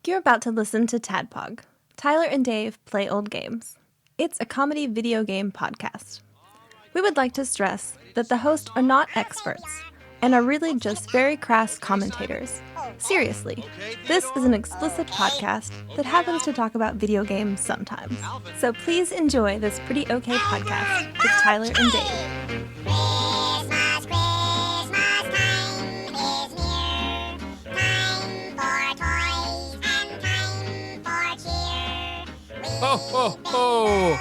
You're about to listen to TADPOG. Tyler and Dave play old games. It's a comedy video game podcast. We would like to stress that the hosts are not experts and are really just very crass commentators. Seriously, this is an explicit podcast that happens to talk about video games sometimes. So please enjoy this pretty okay podcast with Tyler and Dave. Ho, ho, ho!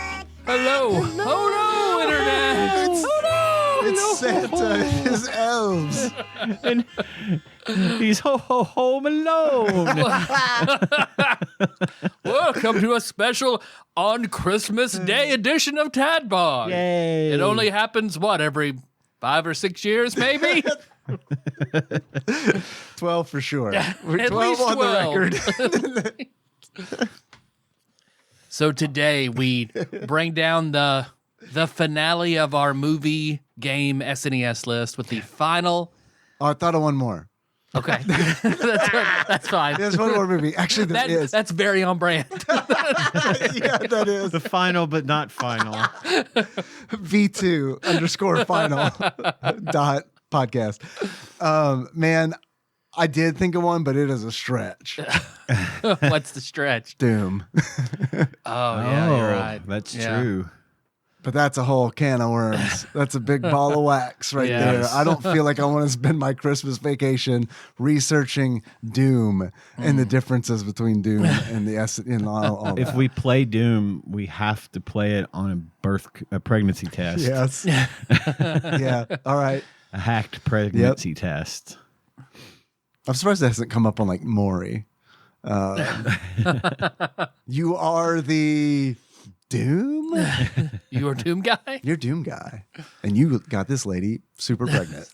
Hello! Oh no, Internet! It's Santa and his elves. And he's home alone. Welcome to a special on Christmas Day edition of TADPOG. Yay. It only happens, every 5 or 6 years, maybe? 12 for sure. We're At 12 least on 12. the record. So today we bring down the finale of our movie game SNES list with the final. Oh, I thought of one more. Okay, that's fine. There's one more movie. Actually, there is. That's very on brand. Yeah, that is. The final but not final. V2 _ final dot podcast. Man, I did think of one, but it is a stretch. What's the stretch? Doom. Yeah, you're right. That's Yeah. true. But that's a whole can of worms. That's a big ball of wax right there. Yes. I don't feel like I want to spend my Christmas vacation researching Doom and the differences between Doom and the S and all If that. we play Doom, we have to play it on a pregnancy test. Yes. Yeah. All right. A hacked pregnancy test. I'm surprised that hasn't come up on like Maury. You are the Doom? You a Doom guy? You're Doom guy. And you got this lady super pregnant.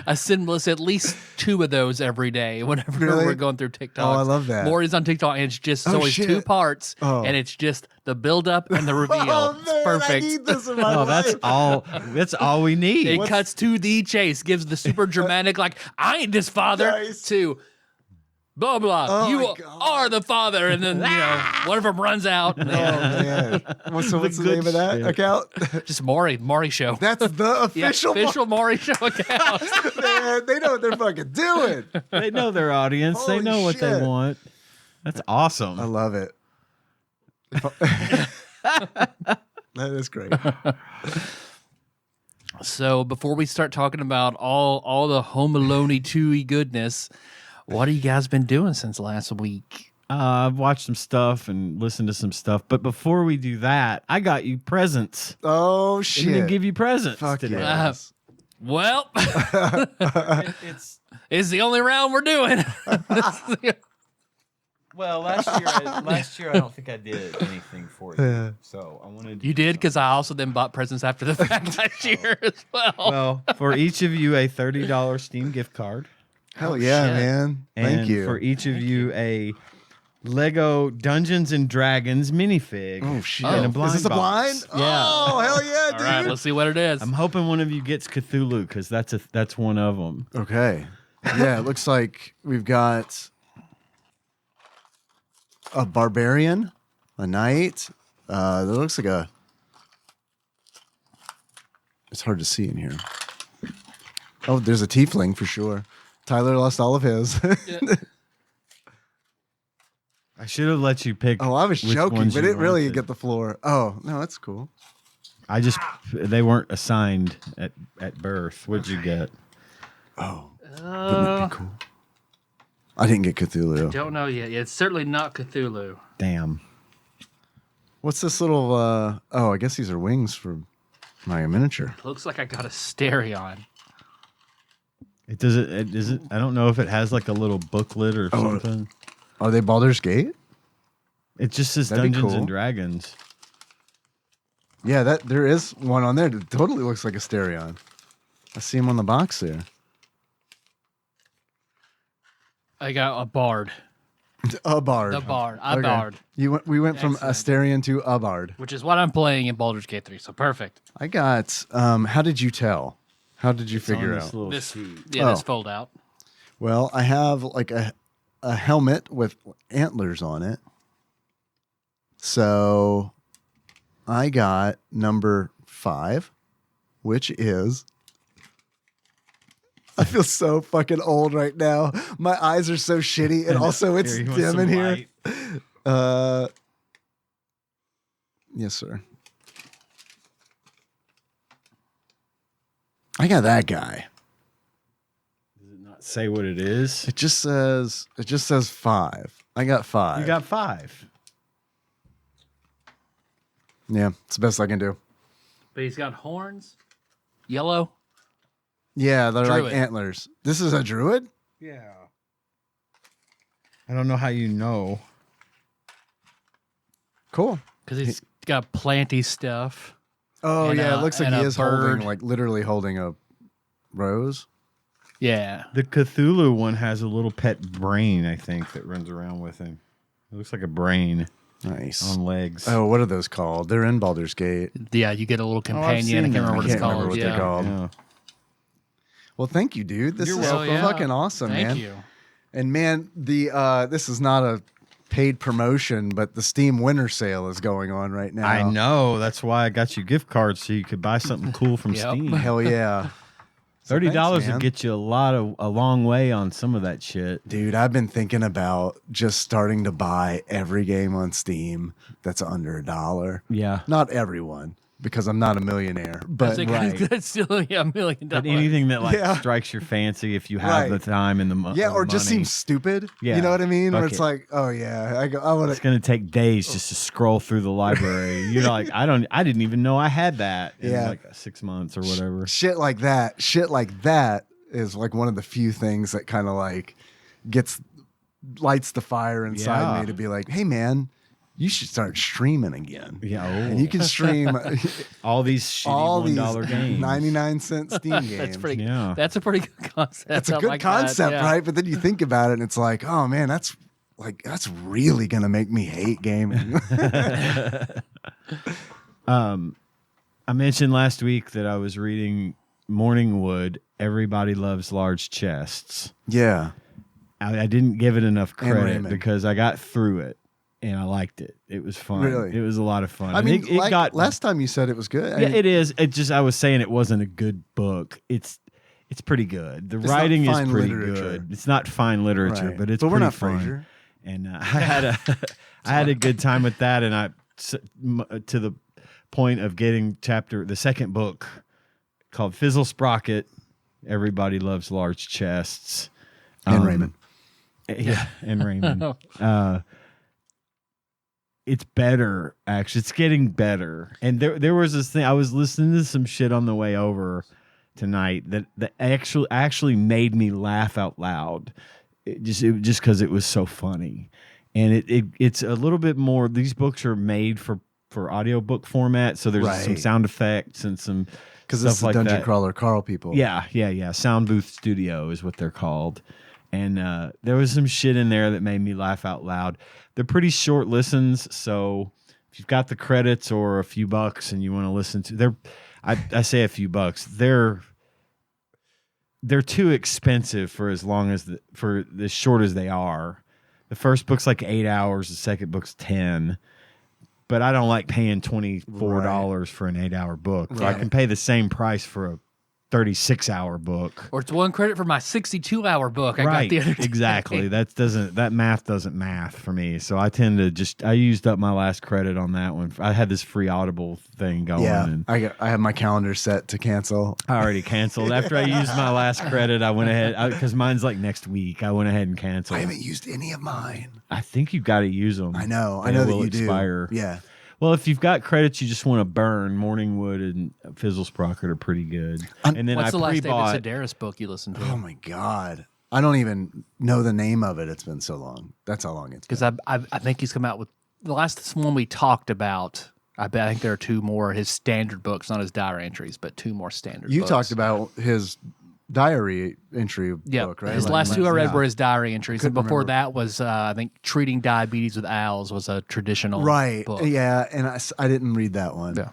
I send Melissa at least 2 of those every day whenever Really? we're going through TikTok. Oh, I love that. Maury's on TikTok, and it's just Oh, always shit. 2 parts, Oh. and it's just the build-up and the reveal. Oh, man, It's perfect. I need this in my Oh, life. that's all we need. It cuts to the chase, gives the super dramatic, like, I ain't this father, Nice. to blah, blah. Oh, You my God. are the father. And then, one of them runs out. And Oh, man. What's the good name of that shit. account? just Maury show. That's the Yeah, official Maury show account. man. They know what they're fucking doing. They know their audience. Holy They know what they shit. want. That's awesome. I love it. That is great. So before we start talking about all the Home Alone-y 2-y goodness, what have you guys been doing since last week? I've watched some stuff and listened to some stuff. But before we do that, I got you presents. Oh I'm shit! going to give you presents Fuck today. yes. Well, It's it's the only round we're doing. Well, last year I don't think I did anything for you. So I wanted You did, because I also then bought presents after the fact last year as well. Well, for each of you a $30 Steam gift card. Hell yeah, shit. man! And Thank you. for each of you a Lego Dungeons and Dragons minifig. Oh shit! In a blind Is this a box. blind? Yeah. Oh hell yeah, All dude! right, let's see what it is. I'm hoping one of you gets Cthulhu because that's one of them. Okay. Yeah, it looks like we've got a barbarian, a knight. That looks like a. It's hard to see in here. Oh, there's a tiefling for sure. Tyler lost all of his. I should have let you pick. Oh, I was which joking, ones but you it really wanted. get the floor. Oh no, that's cool. They weren't assigned at birth. What'd you get? Oh, wouldn't it be cool? I didn't get Cthulhu. Don't know yet. It's certainly not Cthulhu. Damn. What's this little? Oh, I guess these are wings for my miniature. Looks like I got a Stereon. It does it. Is it? I don't know if it has like a little booklet or something. Are they Baldur's Gate? It just says That'd be Dungeons cool. and Dragons. Yeah, that there is one on there that totally looks like a Stereon. I see him on the box there. I got a bard. A bard. A bard. Okay. Bard. We went from Excellent. Asterion to a bard. Which is what I'm playing in Baldur's Gate 3, so perfect. I got. How did you tell? How did you figure On this out? little This sheet. this fold out. Well, I have like a a helmet with antlers on it. So I got number 5, which is. I feel so fucking old right now. My eyes are so shitty, and also it's Here, you want dim some in here. light? Yes, sir. I got that guy. Does it not say what it is? It just says 5. I got 5. You got 5. Yeah, it's the best I can do. But he's got horns, yellow. Yeah, they're like Druid. antlers. This is a druid? Yeah. I don't know how you know. Cool. Because he's got planty stuff. Oh, And yeah, a- it looks like and he a is bird. holding, like literally holding a rose. Yeah. The Cthulhu one has a little pet brain, I think, that runs around with him. It looks like a brain Nice. on legs. Oh, what are those called? They're in Baldur's Gate. Yeah, you get a little I've companion. seen I can't them. remember I what it's can't remember called. what they're Yeah. called. Yeah. Well, thank you, dude. This You're is welcome. Yeah. fucking awesome, Thank man. you. And man, the this is not a paid promotion, but the Steam Winter Sale is going on right now. I know. That's why I got you gift cards so you could buy something cool from Yep. Steam. Hell yeah. So $30 thanks, man. would get you a long way on some of that shit. Dude, I've been thinking about just starting to buy every game on Steam that's under $1. Yeah. Not everyone, because I'm not a millionaire. But That's still $1 million. But anything that Yeah. strikes your fancy if you have the Right. time and the money. yeah, or just seems stupid. Yeah. You know what I mean? Where Fuck it's it. like, oh yeah, I want It's to. gonna take days just to scroll through the library. You're like, I didn't even know I had that in Yeah. like 6 months or whatever. Shit like that is like one of the few things that kind of like lights the fire inside Yeah. me to be like, hey man, you should start streaming again. Yeah, And you can stream all these shitty all these $1 games. 99-cent Steam games. That's pretty. Yeah. That's a pretty good concept. It's a I good like that, concept, yeah. right? But then you think about it and it's like, oh man, that's really gonna make me hate gaming. I mentioned last week that I was reading Morningwood. Everybody Loves Large Chests. Yeah. I didn't give it enough And credit Raymond. because I got through it and I liked it. It was fun. Really? It was a lot of fun. I And mean, it like got last time you said it was good. I Yeah, mean, it is. It just I was saying it wasn't a good book. It's pretty good. The not writting is fine pretty literature. good. It's not fine literature, right. but it's we're pretty not fun. Frasier. And I had a good time with that. And to the point of getting the second book called Fizzle Sprocket. Everybody Loves Large Chests. And Raymond. Yeah, and Raymond. It's better, actually. It's getting better. And there was this thing. I was listening to some shit on the way over tonight that actually made me laugh out loud. Just because it was so funny. And it's a little bit more. These books are made for audiobook format, so there's some Right. sound effects and some Because stuff this is like Dungeon that. Crawler Carl people. Yeah. Sound Booth Studio is what they're called. And there was some shit in there that made me laugh out loud. They're pretty short listens, so if you've got the credits or a few bucks and you want to listen to, I say a few bucks. They're too expensive for as short as they are. The first book's like 8 hours. The second book's 10. But I don't like paying $24 for an 8-hour book. I Right. can pay the same price for a 36-hour book. Or it's one credit for my 62-hour book I got the other day. Exactly. That math doesn't math for me. So I tend to I used up my last credit on that one. I had this free Audible thing going. Yeah. And I have my calendar set to cancel. I already canceled. After I used my last credit, I went ahead because mine's like next week. I went ahead and canceled. I haven't used any of mine. I think you've got to use them. I know. They I know that will you expire. do. Yeah. Well, if you've got credits you just want to burn, Morningwood and Fizzle Sprocket are pretty good. And then What's I the last David pre-bought. Sedaris book you listened to? Oh my God. I don't even know the name of it. It's been so long. That's how long it's been. Because I think he's come out with the last one we talked about. I think there are two more his standard books, not his diary entries, but two more standard. You books. talked about his diary entry book, right? His Like, last two I read yeah. were his diary entries, and Couldn't before remember. that was I think Treating Diabetes with Owls was a traditional Right. book. Yeah. And I didn't read that one. Yeah.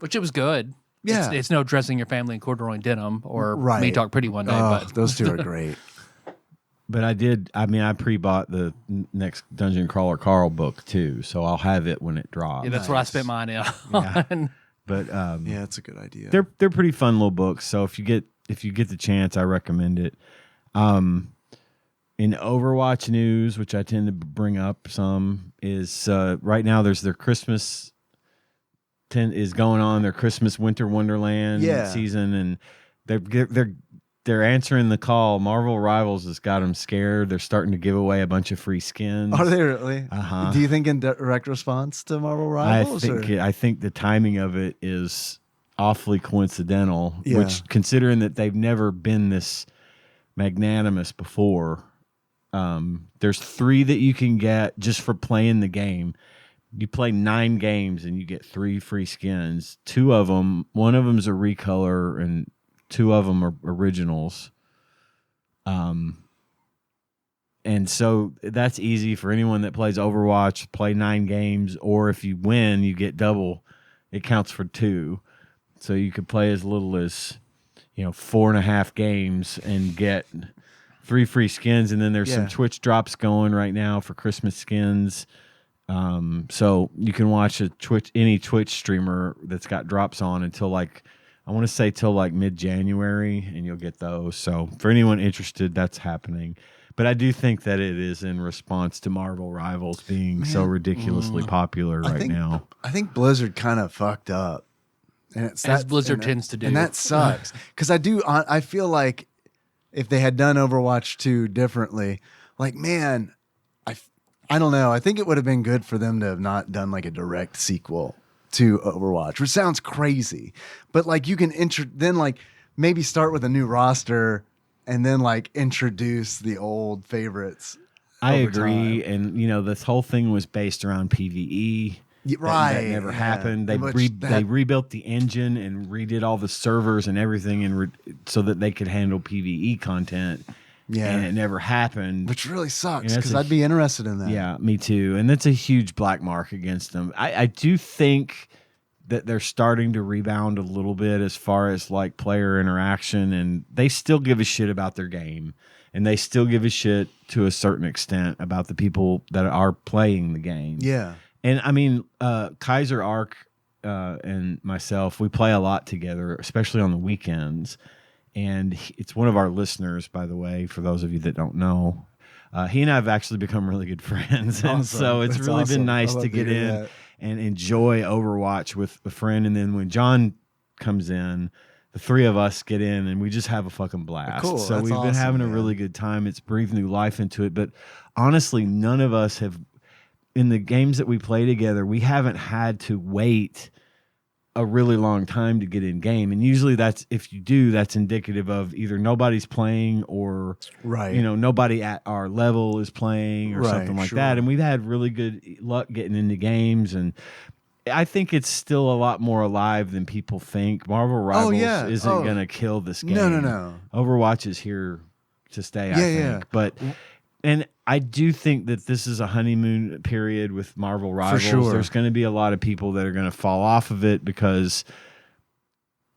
Which it was good. Yeah. It's no dressing your family in corduroy denim or Right. Me Talk Pretty One Day, Oh, but those two are great. But I did. I mean, I pre-bought the next Dungeon Crawler Carl book too, so I'll have it when it drops. Yeah, that's what I spent mine on. Yeah. But Yeah, it's a good idea. they're pretty fun little books. So if you get the chance, I recommend it. In Overwatch news, which I tend to bring up some, is right now there's their Christmas is going on, their Christmas Winter Wonderland season, and they're answering the call. Marvel Rivals has got them scared. They're starting to give away a bunch of free skins. Are they really? Uh-huh. Do you think in direct response to Marvel Rivals? I think the timing of it is awfully coincidental, Yeah. which, considering that they've never been this magnanimous before, there's 3 that you can get just for playing the game. You play 9 games and you get 3 free skins. 2 of them, one of them's a recolor and 2 of them are originals. And so that's easy for anyone that plays Overwatch. Play 9 games, or if you win, you get double. It counts for 2. So you could play as little as 4.5 games and get 3 free skins. And then there's some Twitch drops going right now for Christmas skins. So you can watch any Twitch streamer that's got drops on until I want to say till mid-January, and you'll get those. So for anyone interested, that's happening. But I do think that it is in response to Marvel Rivals being so ridiculously popular now. I think Blizzard kind of fucked up. And it's As Blizzard tends to do. And that sucks. Because I feel like if they had done Overwatch 2 differently, I don't know. I think it would have been good for them to have not done a direct sequel to Overwatch, which sounds crazy. But you can maybe start with a new roster and then introduce the old favorites. I agree. Time. And this whole thing was based around PvE. Right. That never happened. They rebuilt the engine and redid all the servers and everything so that they could handle PvE content. Yeah. And it never happened. Which really sucks because I'd be interested in that. Yeah, me too. And that's a huge black mark against them. I do think that they're starting to rebound a little bit as far as player interaction, and they still give a shit about their game. And they still give a shit to a certain extent about the people that are playing the game. Yeah. And I mean, Kaiser Ark and myself, we play a lot together, especially on the weekends. And it's one of our listeners, by the way, for those of you that don't know. He and I have actually become really good friends. And so it's really been nice to get in and enjoy Overwatch with a friend. And then when John comes in, the 3 of us get in and we just have a fucking blast. Cool. So we've been having a really good time. It's breathed new life into it. But honestly, none of us have, in the games that we play together, we haven't had to wait a really long time to get in game. And usually if you do, that's indicative of either nobody's playing or nobody at our level is playing or something like that. And we've had really good luck getting into games, and I think it's still a lot more alive than people think. Marvel Rivals isn't going to kill this game. No. Overwatch is here to stay, I think. But and I do think that this is a honeymoon period with Marvel Rivals. For sure. There's going to be a lot of people that are going to fall off of it because,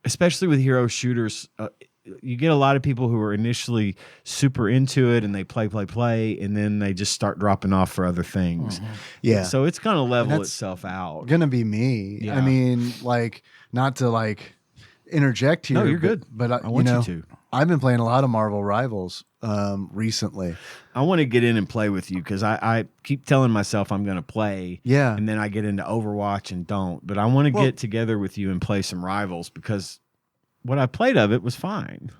especially with hero shooters, you get a lot of people who are initially super into it and they play, and then they just start dropping off for other things. Mm-hmm. Yeah. So it's going to level itself out. Gonna be me. Yeah. I mean, not to interject here. No, you're good. But I want you to. I've been playing a lot of Marvel Rivals recently. I want to get in and play with you because I keep telling myself I'm going to play. Yeah. And then I get into Overwatch and don't. But I want to get together with you and play some Rivals because what I played of it was fine.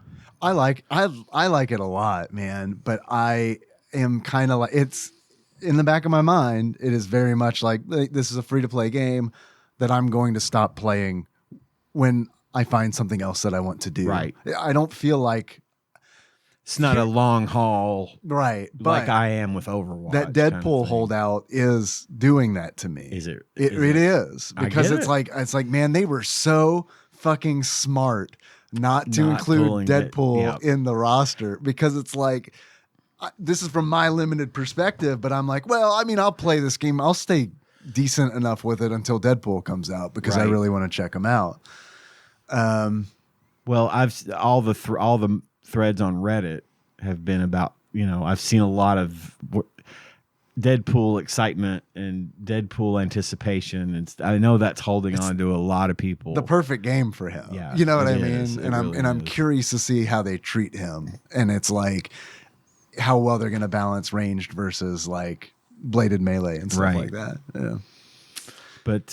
I like it a lot, man. But I am kind of it's in the back of my mind. It is very much this is a free to play game that I'm going to stop playing when I find something else that I want to do. Right. I don't feel like it's not a long haul, right? Like I am with Overwatch. That Deadpool holdout is doing that to me. Is it? It is because it's like, man, they were so fucking smart not to include Deadpool in the roster because it's like, this is from my limited perspective, but I'm like, well, I mean, I'll play this game. I'll stay decent enough with it until Deadpool comes out because I really want to check them out. Well, I've all the threads on Reddit have been about I've seen a lot of Deadpool excitement and Deadpool anticipation, and I know that's holding on to a lot of people. The perfect game for him. Yeah, you know what I is. mean? I'm curious to see how they treat him, and it's like how well they're going to balance ranged versus like bladed melee and stuff like that. Yeah. But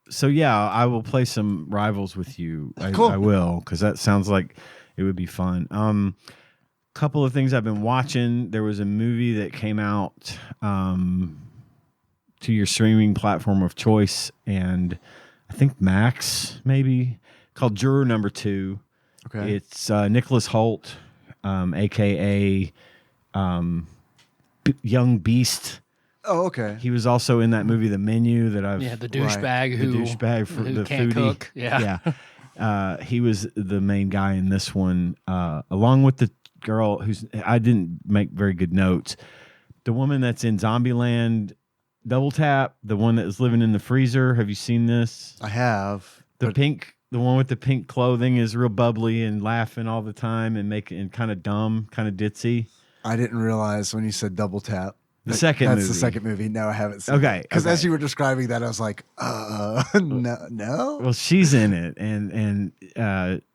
so yeah, I will play some Rivals with you. Cool. I will, because that sounds like it would be fun. Couple of things I've been watching. There was a movie that came out to your streaming platform of choice, and I think Max maybe, called Juror Number 2. Okay. It's Nicholas Hoult, aka Young Beast. Oh, okay. He was also in that movie The Menu that I've the douchebag the douchebag for the can't foodie. cook. Yeah. He was the main guy in this one, along with the girl I didn't make very good notes. The woman that's in Zombieland, Double Tap, the one that is living in the freezer. Have you seen this? I have. The one with the pink clothing is real bubbly and laughing all the time and kind of dumb, kind of ditzy. I didn't realize when you said Double Tap. That's the second movie. No, I haven't seen it. Because as you were describing that, I was like, no. Well, she's in it, and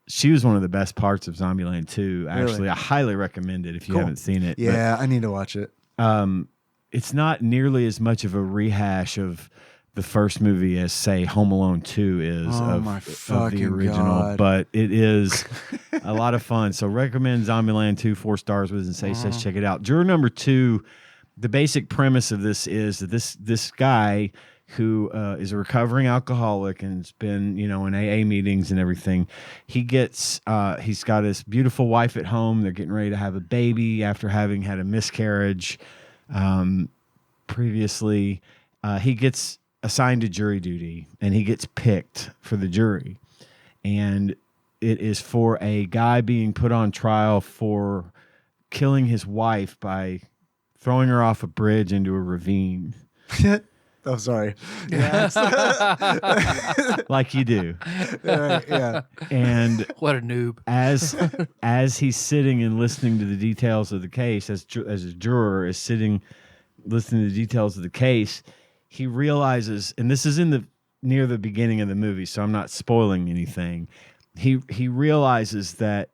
she was one of the best parts of Zombieland 2. Actually, Really? I highly recommend it if you haven't seen it. Yeah, I need to watch it. But, it's not nearly as much of a rehash of the first movie as, say, Home Alone 2 is of the original, God. but it is a lot of fun. So recommend Zombieland 2, 4 stars with and says check it out. Juror Number 2. The basic premise of this is that this guy who is a recovering alcoholic and has been, in AA meetings and everything, he's got his beautiful wife at home. They're getting ready to have a baby after having had a miscarriage previously. He gets assigned to jury duty, and he gets picked for the jury. And it is for a guy being put on trial for killing his wife by throwing her off a bridge into a ravine. Oh, sorry. Like you do. Yeah. And What a noob. as he's sitting and listening to the details of the case, as a juror is sitting listening to the details of the case, he realizes, and this is near the beginning of the movie, so I'm not spoiling anything. He realizes that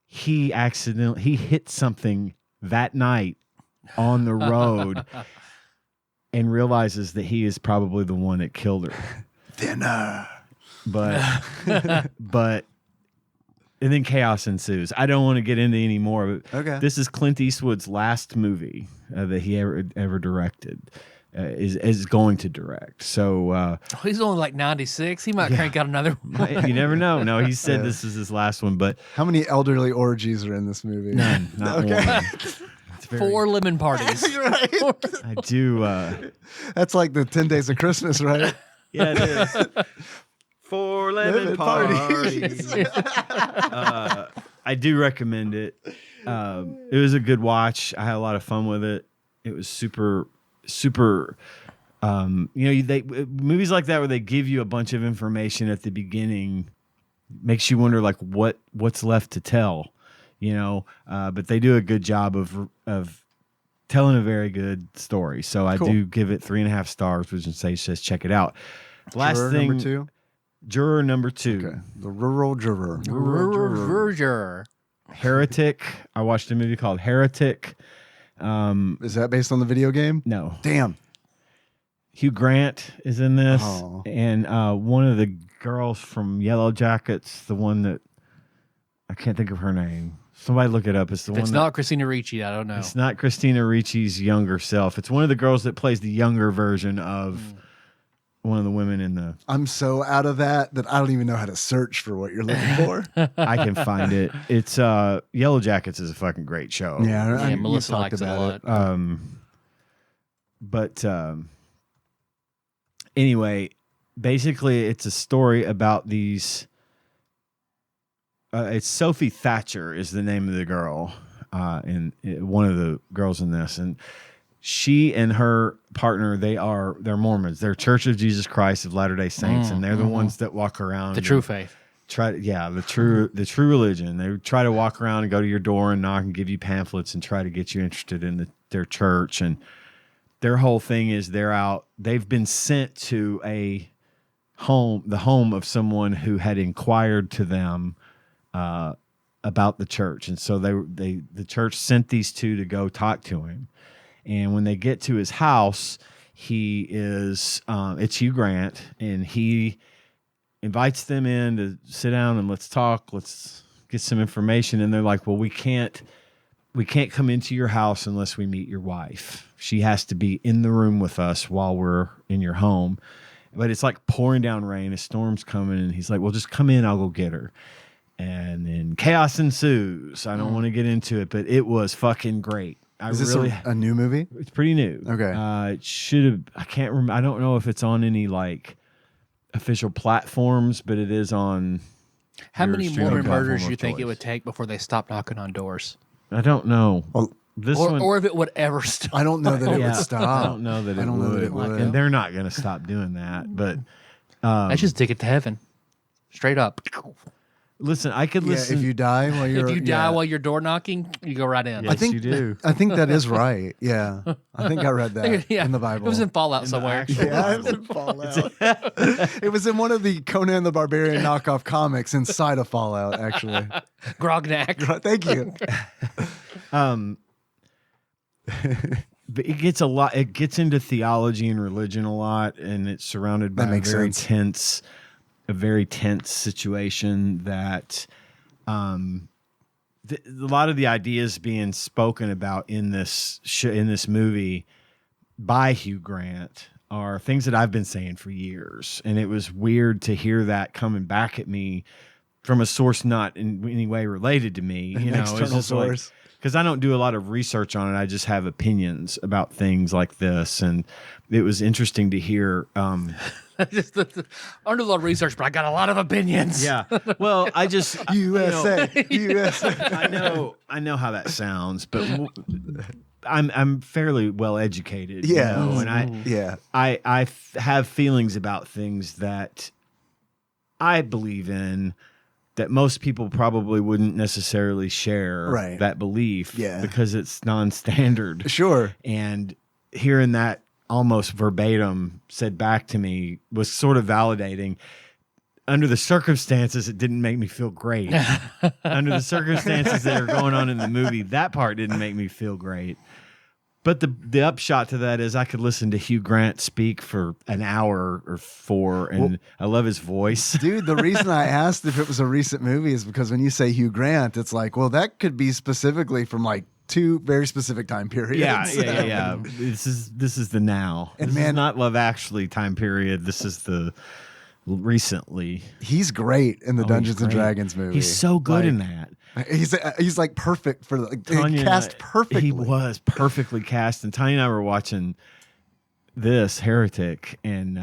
he hit something that night on the road and realizes that he is probably the one that killed her. Thinner. But and then chaos ensues. I don't want to get into any more, but Okay. this is Clint Eastwood's last movie that he ever directed. Is going to direct. So He's only like 96. He might crank out another one. you never know. No, he said this is his last one, but How many elderly orgies are in this movie? none, not one. It's very, 4 lemon parties. Right? I do. That's like the 10 Days of Christmas, right? Yeah, it is. 4 lemon parties. I do recommend it. It was a good watch. I had a lot of fun with it. It was super. Movies like that where they give you a bunch of information at the beginning makes you wonder like what's left to tell, but they do a good job of telling a very good story. So I do give it 3.5 stars, which says check it out. Last Juror thing, number 2. Juror Number 2. Okay. The rural juror. Juror. Heretic. I watched a movie called Heretic. Is that based on the video game? No. Damn. Hugh Grant is in this, Oh. and one of the girls from Yellow Jackets, the one that I can't think of her name. Somebody look it up. It's the one. It's not Christina Ricci. I don't know. It's not Christina Ricci's younger self. It's one of the girls that plays the younger version of one of the women in the. I'm so out of that I don't even know how to search for what you're looking for. I can find it. It's Yellow Jackets is a fucking great show. Yeah, Melissa likes it a lot. Anyway, basically, it's a story about these. It's Sophie Thatcher is the name of the girl, and one of the girls in this, and she and her partner they're Mormons. They're Church of Jesus Christ of Latter-day Saints, and they're the ones that walk around The true faith. the true religion. They try to walk around and go to your door and knock and give you pamphlets and try to get you interested in their church. And their whole thing is they've been sent to the home of someone who had inquired to them about the church. And so the church sent these two to go talk to him. And when they get to his house, he is it's Hugh Grant, and he invites them in to sit down and let's talk, let's get some information. And they're like, well, we can't come into your house unless we meet your wife. She has to be in the room with us while we're in your home. But it's like pouring down rain, a storm's coming, and he's like, well, just come in, I'll go get her. And then chaos ensues. I don't want to get into it, but it was fucking great. Is this a new movie? It's pretty new. Okay. It should have, I can't remember. I don't know if it's on any like official platforms, but it is on. How many Mormon murders do you think choice. it would take before they stop knocking on doors? I don't know. Well, or if it would ever stop. I don't know that it would stop. I don't know that it would. And they're not going to stop doing that. But That's just take it to heaven. Straight up. Listen, I could listen. If you die while you're while you're door knocking, you go right in. Yes, you do. I think that is right. Yeah, I think I read that in the Bible. It was in Fallout somewhere. Yeah, it was in Fallout. It was in one of the Conan the Barbarian knockoff comics inside of Fallout, actually. Grognak. Thank you. But it gets it gets into theology and religion a lot, and it's surrounded by a very tense situation that a lot of the ideas being spoken about in this movie by Hugh Grant are things that I've been saying for years. And it was weird to hear that coming back at me from a source not in any way related to me. An external source. Because I don't do a lot of research on it. I just have opinions about things like this. And it was interesting to hear. I don't do a lot of research, but I got a lot of opinions. Yeah. Well, I just USA. I know how that sounds, but I'm fairly well educated. Yeah. And I have feelings about things that I believe in that most people probably wouldn't necessarily share that belief because it's non-standard. Sure. And hearing that almost verbatim said back to me was sort of validating. Under the circumstances, it didn't make me feel great. Under the circumstances that are going on in the movie, that part didn't make me feel great. But the upshot to that is I could listen to Hugh Grant speak for an hour or four, and I love his voice. Dude, the reason I asked if it was a recent movie is because when you say Hugh Grant, it's like, well, that could be specifically from like two very specific time periods. Yeah. This is the now. And this man, is not Love Actually time period. This is the recently. He's great in the Dungeons and Dragons movie. He's so good in that. He's like perfect for cast perfectly. He was perfectly cast. And Tanya and I were watching this Heretic, and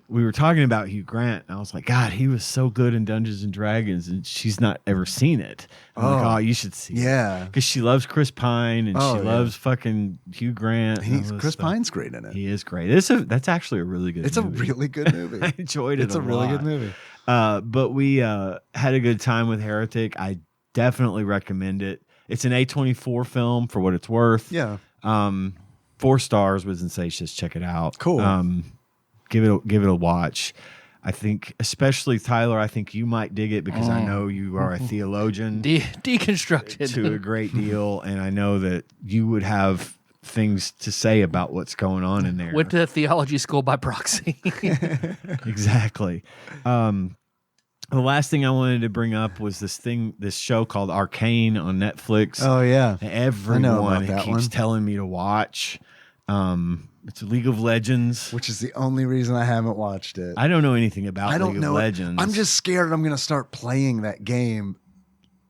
we were talking about Hugh Grant, and I was like, God, he was so good in Dungeons and Dragons, and she's not ever seen it. I'm like, oh, you should see it. Because she loves Chris Pine, and she loves fucking Hugh Grant. Chris Pine's great in it. He is great. That's actually a really good movie. It's a really good movie. I enjoyed it. It's a really good movie. But we had a good time with Heretic. I definitely recommend it. It's an A24 film for what it's worth. Yeah. 4 stars with Sensations. Check it out. Cool. Give it a watch. I think, especially Tyler, I think you might dig it because I know you are a theologian. Deconstructed. To a great deal. And I know that you would have things to say about what's going on in there. Went to theology school by proxy. Exactly. The last thing I wanted to bring up was this show called Arcane on Netflix. Oh yeah, everyone keeps telling me to watch. It's League of Legends, which is the only reason I haven't watched it. I don't know anything about League of Legends. I'm just scared I'm going to start playing that game,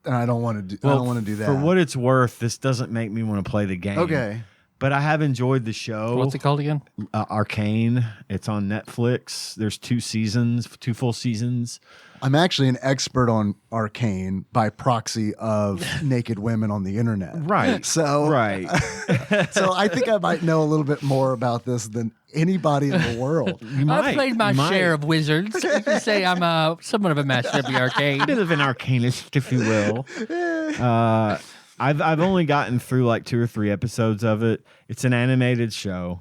and I don't want to do. I don't want to do that. For what it's worth, this doesn't make me want to play the game. Okay. But I have enjoyed the show. What's it called again? Arcane. It's on Netflix. There's 2 full seasons. I'm actually an expert on Arcane by proxy of naked women on the internet. Right. So so I think I might know a little bit more about this than anybody in the world. I've played my share of wizards. You can say I'm somewhat of a master of the arcane. A bit of an arcanist, if you will. I've only gotten through like 2 or 3 episodes of it. It's an animated show,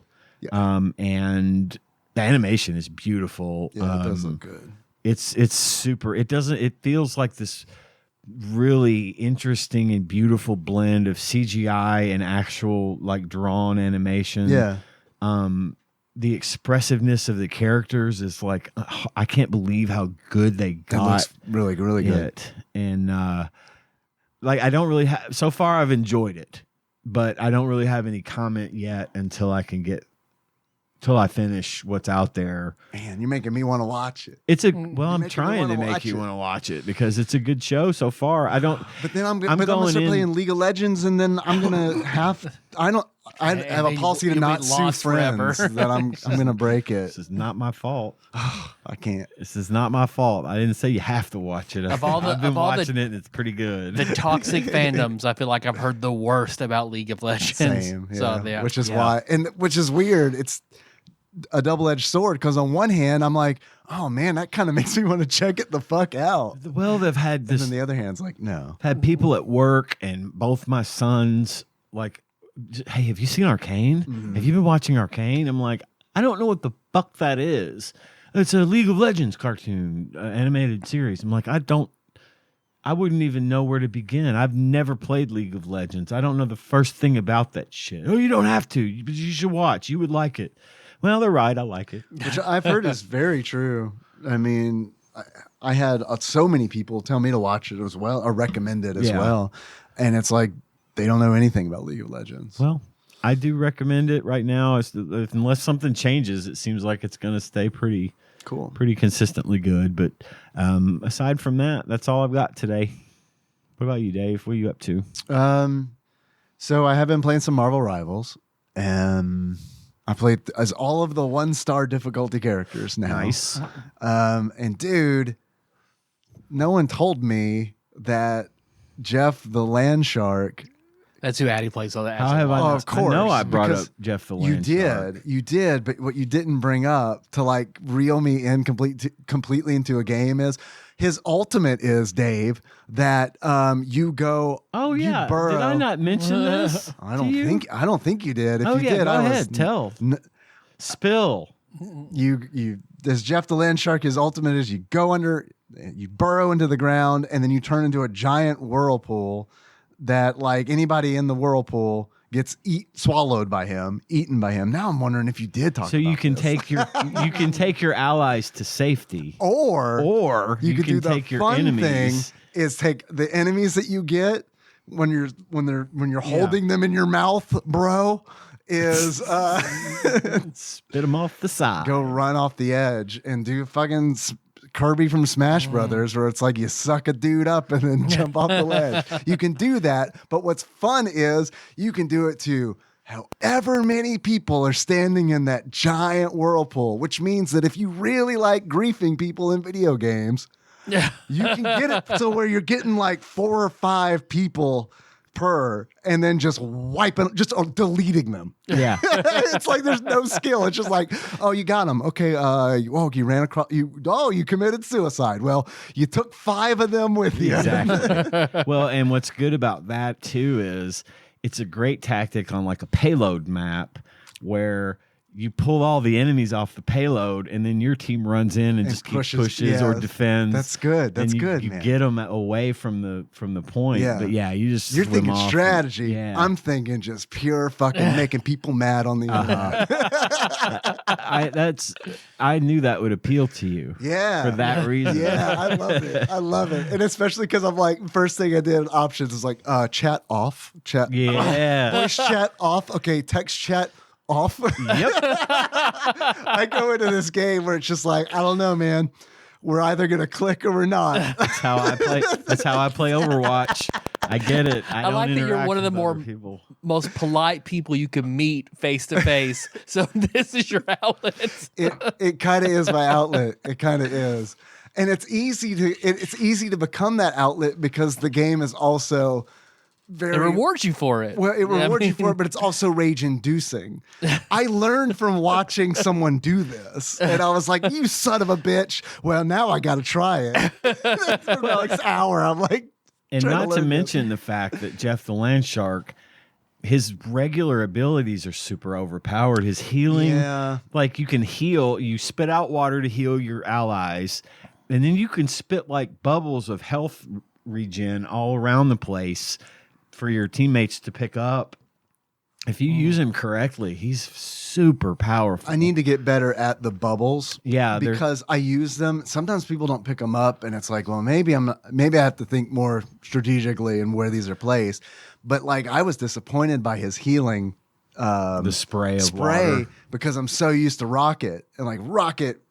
and the animation is beautiful. Yeah, it does look good. It's super. It feels like this really interesting and beautiful blend of CGI and actual like drawn animation. Yeah. The expressiveness of the characters is like, I can't believe how good they got. That looks really, really good. And like, I don't really have, so far I've enjoyed it, but I don't really have any comment yet until I finish what's out there. Man, you're making me want to watch it. I'm trying to make you want to watch it because it's a good show so far. But then I'm going to start playing League of Legends, and then I'm going to I have a policy to not sue friends that I'm going to break it. This is not my fault. I can't. This is not my fault. I didn't say you have to watch it. I've been watching it, and it's pretty good. The toxic fandoms, I feel like I've heard the worst about League of Legends. Same, yeah. So, yeah. Which is why, and which is weird. It's a double-edged sword because on one hand, I'm like, oh man, that kind of makes me want to check it the fuck out. Well, they've had this. And then the other hand's like, no. Had people at work and both my sons like, hey, have you seen Arcane? Mm-hmm. Have you been watching Arcane? I'm like, I don't know what the fuck that is. It's a League of Legends cartoon, animated series. I'm like, I wouldn't even know where to begin. I've never played League of Legends. I don't know the first thing about that shit. Oh, you don't have to, but you should watch. You would like it. Well, they're right. I like it. Which I've heard is very true. I mean, I had so many people tell me to watch it as well, or recommend it as well. And it's like, they don't know anything about League of Legends. Well, I do recommend it right now. Unless something changes, it seems like it's going to stay pretty cool, pretty consistently good. But aside from that, that's all I've got today. What about you, Dave? What are you up to? So I have been playing some Marvel Rivals, and I played as all of the 1-star difficulty characters now. Nice. And dude, no one told me that Jeff the Land Shark. That's who Addy plays all that. How have I? Oh, of course. I know I brought up Jeff the Land Shark. You did, but what you didn't bring up to like reel me in completely into a game is his ultimate is, Dave, that you go. Oh yeah, you burrow. Did I not mention this? I don't think you did. If you did, go ahead. Tell. Spill. There's Jeff the Land Shark. His ultimate is you go under, you burrow into the ground, and then you turn into a giant whirlpool that like anybody in the whirlpool gets swallowed by him, eaten by him. Now I'm wondering if you did talk. So you can take your allies to safety, or you could do take the your fun enemies. thing is take the enemies that you get when you're holding them in your mouth, bro. Is spit them off the side. Go run off the edge and do fucking Kirby from Smash Brothers, where it's like you suck a dude up and then jump off the ledge. You can do that, but what's fun is you can do it to however many people are standing in that giant whirlpool, which means that if you really like griefing people in video games, you can get it to where you're getting like 4 or 5 people per, and then just deleting them. Yeah. It's like there's no skill. It's just like, oh, you got them. Okay. You ran across. You committed suicide. Well, you took 5 of them with you. Exactly. Well, and what's good about that too is it's a great tactic on like a payload map where you pull all the enemies off the payload, and then your team runs in and just pushes or defends. That's good. That's good. You man. Get them away from the point. Yeah. But yeah, you're thinking off strategy. I'm thinking just pure fucking making people mad on the internet. I knew that would appeal to you. Yeah. For that reason. Yeah, I love it. I love it, and especially because I'm like, first thing I did in options is like chat off, chat. Yeah. Voice chat off. Okay, text chat off. Yep. I go into this game where it's just like, I don't know, man. We're either gonna click or we're not. That's how I play. That's how I play Overwatch. I get it. I like that you're one of the more people. most polite people you can meet face to face. So this is your outlet. It kind of is my outlet. It kind of is. And it's easy to become that outlet because the game is also very... It rewards you for it. Well, it rewards you for it, but it's also rage-inducing. I learned from watching someone do this, and I was like, you son of a bitch. Well, now I got to try it. For the next hour, I'm like... And not to mention the fact that Jeff the Land Shark, his regular abilities are super overpowered. His healing, like you can heal, you spit out water to heal your allies, and then you can spit like bubbles of health regen all around the place for your teammates to pick up. If you use him correctly, he's super powerful. I need to get better at the bubbles. Yeah, because I use them. Sometimes people don't pick them up, and it's like, well, maybe I have to think more strategically and where these are placed. But like, I was disappointed by his healing, the spray water. because I'm so used to Rocket, and like Rocket.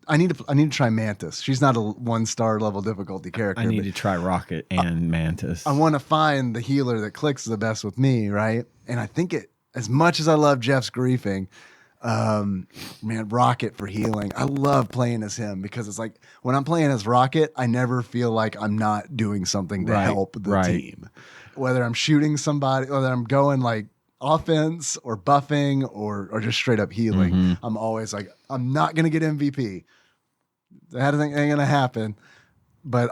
I need to try Mantis. She's not a 1-star level difficulty character. I need to try Rocket and Mantis. I want to find the healer that clicks the best with me, right? And I think as much as I love Jeff's griefing, man, Rocket for healing. I love playing as him because it's like when I'm playing as Rocket, I never feel like I'm not doing something to help the team. Whether I'm shooting somebody, whether I'm going like offense or buffing or just straight up healing, I'm always like, I'm not going to get MVP. That ain't going to happen, but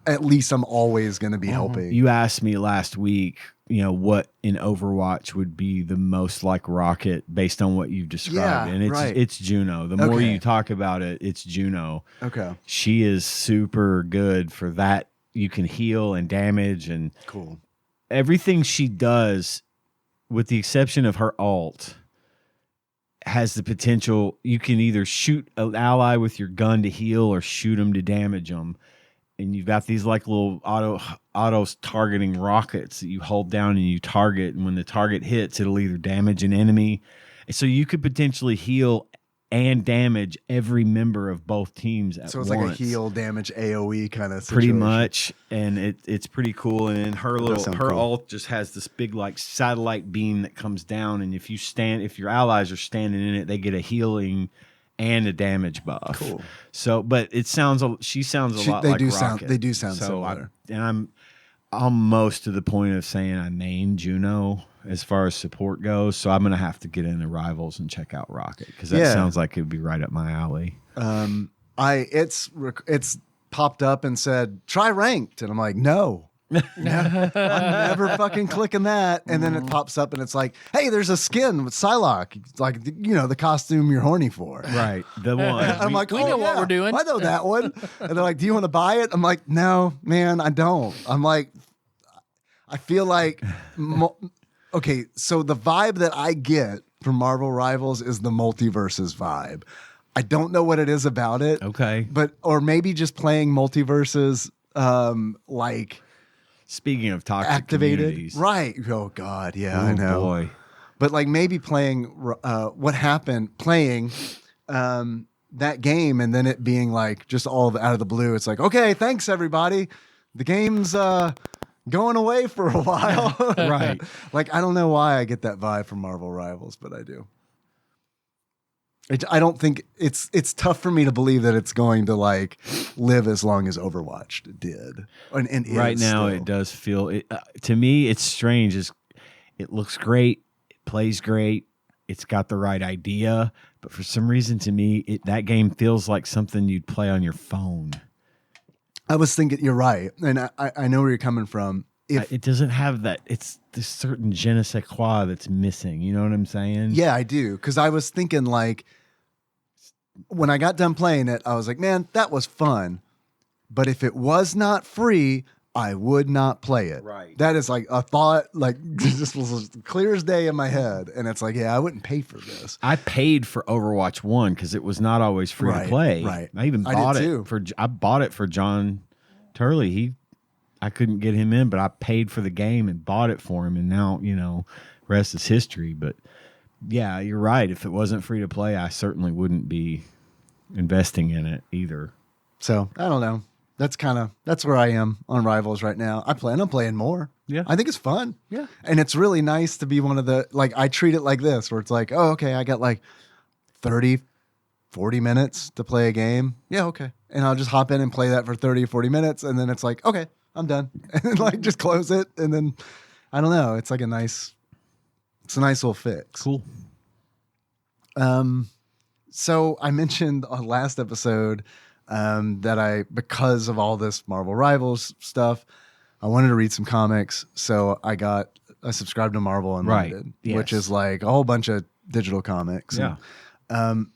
at least I'm always going to be helping. You asked me last week, what in Overwatch would be the most like Rocket based on what you've described. And it's Juno. The more you talk about it, it's Juno. Okay. She is super good for that. You can heal and damage and cool. Everything she does, with the exception of her ult, has the potential. You can either shoot an ally with your gun to heal or shoot them to damage them. And you've got these like little auto targeting rockets that you hold down and you target. And when the target hits, it'll either damage an enemy. So you could potentially heal and damage every member of both teams at once. So it's like a heal, damage, AoE kind of situation. Pretty much, and it's pretty cool. And then her ult just has this big like satellite beam that comes down, and if your allies are standing in it, they get a healing and a damage buff. Cool. So, but she sounds a lot like Rocket. They do sound similar. I'm almost to the point of saying I main Juno as far as support goes, so I'm gonna have to get into Rivals and check out Rocket because that sounds like it would be right up my alley. It's popped up and said try ranked, and I'm like, no, I'm never fucking clicking that. And then it pops up and it's like, hey, there's a skin with Psylocke, like the costume you're horny for, right? The one. I'm like, we know what we're doing. I know that one. And they're like, do you want to buy it? I'm like, no, man, I don't. I'm like, I feel like. Okay, so the vibe that I get from Marvel Rivals is the multiverses vibe. I don't know what it is about it. Okay. Or maybe just playing multiverses, like... Speaking of toxic communities. Right. Oh, God. Yeah, I know. Boy. But like maybe playing what happened, playing that game and then it being like just all out of the blue. It's like, okay, thanks, everybody. The game's... going away for a while. Right. Like, I don't know why I get that vibe from Marvel Rivals, but I do. I don't think it's tough for me to believe that it's going to like live as long as Overwatch did. And right now it does feel to me, it's strange. It looks great. It plays great. It's got the right idea, but for some reason to me, that game feels like something you'd play on your phone. I was thinking, you're right. And I know where you're coming from. It doesn't have that. It's this certain je ne sais quoi that's missing. You know what I'm saying? Yeah, I do. Because I was thinking like, when I got done playing it, I was like, man, that was fun. But if it was not free, I would not play it. Right. That is like a thought, like this was as clear as day in my head. And it's like, yeah, I wouldn't pay for this. I paid for Overwatch 1 because it was not always free to play. Right. I even bought I bought it for John Turley. I couldn't get him in, but I paid for the game and bought it for him. And now, rest is history. But yeah, you're right. If it wasn't free to play, I certainly wouldn't be investing in it either. So I don't know. that's where I am on Rivals right now. I plan on playing more. Yeah. I think it's fun. Yeah. And it's really nice to be one of the, like, I treat it like this, where it's like, oh, okay, I got like 30, 40 minutes to play a game. Yeah, okay. And I'll just hop in and play that for 30 or 40 minutes. And then it's like, okay, I'm done. And then like just close it. And then, I don't know. It's like it's a nice little fix. Cool. So I mentioned on last episode that because of all this Marvel Rivals stuff, I wanted to read some comics. So I subscribed to Marvel Unlimited, which is like a whole bunch of digital comics. Yeah. And,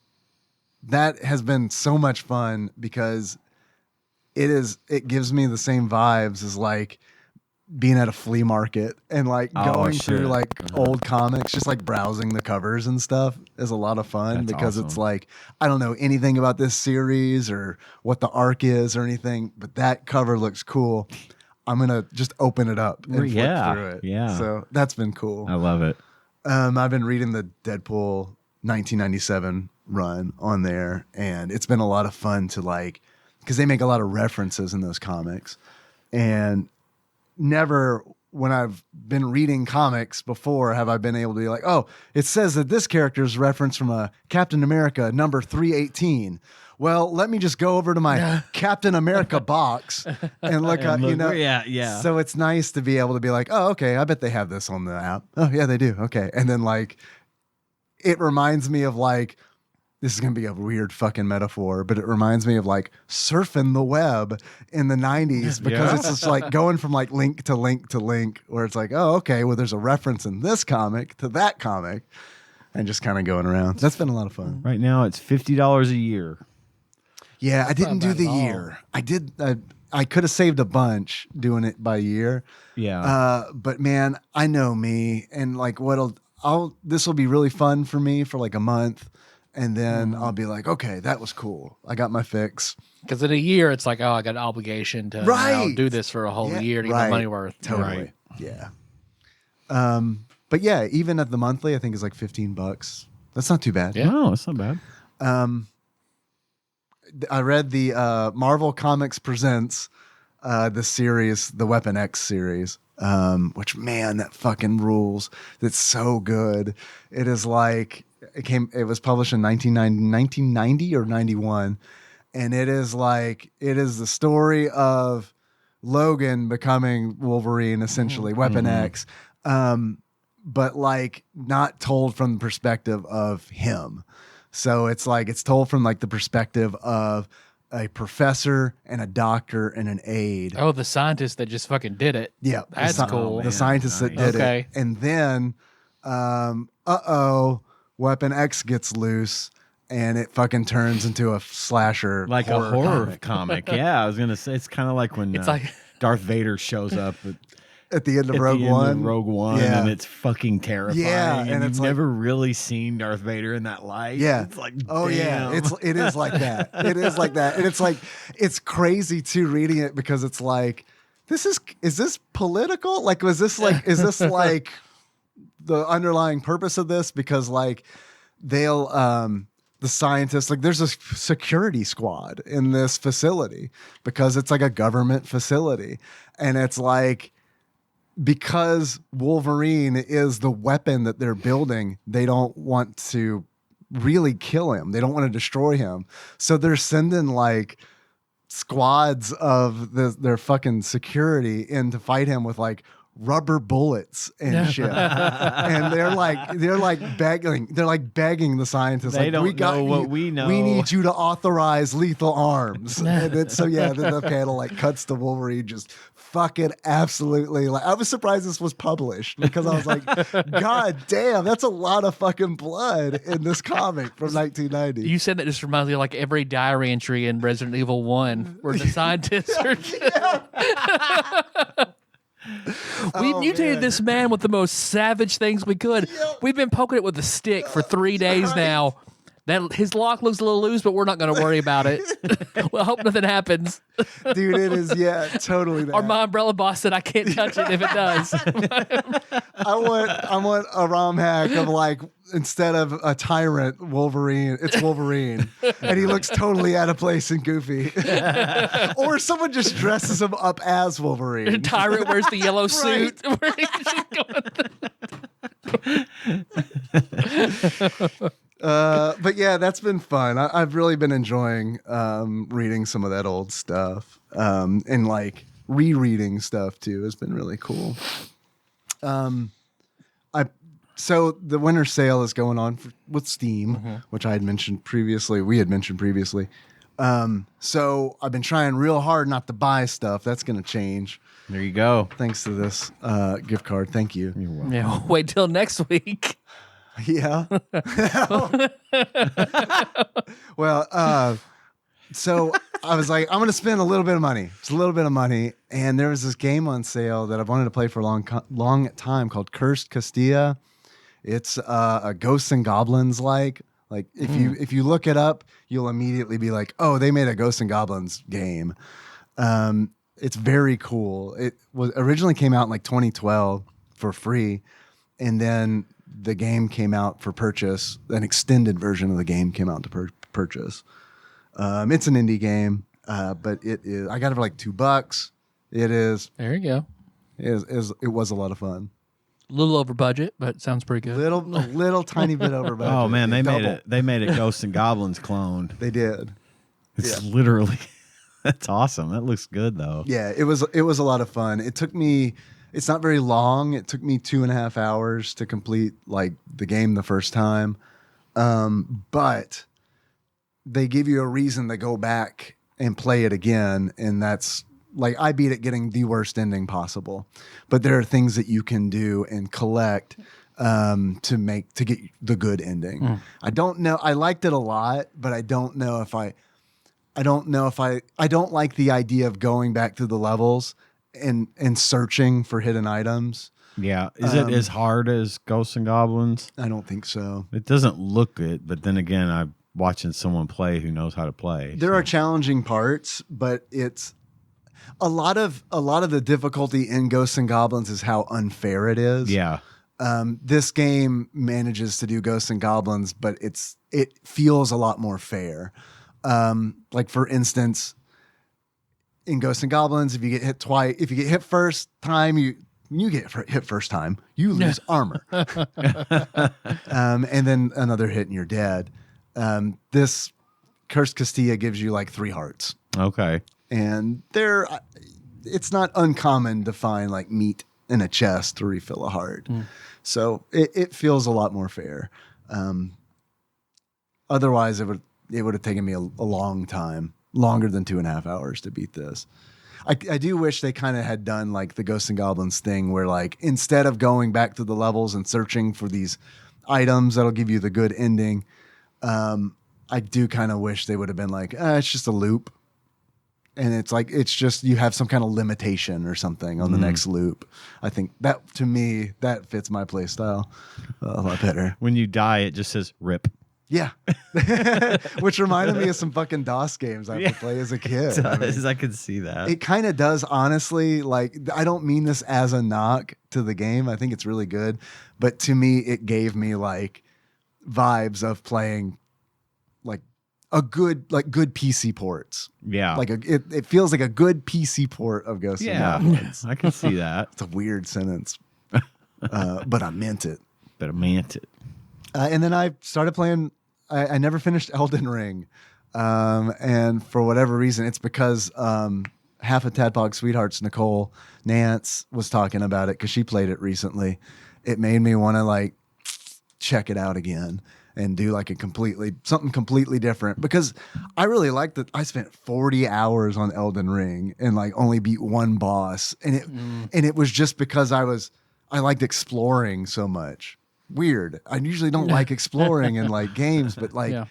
that has been so much fun because it gives me the same vibes as like being at a flea market and like going through like old comics, just like browsing the covers and stuff is a lot of fun. That's because it's like, I don't know anything about this series or what the arc is or anything, but that cover looks cool. I'm going to just open it up and flip through it. Yeah. So that's been cool. I love it. I've been reading the Deadpool 1997 run on there, and it's been a lot of fun to like, because they make a lot of references in those comics, and never when I've been reading comics before have I been able to be like, oh, it says that this character is referenced from a Captain America number 318. Well, let me just go over to my Captain America box and look up, Yeah. So it's nice to be able to be like, oh, okay, I bet they have this on the app. Oh, yeah, they do. Okay. And then like, it reminds me of like, this is going to be a weird fucking metaphor, but it reminds me of like surfing the web in the 90s because it's just like going from like link to link to link where it's like, oh, okay, well, there's a reference in this comic to that comic and just kind of going around. That's been a lot of fun. Right now, it's $50 a year. Yeah, I didn't do the year. I did. I could have saved a bunch doing it by year. Yeah. But man, I know me and like this will be really fun for me for like a month. And then I'll be like, okay, that was cool. I got my fix. Because in a year, it's like, oh, I got an obligation to now do this for a whole year to get my money worth. Totally. Right. Yeah. But yeah, even at the monthly, I think it's like $15. That's not too bad. Yeah. No, it's not bad. I read the Marvel Comics Presents the series, the Weapon X series, which, man, that fucking rules. That's so good. It is like... It was published in 1990 or 91. And it is the story of Logan becoming Wolverine, essentially, Weapon X. But like not told from the perspective of him. So it's like, it's told from like the perspective of a professor and a doctor and an aide. Oh, the scientist that just fucking did it. Yeah. That's cool. The scientist that did it. And then, Weapon X gets loose and it fucking turns into a slasher. Like a horror comic. Yeah, I was going to say, it's kind of like when Darth Vader shows up at the end of Rogue One. Yeah. And it's fucking terrifying. Yeah, and you've never really seen Darth Vader in that light. Yeah. It's like, oh, damn. yeah. It is like that. It is like that. And it's like, it's crazy too reading it because it's like, is this political? Like, is this like the underlying purpose of this? Because like the scientists, like there's a security squad in this facility because it's like a government facility. And it's like, because Wolverine is the weapon that they're building, they don't want to really kill him. They don't want to destroy him. So they're sending like squads of their fucking security in to fight him with like rubber bullets and shit. And they're begging the scientists. They don't know what we know. We need you to authorize lethal arms. And then, then the panel like cuts to Wolverine just fucking absolutely like, I was surprised this was published because I was like, God damn, that's a lot of fucking blood in this comic from 1990. You said that just reminds me of like every diary entry in Resident Evil 1 where the scientists are we mutated this man with the most savage things we could. We've been poking it with a stick for 3 days now. That his lock looks a little loose, but we're not going to worry about it. Well, I hope nothing happens. Dude, it is, totally that. Or my umbrella boss said I can't touch it if it does. I want a ROM hack of like, instead of a tyrant Wolverine, it's Wolverine. And he looks totally out of place and goofy. Or someone just dresses him up as Wolverine. Tyrant wears the yellow suit. But yeah, that's been fun. I've really been enjoying reading some of that old stuff, and like rereading stuff too has been really cool. So the winter sale is going on with Steam, which I had mentioned previously. We had mentioned previously. So I've been trying real hard not to buy stuff. That's going to change. There you go. Thanks to this gift card. Thank you. You're welcome. Yeah, wait till next week. Yeah. Well, so I was like, I'm going to spend a little bit of money. It's a little bit of money. And there was this game on sale that I've wanted to play for a long time called Cursed Castilla. It's a Ghosts and Goblins like if you look it up, you'll immediately be like, oh, they made a Ghosts and Goblins game. It's very cool. It was originally came out in like 2012 for free. And then the game came out for purchase. An extended version of the game came out to purchase. It's an indie game, but it is. I got it for like $2. It is. There you go. It was a lot of fun. A little over budget, but sounds pretty good. A little tiny bit over budget. Oh man, they made it. They made it Ghosts and Goblins cloned. They did. It's literally. That's awesome. That looks good though. Yeah, it was a lot of fun. It took me. It's not very long. It took me 2.5 hours to complete like the game the first time, but they give you a reason to go back and play it again, and that's like I beat it getting the worst ending possible. But there are things that you can do and collect to get the good ending. I don't know. I liked it a lot, but I don't know if I don't like the idea of going back through the levels and searching for hidden items. Yeah. Is it as hard as Ghosts and Goblins? I don't think so. It doesn't look good, but then again, I'm watching someone play who knows how to play. There are challenging parts, but it's a lot of the difficulty in Ghosts and Goblins is how unfair it is. Yeah. This game manages to do Ghosts and Goblins, but it feels a lot more fair. Like for instance, in Ghosts and Goblins, if you get hit twice, if you get hit first time, you get hit first time, you lose armor. And then another hit and you're dead. This Cursed Castilla gives you like 3 hearts. Okay. And it's not uncommon to find like meat in a chest to refill a heart. So it feels a lot more fair. Otherwise, it would have taken me a long time, longer than 2.5 hours to beat this. I do wish they kind of had done like the Ghosts and Goblins thing where like instead of going back to the levels and searching for these items that'll give you the good ending, I do kind of wish they would have been like, it's just a loop. And it's just you have some kind of limitation or something on the next loop. I think that to me, that fits my play style a lot better. When you die, it just says rip. Yeah. Which reminded me of some fucking DOS games I used to play as a kid. It does. I could see that. It kind of does, honestly. Like, I don't mean this as a knock to the game. I think it's really good. But to me, it gave me like vibes of playing like good PC ports. Yeah. Like it feels like a good PC port of Ghosts and Goblins. I can see that. It's a weird sentence. But I meant it. And then I started playing. I never finished Elden Ring, and for whatever reason, it's because half of Tadpog Sweethearts, Nicole Nance, was talking about it because she played it recently. It made me want to like check it out again and do like something completely different because I really liked that. I spent 40 hours on Elden Ring and like only beat one boss, and it was just because I liked exploring so much. Weird. I usually don't like exploring in like games, but like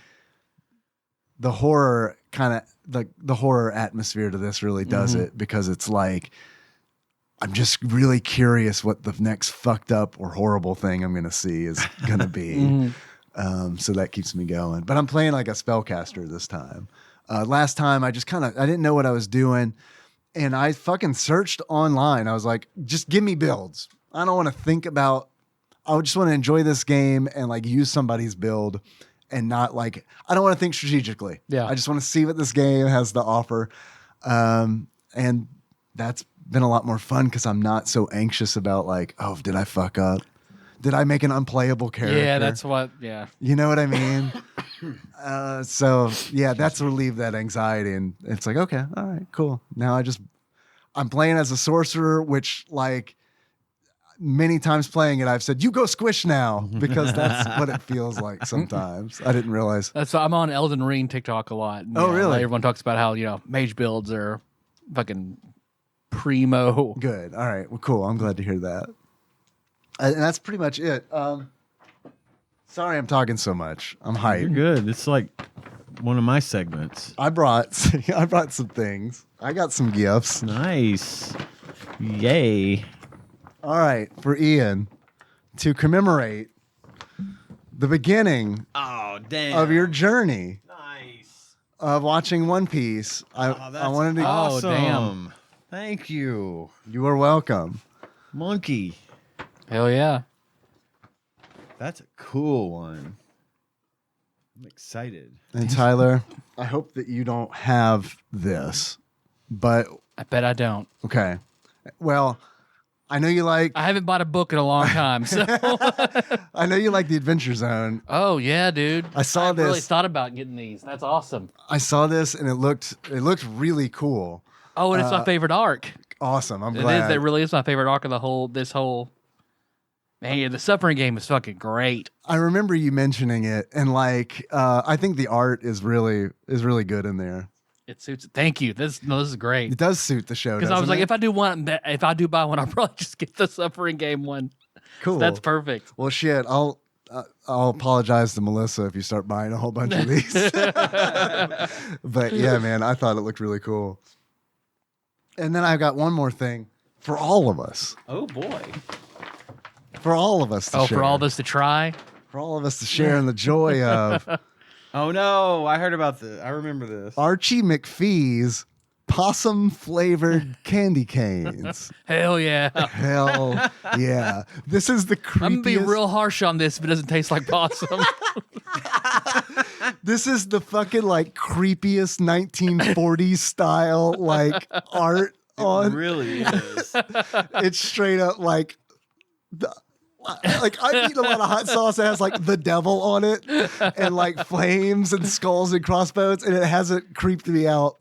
the horror the horror atmosphere to this really does it because it's like I'm just really curious what the next fucked up or horrible thing I'm going to see is going to be. So that keeps me going. But I'm playing like a spellcaster this time. Last time I just I didn't know what I was doing. And I fucking searched online. I was like, just give me builds. I don't want to think about, I just want to enjoy this game and like use somebody's build and not like, I don't want to think strategically. Yeah. I just want to see what this game has to offer. And that's been a lot more fun because I'm not so anxious about like, oh, did I fuck up? Did I make an unplayable character? Yeah, that's what, yeah. You know what I mean? So yeah, that's relieved that anxiety. And it's like, okay, all right, cool. Now I'm playing as a sorcerer, which like many times playing it, I've said, you go squish now, because that's what it feels like sometimes. I didn't realize. I'm on Elden Ring TikTok a lot. Oh, really? Like, everyone talks about how, mage builds are fucking primo. Good. All right. Well, cool. I'm glad to hear that. And that's pretty much it. Sorry I'm talking so much. I'm hyped. You're good. It's like one of my segments. I brought some things. I got some gifts. Nice. Yay. All right, for Ian, to commemorate the beginning of your journey Nice. of watching One Piece, I wanted to. Awesome. damn. Thank you. You are welcome. Monkey. Hell yeah. That's a cool one. I'm excited. And Tyler, I hope that you don't have this, but I bet I don't. okay. Well, I know you like. I haven't bought a book in a long time, so. I know you like the Adventure Zone. Oh, yeah, dude. I saw this. really thought about getting these. That's awesome. I saw this and it looked really cool. Oh, and it's my favorite arc. Awesome. I'm It glad. is. It really is my favorite arc of this whole. Man, the Suffering game is fucking great. I remember you mentioning it, and like, I think the art is really good in there. It suits. Thank you. This is great. It does suit the show. Because I was like, it? if I do buy one, I'll probably just get the Suffering game one. Cool. So that's perfect. Well, shit. I'll apologize to Melissa if you start buying a whole bunch of these. But yeah, man, I thought it looked really cool. And then I've got one more thing for all of us. Oh, boy. For all of us to share. For all of us to try. For all of us to share in the joy of Oh, no. I heard about this. I remember this. Archie McPhee's possum-flavored candy canes. Hell yeah. Hell yeah. This is the creepiest. I'm going to be real harsh on this if it doesn't taste like possum. This is the fucking like creepiest 1940s style like art on. It really is. It's straight up like I've eaten a lot of hot sauce that has like the devil on it and like flames and skulls and crossbones, and it hasn't creeped me out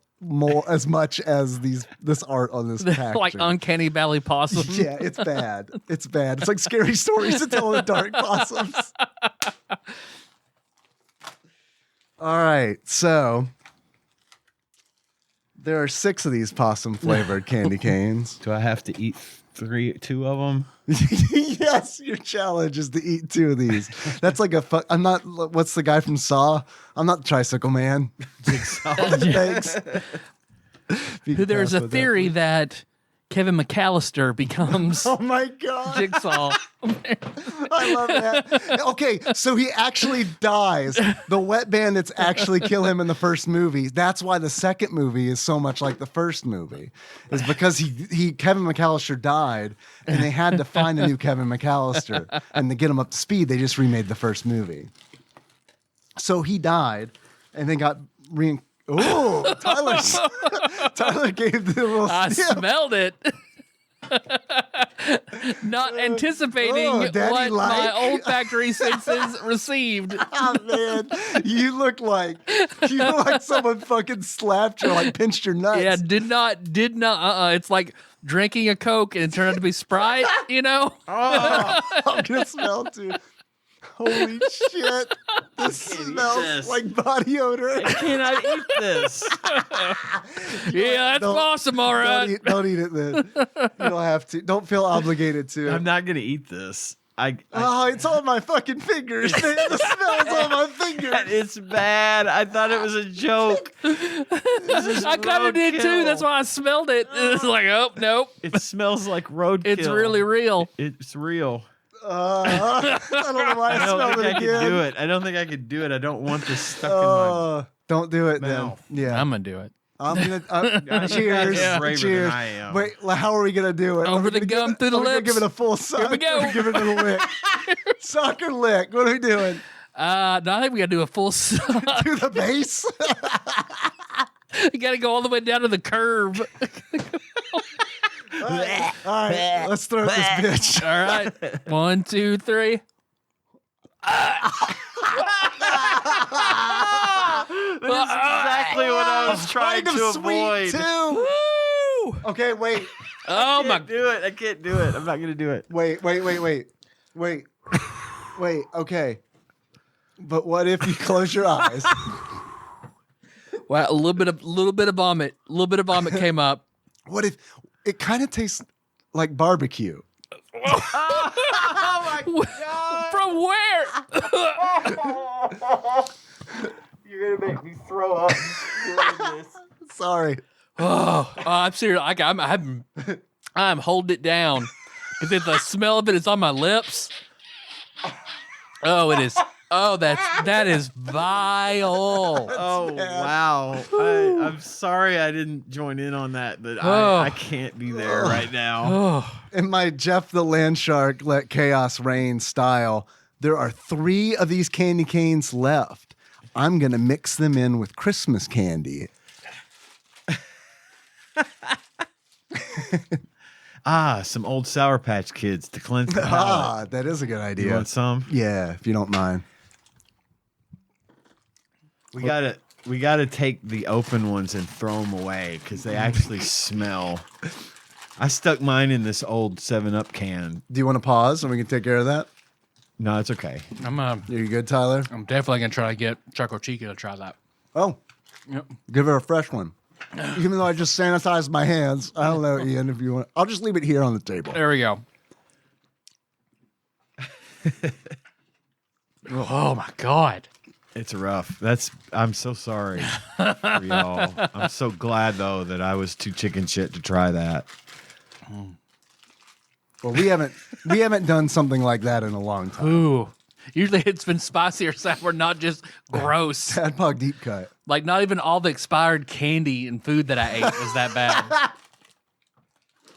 as much as this art on this packaging. Like Uncanny Valley possum. Yeah, it's bad. It's bad. It's like scary stories to tell in the dark possums. All right, so there are 6 of these possum flavored candy canes. Do I have to eat 2 of them? Yes, your challenge is to eat 2 of these. That's like I'm not. What's the guy from Saw? I'm not the Tricycle Man. Jigsaw. Thanks. There's a theory that Kevin McAllister becomes Oh my god! Jigsaw. I love that. Okay, so he actually dies. The wet bandits actually kill him in the first movie. That's why the second movie is so much like the first movie. Is because Kevin McAllister died, and they had to find a new Kevin McAllister, and to get him up to speed, they just remade the first movie. So he died, and then got Oh, Tyler gave the little I snip. smelled it. Not anticipating Oh, what Daddy my like. olfactory senses received. Oh man, you look like someone fucking slapped you or like pinched your nuts. Yeah, did not. It's like drinking a Coke and it turned out to be Sprite, you know? Oh, I'm gonna smell too. Holy shit! This smells this. like body odor. Can I eat this? Yeah, that's Don't- awesome, all right. Don't eat it then. You don't have to. Don't feel obligated to. I'm not going to eat this. Oh, it's on my fucking fingers, man. The smell's on my fingers. It's bad. I thought it was a joke. I kind of did too. That's why I smelled it. It's like, oh, nope. It smells like roadkill. It's really real. It's real. I don't know why I smelled it again. I don't think I could do it. I don't want this stuck in my Don't do it mouth. then. Yeah. I'm gonna do it. I'm gonna cheers. braver Cheers. than I am. Wait, how are we gonna do it? Over the gum, through the lips. Give it a full suck. Here we go. Give it a little lick. Suck or lick? What are we doing? No, I think we gotta do a full suck. To the base. You gotta go all the way down to the curve. All right, let's throw this bitch. All right. 1, 2, 3. This is exactly what I was trying to avoid. Too. Woo! Okay, wait. Oh my! Do it. I can't do it. I'm not gonna do it. Wait. Okay. But what if you close your eyes? Wow, a little bit of vomit. A little bit of vomit came up. What if it kind of tastes like barbecue? Oh my From where? You're gonna make me throw up. Sorry. I'm serious. I'm holding it down because the smell of it is on my lips. Oh, it is. Oh, that is vile. Oh wow! I'm sorry I didn't join in on that, but I can't be there right now. Oh, In my Jeff the Land Shark Let Chaos Reign style, there are 3 of these candy canes left. I'm gonna mix them in with Christmas candy. Some old Sour Patch Kids to cleanse the palate. That is a good You idea. want some? Yeah, if you don't mind. We gotta take the open ones and throw them away because they actually smell. I stuck mine in this old 7-Up can. Do you want to pause and we can take care of that? No, it's okay. Are you good, Tyler? I'm definitely gonna try to get Choco Chica to try that. Oh, Yep. give her a fresh one. Even though I just sanitized my hands. I don't know, Ian, if you want. I'll just leave it here on the table. There we go. Oh my God. It's rough. I'm so sorry for y'all. I'm so glad though that I was too chicken shit to try that. Well, we haven't done something like that in a long time. Ooh. Usually it's been spicy or sour, not just gross. TADPOG deep cut. Like not even all the expired candy and food that I ate was that bad.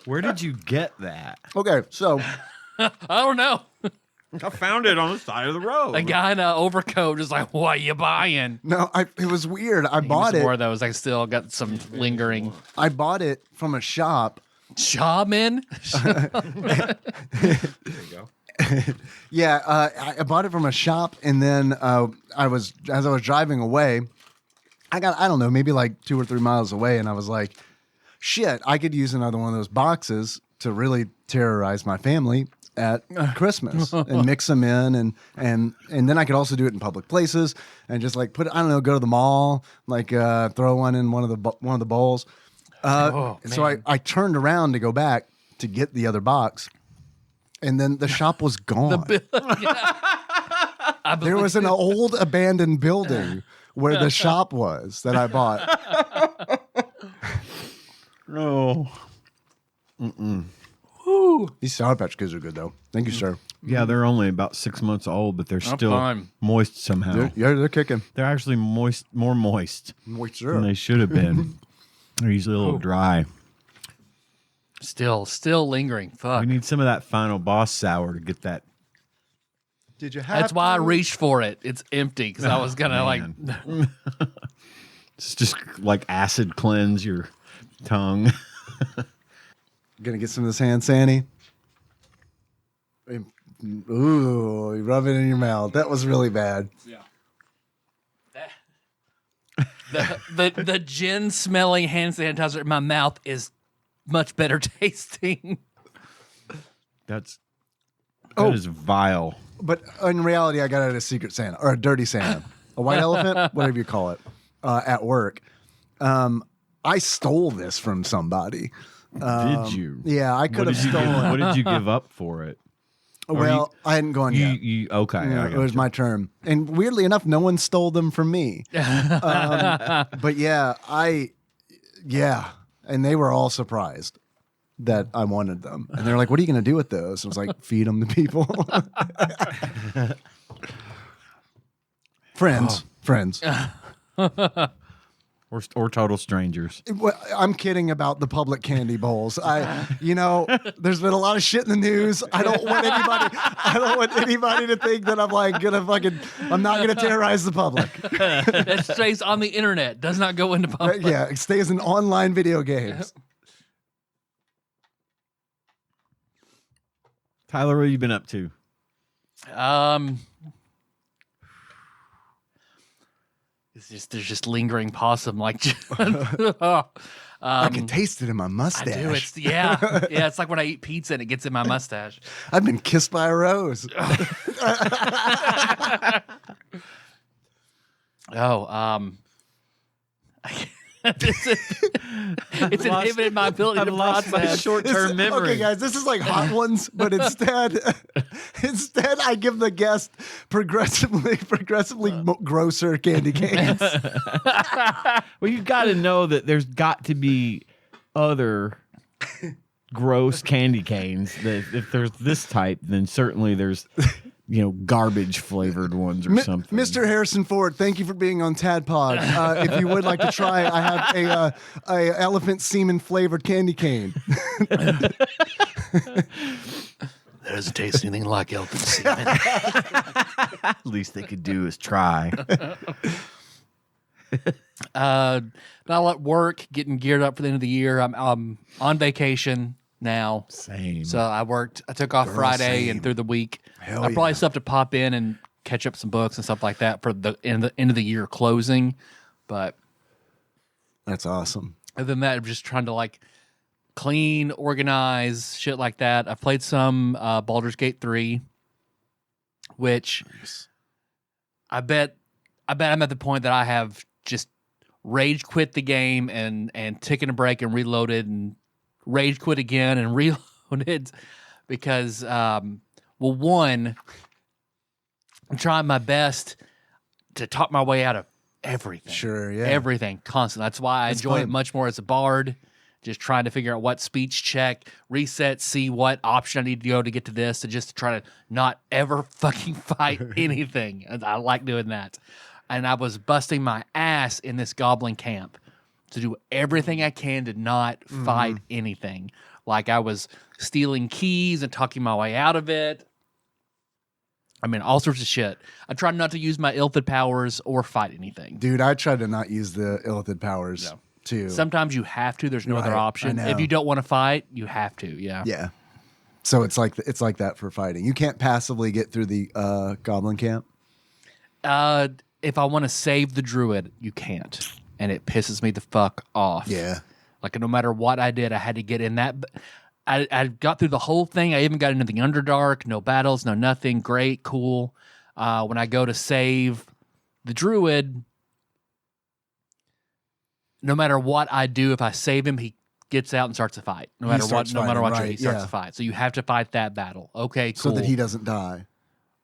Where did you get that? Okay, so I don't know. I found it on the side of the road. A guy in an overcoat is like, "What you buying?" no, it was weird. I bought More it. of those. I still got some lingering. I bought it from a shop. Shaman. There you go. Yeah, I bought it from a shop, and then as I was driving away, I don't know, maybe like 2 or 3 miles away, and I was like, shit, I could use another one of those boxes to really terrorize my family at Christmas and mix them in, and then I could also do it in public places and just like go to the mall, like throw one in one of the bowls. So I turned around to go back to get the other box. And then the shop was gone. There was an old abandoned building where the shop was that I bought. No. These Sour Patch Kids are good, though. Thank you, sir. Yeah, they're only about 6 months old, but they're still fine. moist somehow. They're kicking. They're actually more moist Moisture. than they should have been. They're usually a little dry. Still lingering. Fuck. We need some of that final boss sour to get that. Did you have That's why I reached for it. It's empty because I was gonna Man. It's just like acid cleanse your tongue. Gonna get some of this hand sandy? Ooh, you rub it in your mouth. That was really bad. the gin smelling hand sanitizer in my mouth is much better tasting. That is vile. But in reality, I got it at a Secret Santa or a Dirty Santa, a white elephant, whatever you call it, at work. I stole this from somebody. Did you? Yeah, I could have stolen. What did you give up for it? Well, I hadn't gone yet. Okay. Yeah, I it got was you. my turn. And weirdly enough, no one stole them from me. But yeah, and they were all surprised. that I wanted them. And they're like, what are you going to do with those? I was like, feed them to people. Friends. Or total strangers. I'm kidding about the public candy bowls. There's been a lot of shit in the news. I don't want anybody to think that I'm not gonna terrorize the public. That stays on the internet, does not go into public. Yeah, it stays in online video games. Tyler, what have you been up to? There's just lingering possum I can taste it in my mustache. I do. It's like when I eat pizza and it gets in my mustache. I've been kissed by a rose. It's inhibited my ability to lost my process. short-term memory. Okay, guys, this is like Hot Ones, but instead I give the guest progressively grosser candy canes. Well, you got to know that there's got to be other gross candy canes. That if there's this type, then certainly there's garbage flavored ones or something. Mr. Harrison Ford, thank you for being on TADPOG. If you would like to try, I have a elephant semen flavored candy cane. That doesn't taste anything like elephant semen. At least they could do is try. Not a lot of work, getting geared up for the end of the year. I'm on vacation now. Same. So I took off Friday and through the week. Hell I probably still have to pop in and catch up some books and stuff like that for the end of the year closing. But that's awesome. other than that, I'm just trying to clean, organize, shit like that. I've played some Baldur's Gate 3, which I bet I'm at the point that I have just rage quit the game and taken a break and reloaded and rage quit again and reloaded because, one, I'm trying my best to talk my way out of everything. Sure, yeah. Everything, constantly. That's why I enjoy it much more as a bard, just trying to figure out what speech check, reset, see what option I need to go to get to this, to just try to not ever fucking fight anything. I like doing that. And I was busting my ass in this goblin camp to do everything I can to not fight anything. Like I was stealing keys and talking my way out of it. I mean, all sorts of shit. I tried not to use my Illithid powers or fight anything. Dude, I tried to not use the Illithid powers too. Sometimes you have to. There's no other option. If you don't want to fight, you have to. Yeah. Yeah. So it's like that for fighting. You can't passively get through the goblin camp. If I want to save the druid, you can't, and it pisses me the fuck off. Yeah. Like no matter what I did, I had to get in that. I got through the whole thing. I even got into the Underdark. No battles, no nothing. Great, cool. When I go to save the druid, no matter what I do, if I save him, he gets out and starts a fight. No matter what, he starts a fight. So you have to fight that battle. Okay, cool. So that he doesn't die.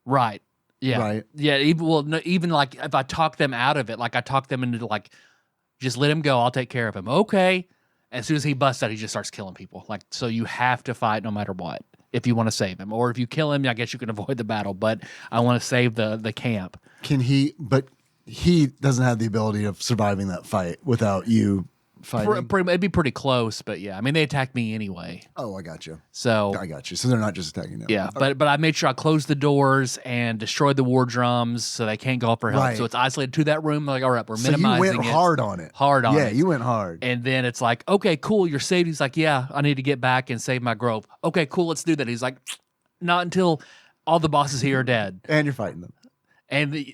Right. Yeah. Right. Yeah. Even like if I talk them out of it, like I talk them into just let him go. I'll take care of him. Okay. As soon as he busts out, he just starts killing people. So you have to fight no matter what if you want to save him. Or if you kill him, I guess you can avoid the battle. But I want to save the camp. But he doesn't have the ability of surviving that fight without you fighting. It'd be pretty close, but yeah. I mean, they attacked me anyway. Oh, I got you. So they're not just attacking them. Yeah, but I made sure I closed the doors and destroyed the war drums so they can't go up for help. Right. So it's isolated to that room. Like, all right, we're minimizing it. So you went hard on it. Yeah, you went hard. And then it's like, okay, cool, you're saved. He's like, yeah, I need to get back and save my grove. Okay, cool, let's do that. He's like, not until all the bosses here are dead. And you're fighting them.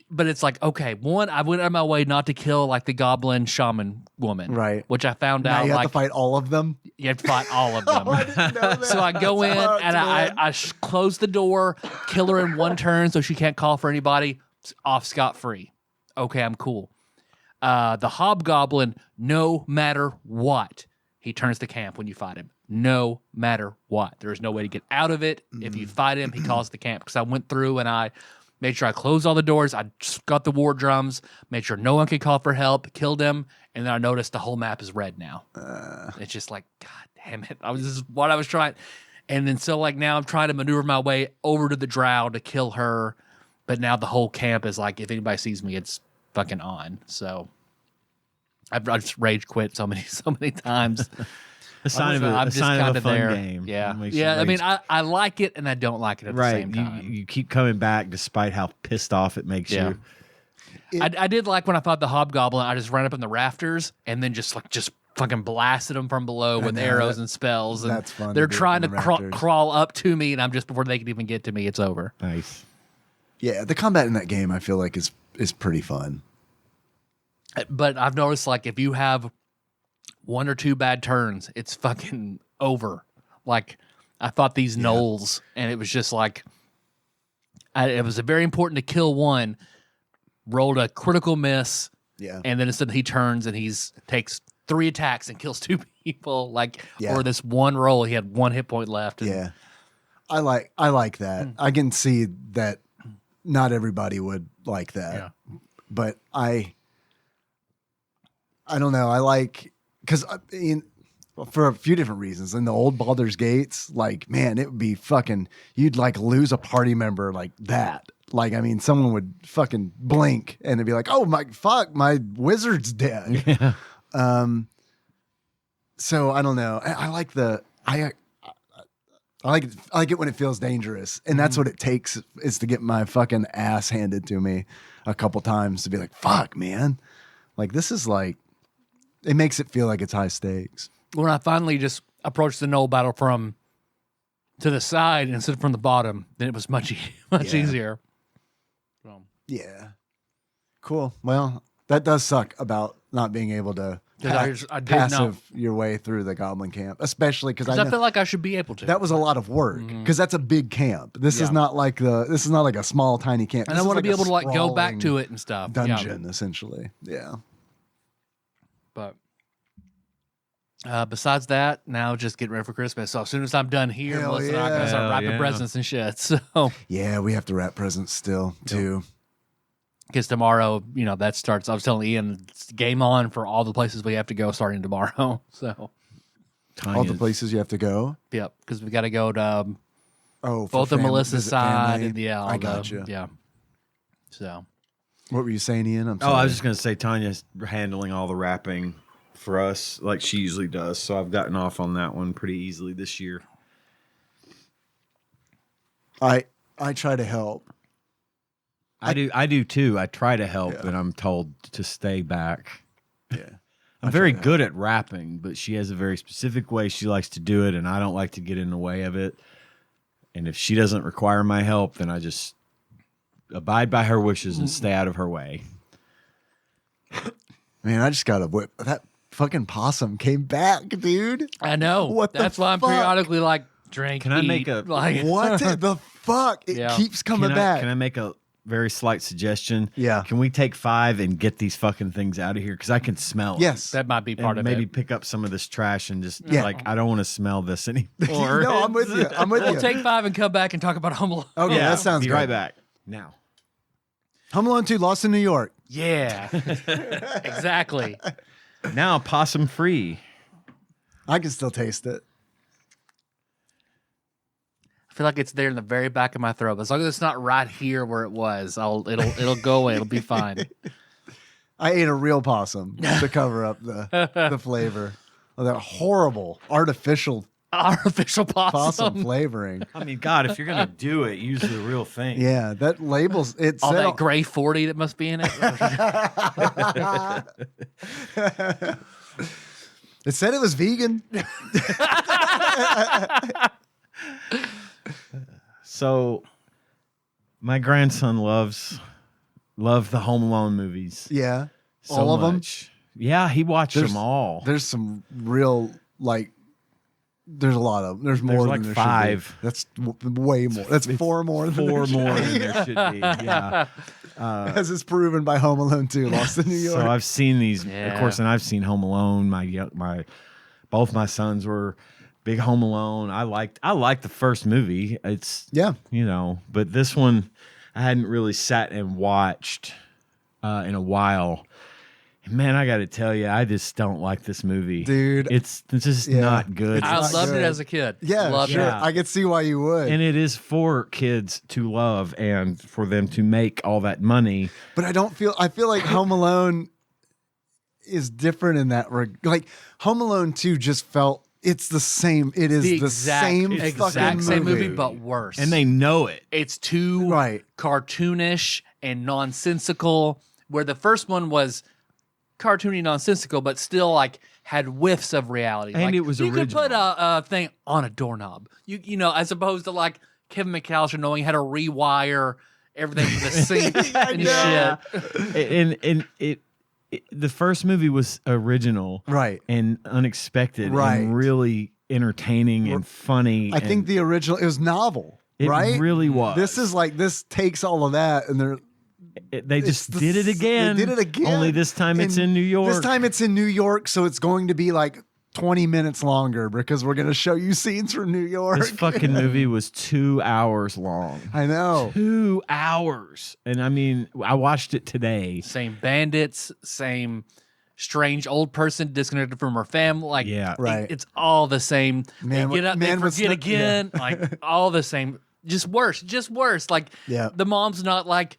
But it's like, okay, one, I went out of my way not to kill like the goblin shaman woman, right? Which I found now out you have to fight all of them. You have to fight all of them. Oh, I didn't know that. So I go in and I close the door, kill her in one turn so she can't call for anybody. Off scot-free. Okay, I'm cool. The hobgoblin, no matter what, he turns the camp when you fight him. No matter what, there is no way to get out of it. If you fight him, he calls the camp. Because I went through and I made sure I closed all the doors. I got the war drums, made sure no one could call for help, killed him, and then I noticed the whole map is red now. It's just like, God damn it. This is what I was trying. And then so like now I'm trying to maneuver my way over to the drow to kill her. But now the whole camp is like, if anybody sees me, it's fucking on. So I just rage quit so many times. A sign of a fun game. Yeah. I mean, I like it and I don't like it at the same time. You keep coming back despite how pissed off it makes you. I did like when I fought the hobgoblin, I just ran up in the rafters and then just fucking blasted them from below with arrows and spells. And that's fun. They're trying to crawl up to me, and I'm just before they can even get to me, it's over. Nice. Yeah, the combat in that game I feel like is pretty fun. But I've noticed like if you have 1 or 2 bad turns, it's fucking over. Like I fought these gnolls, and it was just like it was very important to kill one. Rolled a critical miss, and then instead he turns and takes 3 attacks and kills 2 people. Or this one roll, he had 1 hit point left. And, I like that. I can see that not everybody would like that, but I don't know. I like because for a few different reasons. In the old Baldur's Gates, like man, it would be fucking. You'd like lose a party member like that. Like, I mean, someone would fucking blink and it'd be like, oh my fuck, my wizard's dead. Yeah. So I don't know. I like it when it feels dangerous. And that's what it takes is to get my fucking ass handed to me a couple times to be like, fuck, man. Like, this is like, it makes it feel like it's high stakes. When I finally just approached the Knoll battle from to the side instead of from the bottom, then it was much easier. Yeah. Cool. Well, that does suck about not being able to passive your way through the goblin camp, especially because I feel like I should be able to. That was a lot of work because that's a big camp. This is not like a small tiny camp. And I want to be able to like go back to it and stuff. Dungeon essentially. Yeah. But besides that, now just getting ready for Christmas. So as soon as I'm done here, Melissa and I are going to start wrapping presents and shit. So yeah, we have to wrap presents still too. Because tomorrow, that starts. I was telling Ian, it's game on for all the places we have to go starting tomorrow. So all the places you have to go. Yep, because we got to go to both of Melissa's side and I got you. Yeah. So what were you saying, Ian? I'm sorry. I was just going to say Tanya's handling all the wrapping for us like she usually does. So I've gotten off on that one pretty easily this year. I try to help. I do too. I try to help, and I'm told to stay back. Yeah. I'm very good at rapping, but she has a very specific way she likes to do it, and I don't like to get in the way of it. And if she doesn't require my help, then I just abide by her wishes and stay out of her way. Man, I just got a whip. That fucking possum came back, dude. I know. That's why I'm periodically like, drink, Can I make a... Like, what the fuck? It keeps coming back. Can I make a very slight suggestion? Yeah. Can we take 5 and get these fucking things out of here? Because I can smell it. Yes. that might be part of maybe it. pick up some of this trash and just I don't want to smell this anymore. No, I'm with you. We'll take 5 and come back and talk about Home Alone. Okay, that sounds be good. right back. Now. Home Alone 2, Lost in New York. Yeah. Exactly. Now possum free. I can still taste it. I feel like it's there in the very back of my throat. As long as it's not right here where it was, it'll go away. It'll be fine. I ate a real possum to cover up the flavor of that horrible artificial possum flavoring. I mean, God, if you're gonna do it, use the real thing. Yeah, that labels it. All that gray 40 that must be in it. It said it was vegan. So, my grandson loved the Home Alone movies. Yeah, So all of much. Yeah, he watched them all. There's some real There's a lot of them. There's more like than there 5. Should be. That's way more. That's 4 more than 4 there more should than there should be. Yeah. As is proven by Home Alone 2, Lost in New York. So I've seen these, of course, and I've seen Home Alone. Both my sons were big Home Alone. I liked the first movie. It's but this one I hadn't really sat and watched in a while. Man, I got to tell you, I just don't like this movie, dude. It's just not good. I loved it as a kid. Yeah, loved sure. it. I could see why you would. And it is for kids to love and for them to make all that money. But I feel like Home Alone is different in that like Home Alone 2 just felt it's the same. It is the same movie, but worse. And they know it. It's too cartoonish and nonsensical, where the first one was cartoony, nonsensical, but still like had whiffs of reality. And like, it was you original. could put a thing on a doorknob. You know, as opposed to like Kevin McAllister knowing how to rewire everything for the sink and shit. And it the first movie was original, and unexpected, and really entertaining and funny. I think the original it was novel, it really was. This takes all of that, and they just did it again. They did it again. Only this time it's in New York. This time it's in New York, so it's going to be like 20 minutes longer because we're going to show you scenes from New York. This fucking movie was 2 hours long. I know. 2 hours. And I mean, I watched it today. Same bandits, same strange old person disconnected from her family. Like, it's all the same. Man, they get up, they forget again. Like, all the same. Just worse. Like, the mom's not like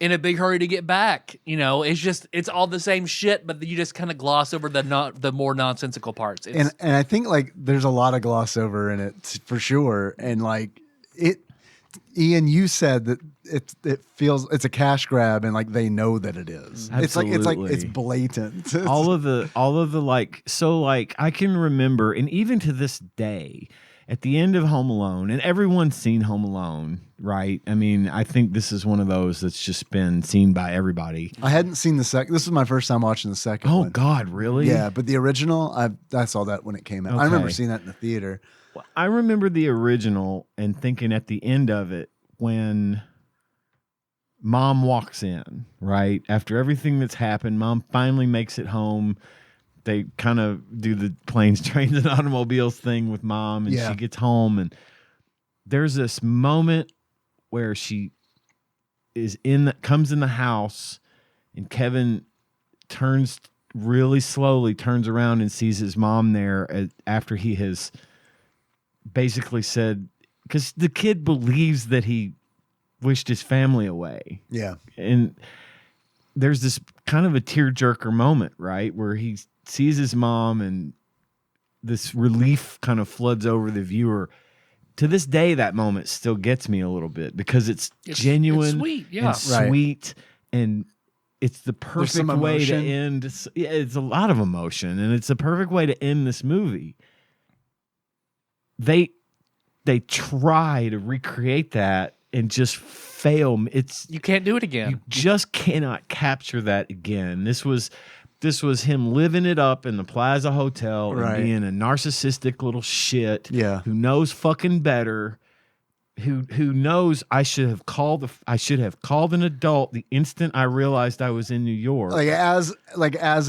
in a big hurry to get back. You know, it's all the same shit, but you just kind of gloss over the more nonsensical parts. And I think like there's a lot of gloss over in it for sure. And like Ian, you said that it feels it's a cash grab, and like they know that it is. Absolutely. It's blatant. all of the like, so like I can remember, and even to this day, at the end of Home Alone, and everyone's seen Home Alone, right? I mean, I think this is one of those that's just been seen by everybody. I hadn't seen the second. This was my first time watching the second one. Oh, God, really? Yeah, but the original, I saw that when it came out. Okay. I remember seeing that in the theater. Well, I remember the original and thinking at the end of it when Mom walks in, right? After everything that's happened, Mom finally makes it home. They kind of do the planes, trains, and automobiles thing with Mom, and she gets home, and there's this moment where she comes in the house, and Kevin really slowly turns around and sees his mom there after he has basically said, because the kid believes that he wished his family away. Yeah. And there's this kind of a tearjerker moment, right? Where he sees his mom and this relief kind of floods over the viewer. To this day, that moment still gets me a little bit because it's genuine, it's sweet, and sweet, and it's the perfect way to end. Yeah, it's a lot of emotion, and it's a perfect way to end this movie. They try to recreate that and just fail. You can't do it again. You just cannot capture that again. This was him living it up in the Plaza Hotel and being a narcissistic little shit who knows fucking better, who knows I should have called an adult the instant I realized I was in New York. As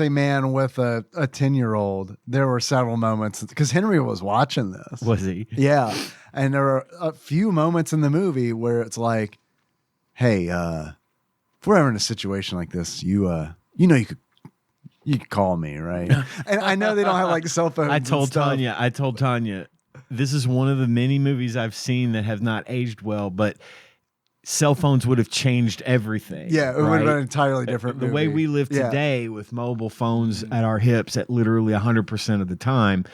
a man with a 10-year-old, there were several moments because Henry was watching this. Was he? Yeah. And there were a few moments in the movie where it's like, hey, if we're ever in a situation like this, you could call me, right? And I know they don't have like cell phones. I told Tanya, this is one of the many movies I've seen that have not aged well, but cell phones would have changed everything. Yeah, it would have been an entirely different movie. The way we live today with mobile phones at our hips at literally 100% of the time,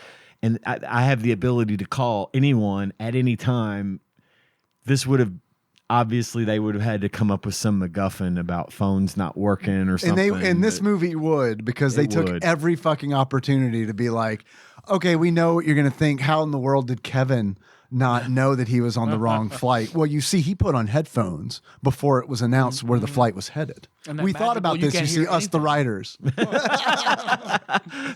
and I have the ability to call anyone at any time. This would have obviously they would have had to come up with some MacGuffin about phones not working or something. And this movie would, because they took every fucking opportunity to be like, okay, we know what you're going to think. How in the world did Kevin not know that he was on the wrong flight? Well, you see, he put on headphones before it was announced where the flight was headed. We thought about this. You see, us, the writers.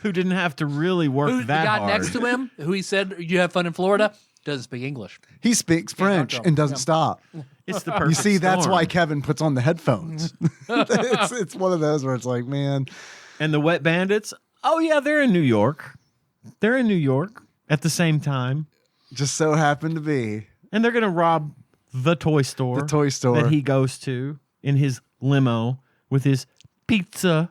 Who didn't have to really work that hard. The guy next to him, who he said, you have fun in Florida, doesn't speak English. He speaks French and doesn't stop. It's the perfect You see, that's storm. why Kevin puts on the headphones. it's one of those where it's like, man. And the Wet Bandits, oh yeah, they're in New York. They're in New York at the same time. Just so happened to be. And they're going to rob the toy store. The toy store. That he goes to in his limo with his pizza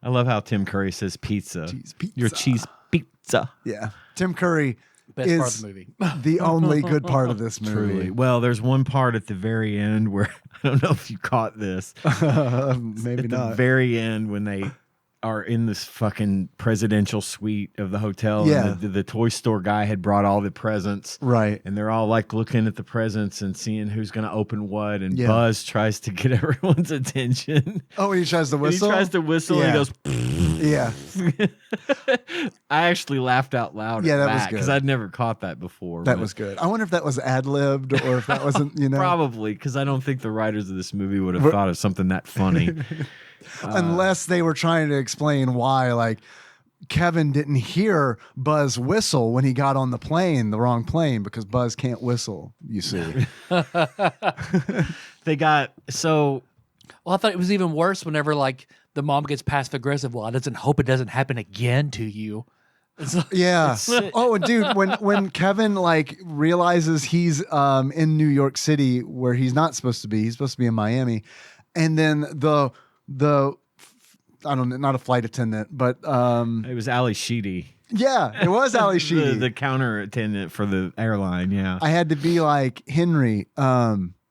I love how Tim Curry says pizza. Cheese pizza. Your cheese pizza. Yeah. Tim Curry Best is part of the movie. the only good part of this movie. Truly. Well, there's one part at the very end where I don't know if you caught this. Maybe At not. the very end when they are in this fucking presidential suite of the hotel. Yeah. And the toy store guy had brought all the presents. Right. And they're all like looking at the presents and seeing who's going to open what. And Yeah. Buzz tries to get everyone's attention. Oh, he tries to whistle? He tries to whistle Yeah. and he goes, Yeah. I actually laughed out loud. Yeah, at that was good. because I'd never caught that before. That but was good. I wonder if that was ad-libbed or if that wasn't, probably because I don't think the writers of this movie would have thought of something that funny. Unless they were trying to explain why, like, Kevin didn't hear Buzz whistle when he got on the plane, the wrong plane, because Buzz can't whistle, you see. They got so Well, I thought it was even worse whenever like the mom gets passive aggressive. Well, I doesn't hope it doesn't happen again to you. It's like, Yeah. Oh, dude, when Kevin like realizes he's in New York City where he's not supposed to be, he's supposed to be in Miami, and then the I don't know, not a flight attendant, but it was Ali Sheedy, yeah, it was Ali Sheedy. the counter attendant for the airline. Yeah, I had to be like, Henry,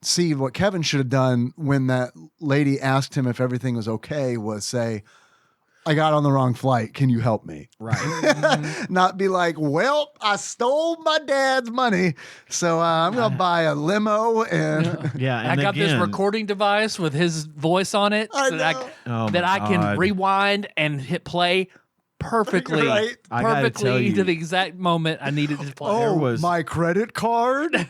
see, what Kevin should have done when that lady asked him if everything was okay was say, I got on the wrong flight. Can you help me? right. Not be like, well, I stole my dad's money, so I'm going to buy a limo. And Yeah, I and got this again, recording device with his voice on it I so that know. Oh that my I can God. rewind and hit play perfectly, Right. I gotta tell perfectly you- to the exact moment I needed to play. oh, was- my credit card.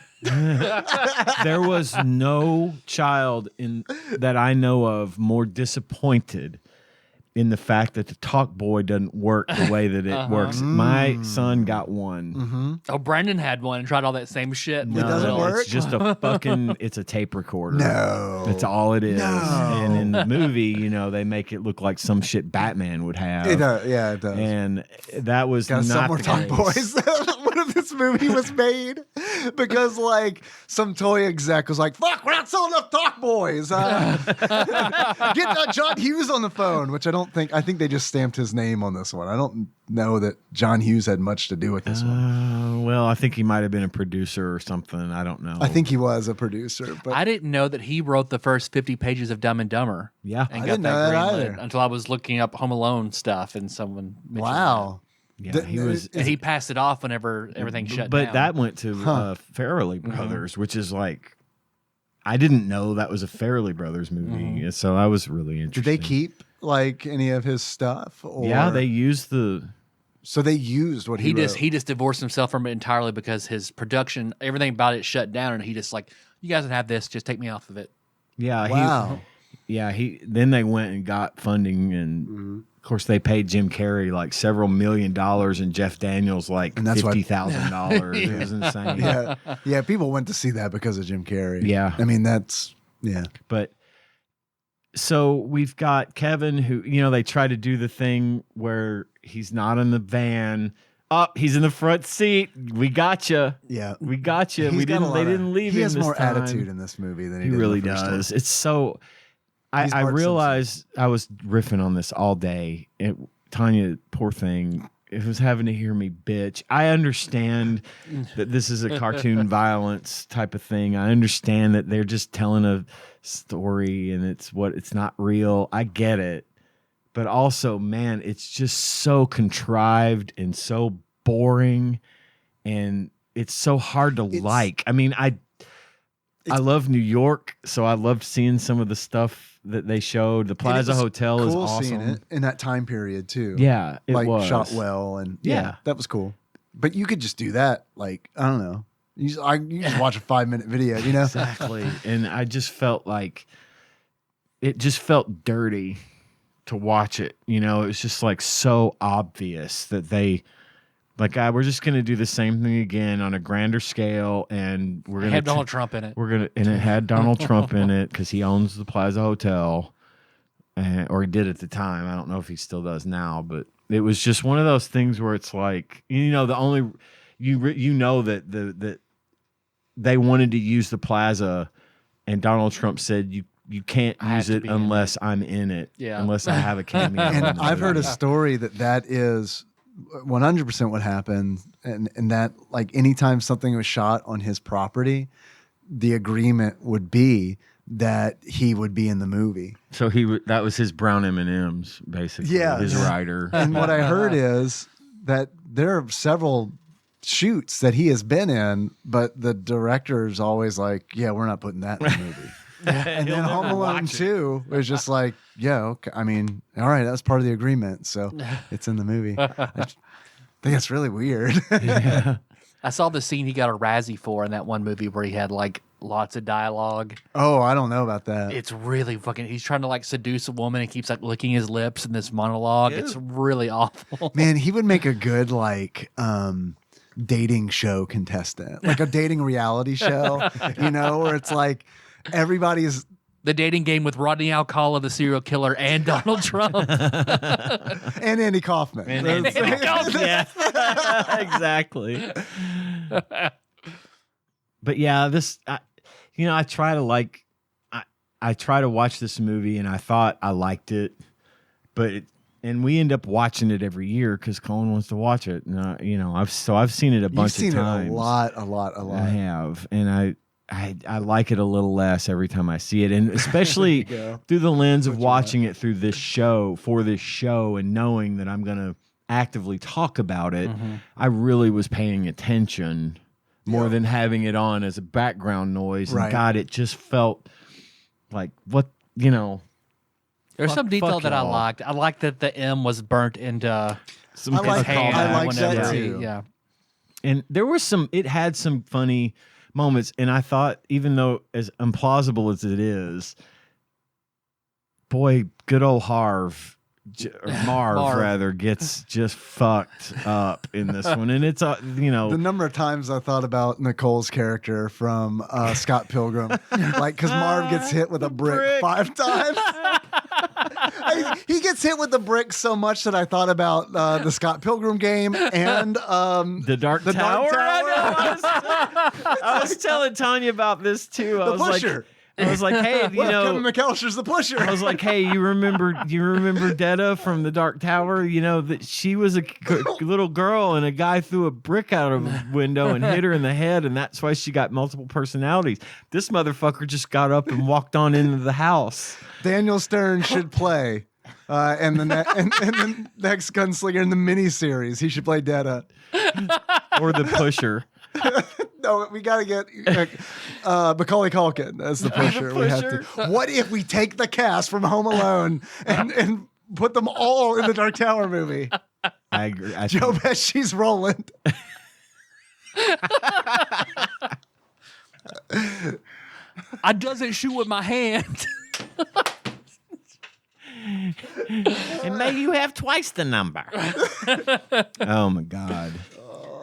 There was no child in that I know of more disappointed in the fact that the talk boy doesn't work the way that it works. My son got one. Oh, Brandon had one and tried all that same shit. It doesn't work? It's just a fucking. It's a tape recorder. No. That's all it is. No. And in the movie, they make it look like some shit Batman would have. It does. Yeah, it does. And that was Got not some more the talk case. boys. What if this movie was made? Because like some toy exec was like, "Fuck, we're not selling enough talk boys. Get John Hughes on the phone." Which I think they just stamped his name on this one. I don't know that John Hughes had much to do with this one. Well, I think he might have been a producer or something. I don't know. I think he was a producer, but I didn't know that he wrote the first 50 pages of Dumb and Dumber. Yeah. And I got didn't know that greenlit either. until I was looking up Home Alone stuff and someone mentioned wow. Yeah, he was. that. And he passed it off whenever everything shut But down. that went to Farrelly Brothers, which is like, I didn't know that was a Farrelly Brothers movie. So I was really Did interested. they keep like any of his stuff? Or, Yeah, they used the. So they used what he wrote. just divorced himself from it entirely because his production, everything about it shut down, and he just like, you guys can have this, just take me off of it. Yeah, Wow. Then they went and got funding, and of course they paid Jim Carrey like several $1 million, and Jeff Daniels like And that's why- $50,000. It was insane. Yeah, yeah. People went to see that because of Jim Carrey. Yeah. I mean that's But so we've got Kevin who, they try to do the thing where he's not in the van. Oh, he's in the front seat. We got you. yeah. We got you. He's got a lot They of- didn't leave He him has this more time. attitude in this movie than he He did really in the first does. one. It's so. He's I Bart realized I was riffing on this all day. Tanya, poor thing, it was having to hear me bitch. I understand that this is a cartoon violence type of thing. I understand that they're just telling a story and it's not real. I get it. But also, man, it's just so contrived and so boring, and it's so hard to like. I mean, I love New York, so I loved seeing some of the stuff that they showed. The And it Plaza was Hotel is cool awesome. seeing it in that time period too. Yeah, it like was shot well, and Yeah. that was cool. But you could just do that. Like I don't know. You just watch a 5-minute video. Exactly. And I just felt like it just felt dirty to watch it. It was just like so obvious that they we're just gonna do the same thing again on a grander scale, and we're gonna Had Donald Trump in it. and it had Donald Trump in it because he owns the Plaza Hotel, or he did at the time. I don't know if he still does now, but it was just one of those things where it's like the only that they wanted to use the Plaza, and Donald Trump said you you can't use it unless I'm in it. Yeah. Unless I have a cameo. And I've heard a story that is 100% what happened, and that like anytime something was shot on his property, the agreement would be that he would be in the movie. So that was his brown M&Ms, basically. Yeah. His rider. And what I heard is that there are several shoots that he has been in, but the director's always like, yeah, we're not putting that in the movie. And then Home Alone 2 was just like, yeah, okay. I mean, all right, that's part of the agreement, so it's in the movie. I think it's really weird. Yeah. I saw the scene he got a Razzie for in that one movie where he had like lots of dialogue. Oh, I don't know about that. It's really fucking. He's trying to like seduce a woman and keeps like licking his lips in this monologue. Ew. It's really awful. Man, he would make a good like dating show contestant, like a dating reality show, where it's like everybody's the dating game with Rodney Alcala, the serial killer, and Donald Trump. And Andy Kaufman. Andy Kaufman. Yeah, exactly. But yeah, I try to I try to watch this movie, and I thought I liked it, and we end up watching it every year because Colin wants to watch it. And, I've seen it a bunch of times. You've seen it a lot. I have, and I like it a little less every time I see it, and especially through the lens of watching it through this show, and knowing that I'm going to actively talk about it. Mm-hmm. I really was paying attention more than having it on as a background noise. Right. And God, it just felt like There's some detail that I liked. I liked that the M was burnt into some hand. I like that too. Yeah. And there was it had some funny moments, and I thought, even though as implausible as it is, boy, good old Marv rather gets just fucked up in this one. And it's the number of times I thought about Nicole's character from Scott Pilgrim, like because Marv gets hit with a brick 5 times. He gets hit with the brick so much that I thought about the Scott Pilgrim game and the Dark Tower. I was telling Tanya about this too. The Pusher. I was like, hey, Kevin McAllister's the Pusher. I was like, hey, you remember Detta from the Dark Tower? That she was a little girl and a guy threw a brick out of a window and hit her in the head, and that's why she got multiple personalities. This motherfucker just got up and walked on into the house. Daniel Stern should play, and the next gunslinger in the miniseries. He should play Detta or the Pusher. No, we got to get Macaulay Culkin as the Pusher. We have to. What if we take the cast from Home Alone and put them all in the Dark Tower movie? I agree. Joe Pesci's Roland. I doesn't shoot with my hand. And maybe you have twice the number. Oh my God.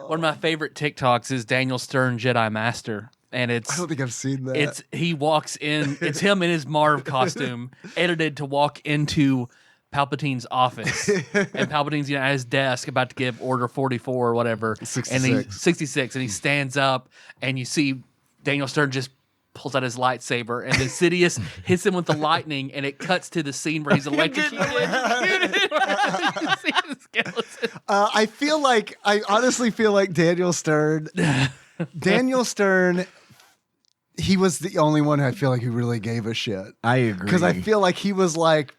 One of my favorite TikToks is Daniel Stern Jedi Master. And I don't think I've seen that. He walks in, it's him in his Marv costume, edited to walk into Palpatine's office. And Palpatine's at his desk about to give Order 44 or whatever. 66. And he stands up, and you see Daniel Stern just pulls out his lightsaber, and the Sidious hits him with the lightning, and it cuts to the scene where he's electrocuted. I honestly feel like Daniel Stern, he was the only one I feel like who really gave a shit. I agree. Because I feel like he was in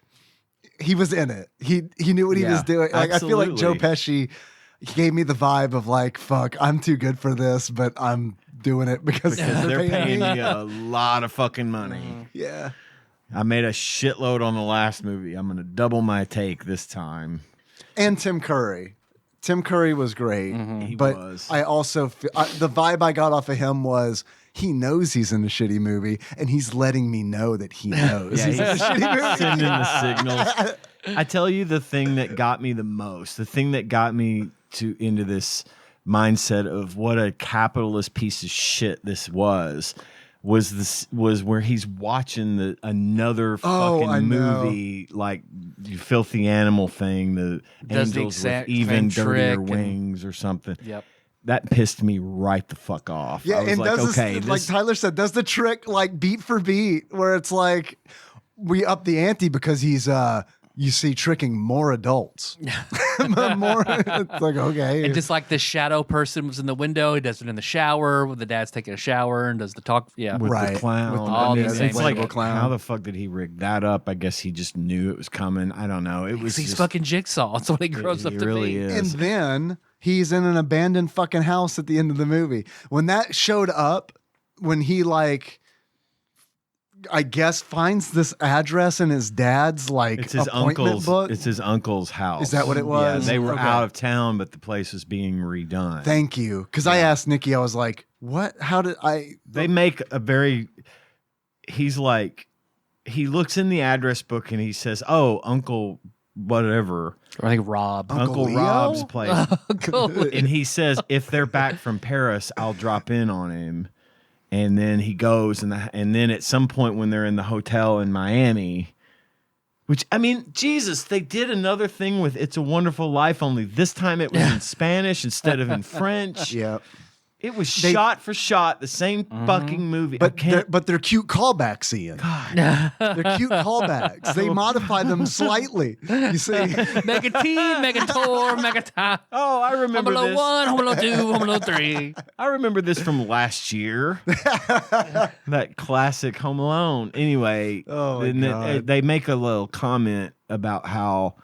it. He knew what he was doing. Like, I feel like Joe Pesci, he gave me the vibe of like, fuck, I'm too good for this, but I'm doing it because they're paying me a lot of fucking money. Yeah. I made a shitload on the last movie. I'm going to double my take this time. And Tim Curry. Tim Curry was great. Mm-hmm. He but was. I also, the vibe I got off of him was he knows he's in a shitty movie, and he's letting me know that he knows he's in a shitty movie. Sending the signals. I tell you, the thing that got me the most, the thing that got me into this mindset of what a capitalist piece of shit this was where he's watching another fucking movie, like the Filthy Animal thing, the does angels the with even dirtier trick wings or something. Yep. that pissed me right the fuck off. Yeah, I was and like, does okay, this, like Tyler said, does the trick like beat for beat where it's like we up the ante because he's you see tricking more adults. More, it's like, okay. And just like the shadow person was in the window, he does it in the shower when the dad's taking a shower and does the talk. Yeah. with Right. the clown. With the- all I these mean, it's things. like, Clown. how the fuck did he rig that up? I guess he just knew it was coming. I don't know. It was He's just, fucking Jigsaw. That's what he grows up he to really be. is. And then he's in an abandoned fucking house at the end of the movie. When that showed up, when he like, I guess finds this address in his dad's like It's his appointment uncle's. book. It's his uncle's house. Is that what it was? Yeah, they were Okay. out of town, but the place was being redone. Thank you, because I asked Nikki. I was like, "What? How did I?" They make a very. He's like, he looks in the address book and he says, "Oh, Uncle, whatever, Or I think Rob. Uncle Leo? Rob's place." Uncle. And he says, if they're back from Paris, I'll drop in on him. And then he goes, and then at some point when they're in the hotel in Miami, which, I mean, Jesus, they did another thing with It's a Wonderful Life, only this time it was in Spanish instead of in French. Yeah, It was shot for shot, the same fucking movie. but they're cute callbacks, Ian. They're cute callbacks. They modify them slightly. You see, Megateen, Megator, Megaton. Oh, I remember Home Alone this. 1, Home Alone 2, Home Alone 3. I remember this from last year. That classic Home Alone. Anyway, Oh, my and God. they make a little comment about how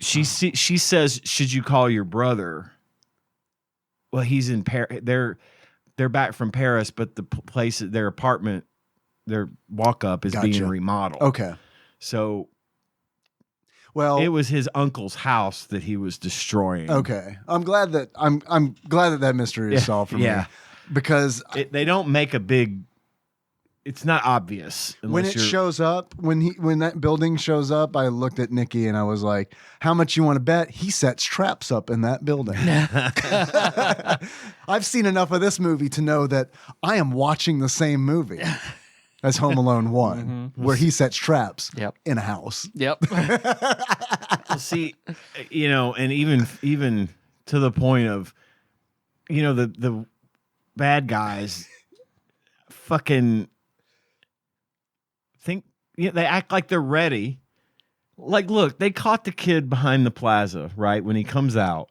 she says, "Should you call your brother?" Well, he's in Paris. They're back from Paris, but the place, their apartment, their walk up is being Gotcha. remodeled. okay. So Well, it was his uncle's house that he was destroying. okay. I'm glad that that mystery is solved for yeah. me because They don't make a big. It's not obvious when unless it you're. shows up, when that building shows up, I looked at Nikki and I was like, "How much you want to bet he sets traps up in that building?" I've seen enough of this movie to know that I am watching the same movie as Home Alone 1, where he sets traps Yep. in a house. Yep. Well, see, and even to the point of, the bad guys fucking think, they act like they're ready. Like, look, they caught the kid behind the plaza, right? When he comes out,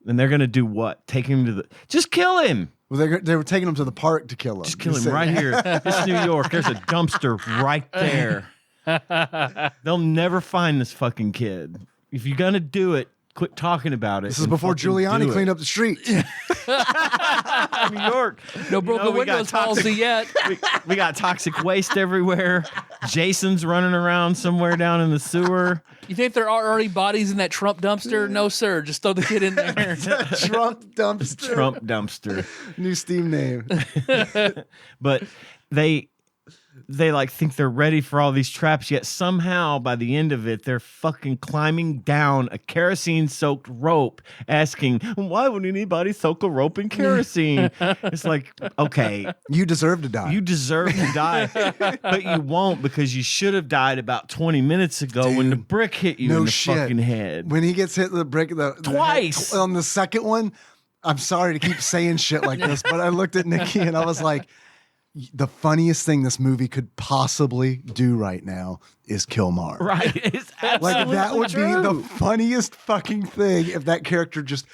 and they're going to do what? Take him just kill him. Well, they were taking him to the park to kill him. Just kill him right here. It's New York. There's a dumpster right there. They'll never find this fucking kid. If you're going to do it, quit talking about it. This is before Giuliani cleaned up the streets. New York. No broken we got windows policy yet. We got toxic waste everywhere. Jason's running around somewhere down in the sewer. You think there are already bodies in that Trump dumpster? No, sir. Just throw the kid in there. Trump dumpster. Trump dumpster. New Steam name. But they like think they're ready for all these traps, yet somehow by the end of it, they're fucking climbing down a kerosene-soaked rope, asking, "Why would anybody soak a rope in kerosene?" It's like, okay, You deserve to die. you deserve to die, but you won't, because you should have died about 20 minutes ago when the brick hit you in the fucking head. When he gets hit with the brick Twice. on the second one, I'm sorry to keep saying shit like this, but I looked at Nikki and I was like, the funniest thing this movie could possibly do right now is kill Marv. Right. It's absolutely Like that would true. be the funniest fucking thing if that character just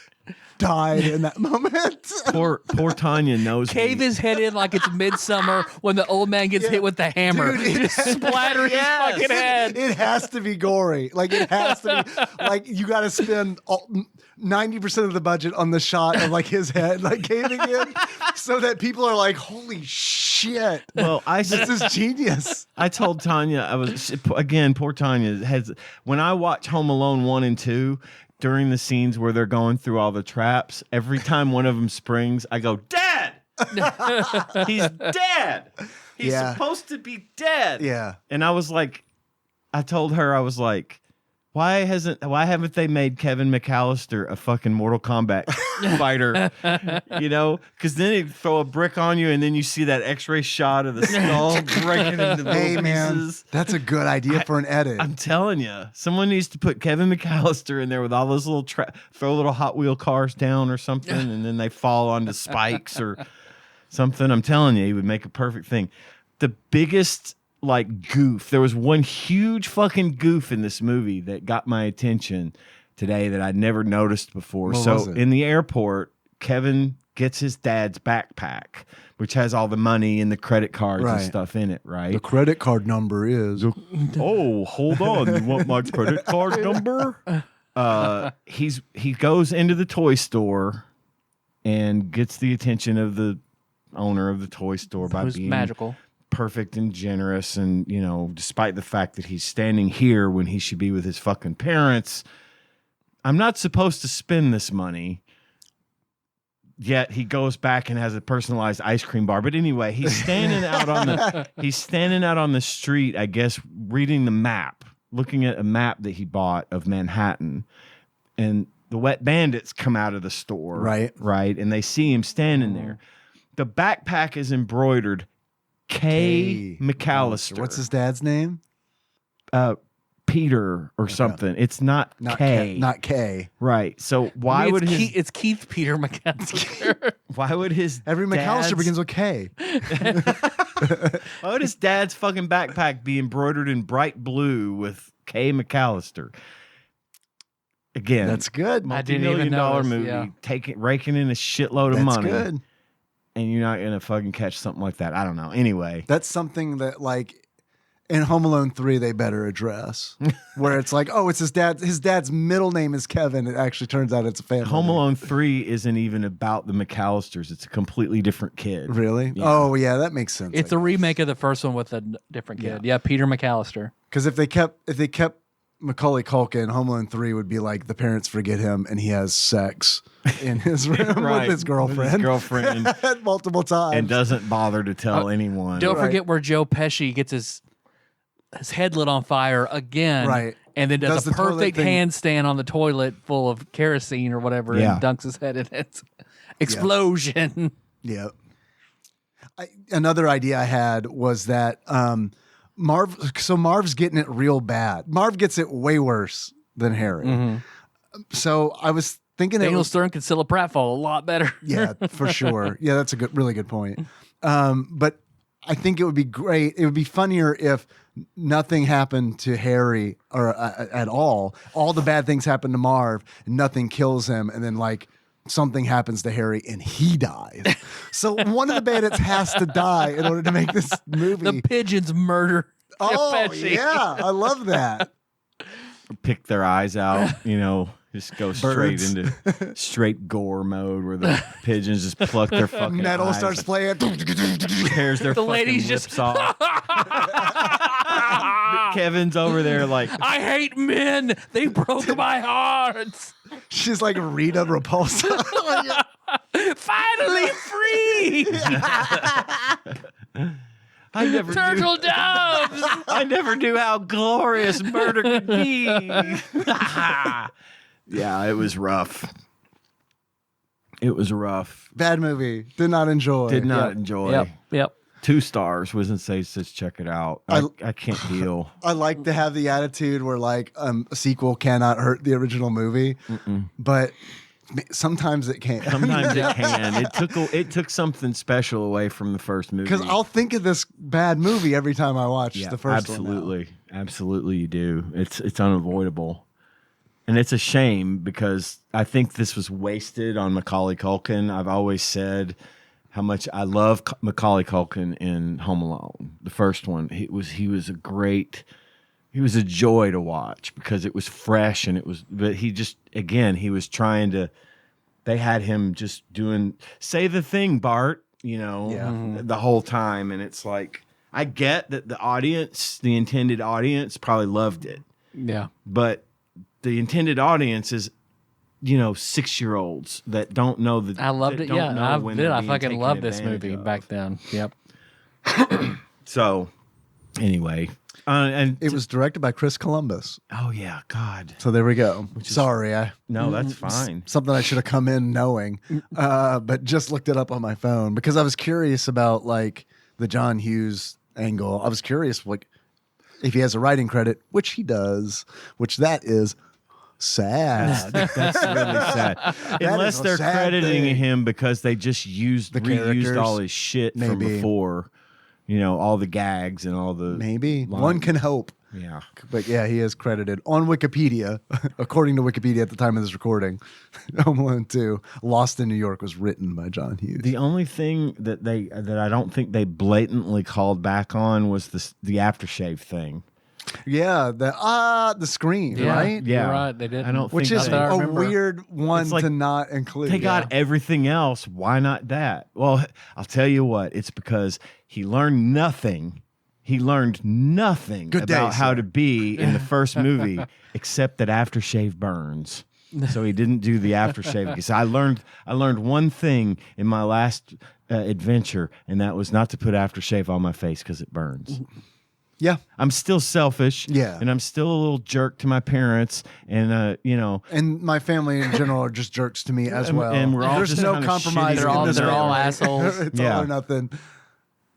died in that moment. Poor Tanya knows Cave me. his head in like it's midsummer when the old man gets hit with the hammer. Dude, Just splatter his Yes. fucking head. It has to be gory. Like it has to be like you got to spend 90% of the budget on the shot of like his head like caving in so that people are like, holy shit. Well, This is genius. I told Tanya, poor Tanya has, when I watch Home Alone 1 and 2, during the scenes where they're going through all the traps, every time one of them springs, I go, "Dad! He's dead! He's Yeah. supposed to be dead!" Yeah. And I was like, I told her, I was like, why haven't they made Kevin McAllister a fucking Mortal Kombat fighter? Because then he'd throw a brick on you, and then you see that X-ray shot of the skull breaking into little Hey man, pieces. that's a good idea for an edit. I'm telling you, someone needs to put Kevin McAllister in there with all those little throw little Hot Wheel cars down or something, and then they fall onto spikes or something. I'm telling you, he would make a perfect thing. The biggest goof. There was one huge fucking goof in this movie that got my attention today that I'd never noticed before. What so was it? In the airport, Kevin gets his dad's backpack, which has all the money and the credit cards and stuff in it, right? The credit card number is. Oh, hold on. You want my credit card number? He goes into the toy store and gets the attention of the owner of the toy store by being magical, perfect and generous, and despite the fact that he's standing here when he should be with his fucking parents, I'm not supposed to spend this money. Yet he goes back and has a personalized ice cream bar. But anyway, he's standing out on the street, I guess, reading the map, looking at a map that he bought of Manhattan, and the Wet Bandits come out of the store, right, and they see him standing there. The backpack is embroidered K. McAllister. What's his dad's name? Peter or something. It's not K. Not K. Right. So why would it's Keith Peter McAllister? Why would his every McAllister begins with K? Why would his dad's fucking backpack be embroidered in bright blue with K. McAllister? Again, that's good. Multi-million-dollar movie, raking in a shitload of money. That's good. And you're not gonna fucking catch something like that. I don't know. Anyway, that's something that in Home Alone 3 they better address, where it's it's his dad. His dad's middle name is Kevin. It actually turns out it's a family. Home Alone 3 isn't even about the McAllisters. It's a completely different kid. Really? Yeah. Oh yeah, that makes sense. It's a remake of the first one with a different kid. Yeah, Peter McAllister. Because if they kept Macaulay Culkin, Home Alone 3 would be like the parents forget him and he has sex in his room with his girlfriend. Multiple times. And doesn't bother to tell anyone. Don't forget where Joe Pesci gets his head lit on fire again. Right. And then does a perfect handstand on the toilet full of kerosene or whatever and dunks his head in it. Explosion. Yeah. Another idea I had was that Marv's getting it real bad. Marv gets it way worse than Harry. Mm-hmm. So I was thinking Daniel Stern could Cilla pratfall a lot better. Yeah, for sure. Yeah, that's a really good point. But I think it would be great. It would be funnier if nothing happened to Harry or at all. All the bad things happen to Marv, and nothing kills him, and then something happens to Harry and he dies. So one of the bandits has to die in order to make this movie. The pigeons murder. Oh yeah, I love that. Pick their eyes out, just go straight into straight gore mode where the pigeons just pluck their fucking metal eyes starts playing. Tears their fucking lips off. Kevin's over there I hate men. They broke my heart. She's like Rita Repulsa. Finally free. I never Turtle doves. I never knew how glorious murder could be. Yeah, it was rough. It was rough. Bad movie. Did not enjoy. Did not enjoy. Yep. 2 stars. Wasn't say says check it out. I can't deal. I like to have the attitude where a sequel cannot hurt the original movie, but sometimes it can. Sometimes it can. It took something special away from the first movie. Because I'll think of this bad movie every time I watch the first one. Absolutely, you do. It's unavoidable. And it's a shame because I think this was wasted on Macaulay Culkin. I've always said how much I love Macaulay Culkin in Home Alone. The first one, he was a joy to watch because it was fresh but he was trying to, they had him just say the thing, Bart, the whole time. And it's I get that the intended audience probably loved it. Yeah. But the intended audience is, 6-year-olds that don't know that. I loved it. Yeah, I fucking loved this movie back then. Yep. So, anyway, And it was directed by Chris Columbus. Oh yeah, God. So there we go. Sorry, no, that's fine. Something I should have come in knowing, but just looked it up on my phone because I was curious about like the John Hughes angle. I was curious like if he has a writing credit, which he does, which that is sad. That's really sad. Unless they're crediting him because they just reused all his shit from before. All the gags and all the maybe lines. One can hope. Yeah. But yeah, he is credited on Wikipedia. According to Wikipedia at the time of this recording, Home Alone 2, Lost in New York was written by John Hughes. The only thing that I don't think they blatantly called back on was the aftershave thing. Yeah, the screen, right? Yeah, you're right. They did. I don't Which think is a weird one to not include. They got everything else. Why not that? Well, I'll tell you what. It's because he learned nothing. He learned nothing about how to be in the first movie, except that aftershave burns. So he didn't do the aftershave. Because I learned one thing in my last adventure, and that was not to put aftershave on my face because it burns. Yeah, I'm still selfish. Yeah, and I'm still a little jerk to my parents, and and my family in general are just jerks to me as well. And we're all there's just no compromise. They're all assholes. It's all or nothing.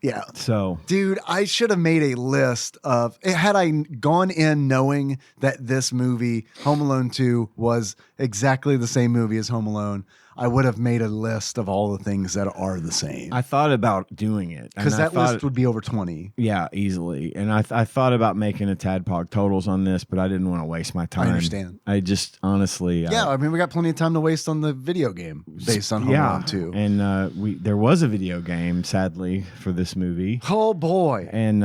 Yeah. So, dude, I should have made a list of had I gone in knowing that this movie, Home Alone 2, was exactly the same movie as Home Alone. I would have made a list of all the things that are the same. I thought about doing it because that list would be over 20. Yeah, easily. And I thought about making a TADPOG totals on this, but I didn't want to waste my time. I understand. I just honestly, I mean, we got plenty of time to waste on the video game based on Home Alone 2. And there was a video game, sadly, for this movie. Oh boy! And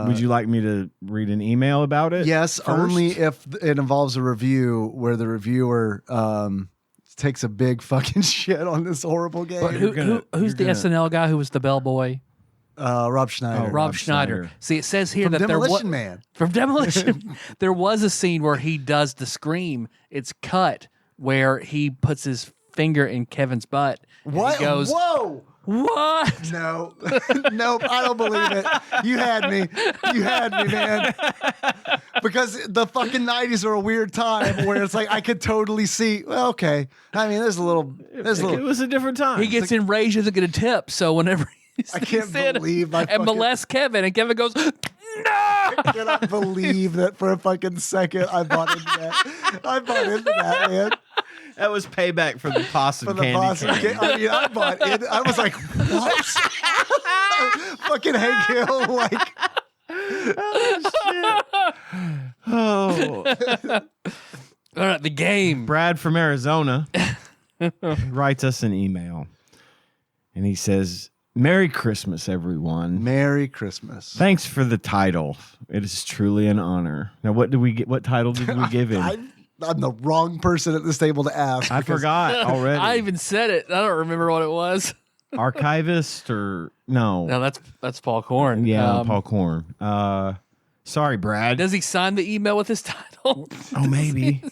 would you like me to read an email about it? Yes, first? only if it involves a review where the reviewer takes a big fucking shit on this horrible game. But who's the SNL guy who was the bellboy? Rob Schneider. Oh, Rob Schneider. See, it says here from that Demolition Man. From Demolition, there was a scene where he does the scream. It's cut where he puts his finger in Kevin's butt. What? He goes, whoa! What? No. Nope, I don't believe it. You had me, man. Because the fucking 90s are a weird time where it's like I could totally see, well, okay. I mean, there's a little It was a different time. He gets enraged, doesn't get a tip, so whenever I can't believe my and molest Kevin, and Kevin goes, no! I cannot believe that for a fucking second I bought into that. Man. That was payback for the possum candy cane. I mean, I bought it. I was like, what? Fucking Hank Hill, like. Oh shit. All right, the game. Brad from Arizona writes us an email, and he says, "Merry Christmas, everyone. Merry Christmas. Thanks for the title. It is truly an honor." Now, what did we get? What title did we give him? I'm the wrong person at this table to ask. I forgot already. I even said it. I don't remember what it was. Archivist or no? No, that's Paul Korn. Yeah, Paul Korn. Sorry, Brad. Does he sign the email with his title? Oh, maybe.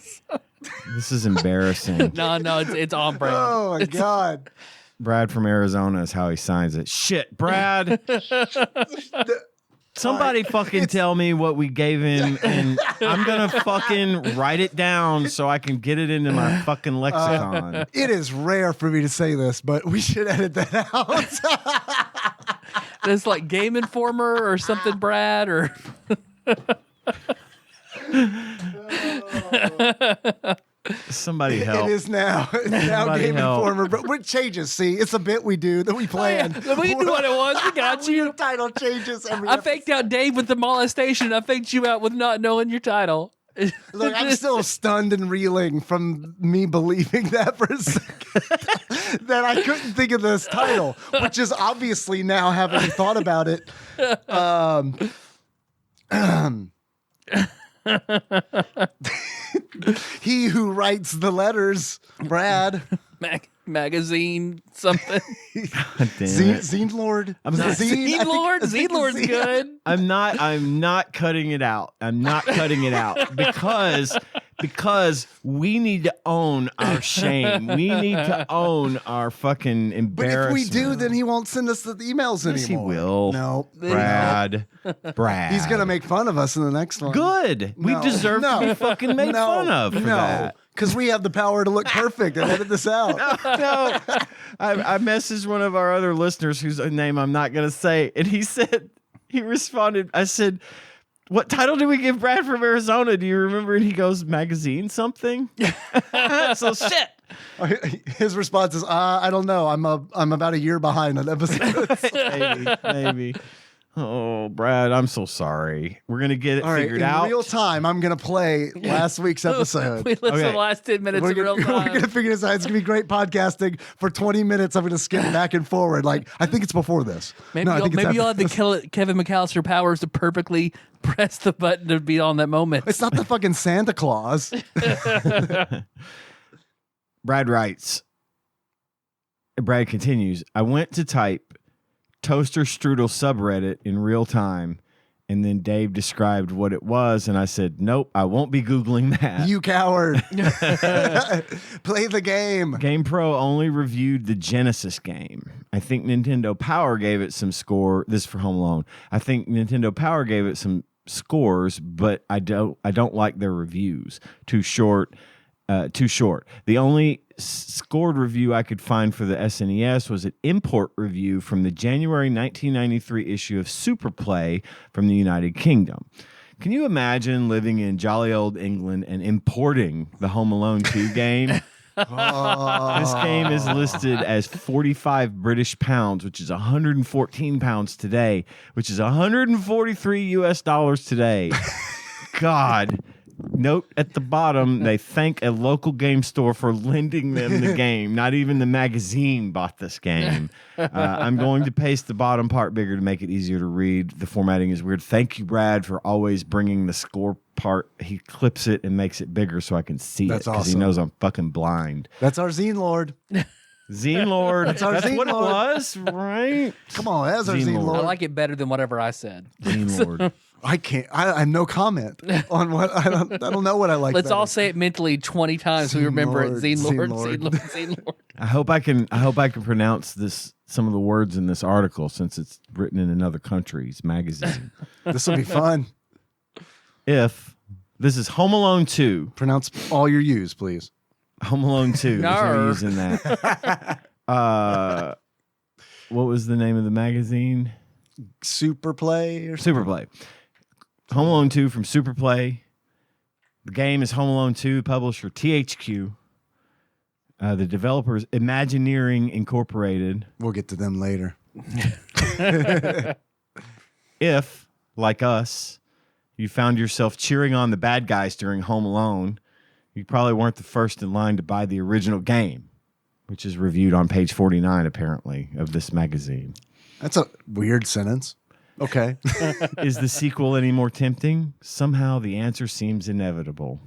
This is embarrassing. No, it's on brand. Oh my God. Brad from Arizona is how he signs it. Shit, Brad. Somebody fucking tell me what we gave him, and I'm gonna fucking write it down so I can get it into my fucking lexicon. It is rare for me to say this, but we should edit that out. It's like Game Informer or something, Brad, or somebody help. It is now. It's now Game Informer, but it changes. See, it's a bit we do that we plan. We knew what it was. We got you. Title changes every I faked out Dave with the molestation. I faked you out with not knowing your title. Look, I'm still stunned and reeling from me believing that for a second that I couldn't think of this title, which is obviously now having thought about it. He who writes the letters, Brad. Magazine something. Zine Lord. Zine Lord. Zine Lord's good. I'm not cutting it out. I'm not cutting it out because because we need to own our shame. We need to own our fucking But embarrassment. if we do, then he won't send us the emails Yes, he anymore. will. No. Brad. He's going to make fun of us in the next one. Good. We No. deserve to be fucking made fun of for that. Because we have the power to look perfect and edit this out. No. I messaged one of our other listeners whose name I'm not going to say, and he responded, I said, what title did we give Brad from Arizona? Do you remember? And he goes, magazine something? So shit. His response is, I don't know. I'm about a year behind on episodes. Maybe. Oh, Brad, I'm so sorry. We're going to get it figured out. In real time, I'm going to play last week's episode. We listened to the last 10 minutes in real time. We're going to figure this out. It's going to be great podcasting. For 20 minutes, I'm going to skip back and forward. Like, I think it's before this. Maybe you'll have the Kevin McAllister powers to perfectly press the button to be on that moment. It's not the fucking Santa Claus. Brad writes, Brad continues, I went to type toaster strudel subreddit in real time, and then Dave described what it was, and I said, nope, I won't be Googling that. You coward. Play the game. GamePro only reviewed the Genesis game. I think Nintendo Power gave it some score. This is for Home Alone. I think Nintendo Power gave it some scores, but I don't like their reviews. Too short. The only scored review I could find for the SNES was an import review from the January 1993 issue of Super Play from the United Kingdom. Can you imagine living in jolly old England and importing the Home Alone 2 game? This game is listed as 45 British pounds, which is 114 pounds today, which is 143 US dollars today. God. Note at the bottom, they thank a local game store for lending them the game. Not even the magazine bought this game. I'm going to paste the bottom part bigger to make it easier to read. The formatting is weird. Thank you, Brad, for always bringing the score part. He clips it and makes it bigger so I can see it because he knows I'm fucking blind. That's our Zine Lord. Zine Lord. That's what it was, right? Come on, that's our Zine Lord. I like it better than whatever I said. Zine Lord. I can't. I have no comment on what I don't know what I like. Let's better. all say it mentally 20 times so we remember it. Zine Lord, Zine Lord. Zine Lord. I hope I can pronounce some of the words in this article since it's written in another country's magazine. This will be fun. If this is Home Alone 2. Pronounce all your U's, please. Home Alone 2. There's no U's in that. What was the name of the magazine? Super Play or something? Super Play. Home Alone 2 from Super Play. The game is Home Alone 2, publisher THQ. The developers Imagineering Incorporated. We'll get to them later. If, like us, you found yourself cheering on the bad guys during Home Alone, you probably weren't the first in line to buy the original game, which is reviewed on page 49, apparently, of this magazine. That's a weird sentence. Okay. Is the sequel any more tempting? Somehow the answer seems inevitable.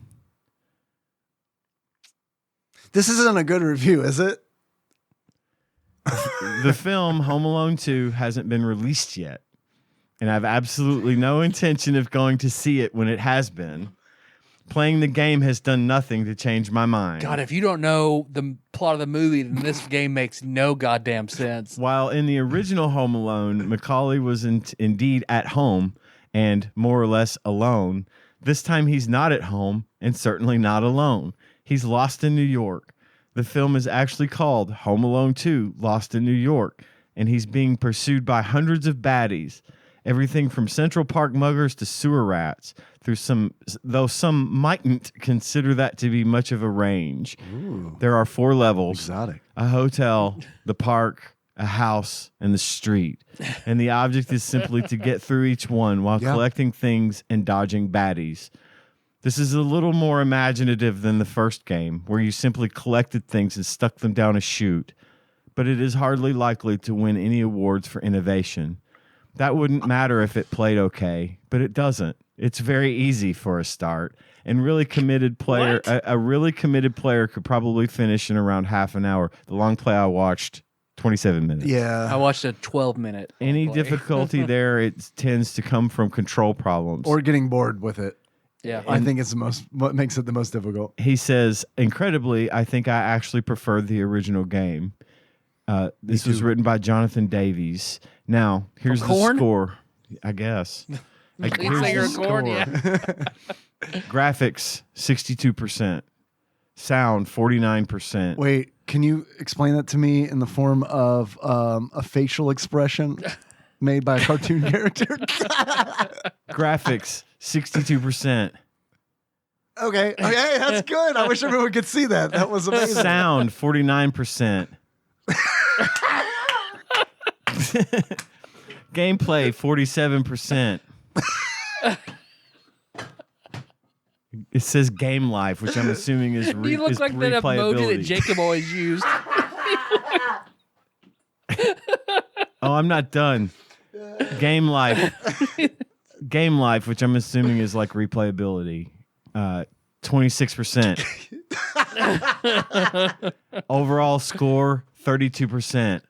This isn't a good review, is it? The film Home Alone 2 hasn't been released yet, and I have absolutely no intention of going to see it when it has been. Playing the game has done nothing to change my mind. God, if you don't know the plot of the movie, then this game makes no goddamn sense. While in the original Home Alone, Macaulay was indeed at home and more or less alone, this time he's not at home and certainly not alone. He's lost in New York. The film is actually called Home Alone 2, Lost in New York, and he's being pursued by hundreds of baddies. Everything from Central Park muggers to sewer rats, though some mightn't consider that to be much of a range. Ooh, there are 4 levels. exotic. A hotel, the park, a house, and the street. And the object is simply to get through each one while collecting things and dodging baddies. This is a little more imaginative than the first game, where you simply collected things and stuck them down a chute. But it is hardly likely to win any awards for innovation. That wouldn't matter if it played okay, but it doesn't. It's very easy for a start. And a really committed player could probably finish in around half an hour. The long play I watched, 27 minutes. Yeah. I watched a 12-minute. Any difficulty there, it tends to come from control problems. Or getting bored with it. Yeah. I think it's what makes it the most difficult. He says, incredibly, I think I actually prefer the original game. This was written by Jonathan Davies. Now, here's the Korn? score, I guess. Lead Here's singer the of Korn, score. yeah. Graphics, 62%. Sound, 49%. Wait, can you explain that to me in the form of a facial expression made by a cartoon character? Graphics, 62%. Okay, that's good. I wish everyone could see that. That was amazing. Sound, 49%. Gameplay, 47%. It says game life, which I'm assuming is You look like that emoji that Jacob always used. Oh, I'm not done. Game life. Game life, which I'm assuming is like replayability. 26%. Overall score, 32%.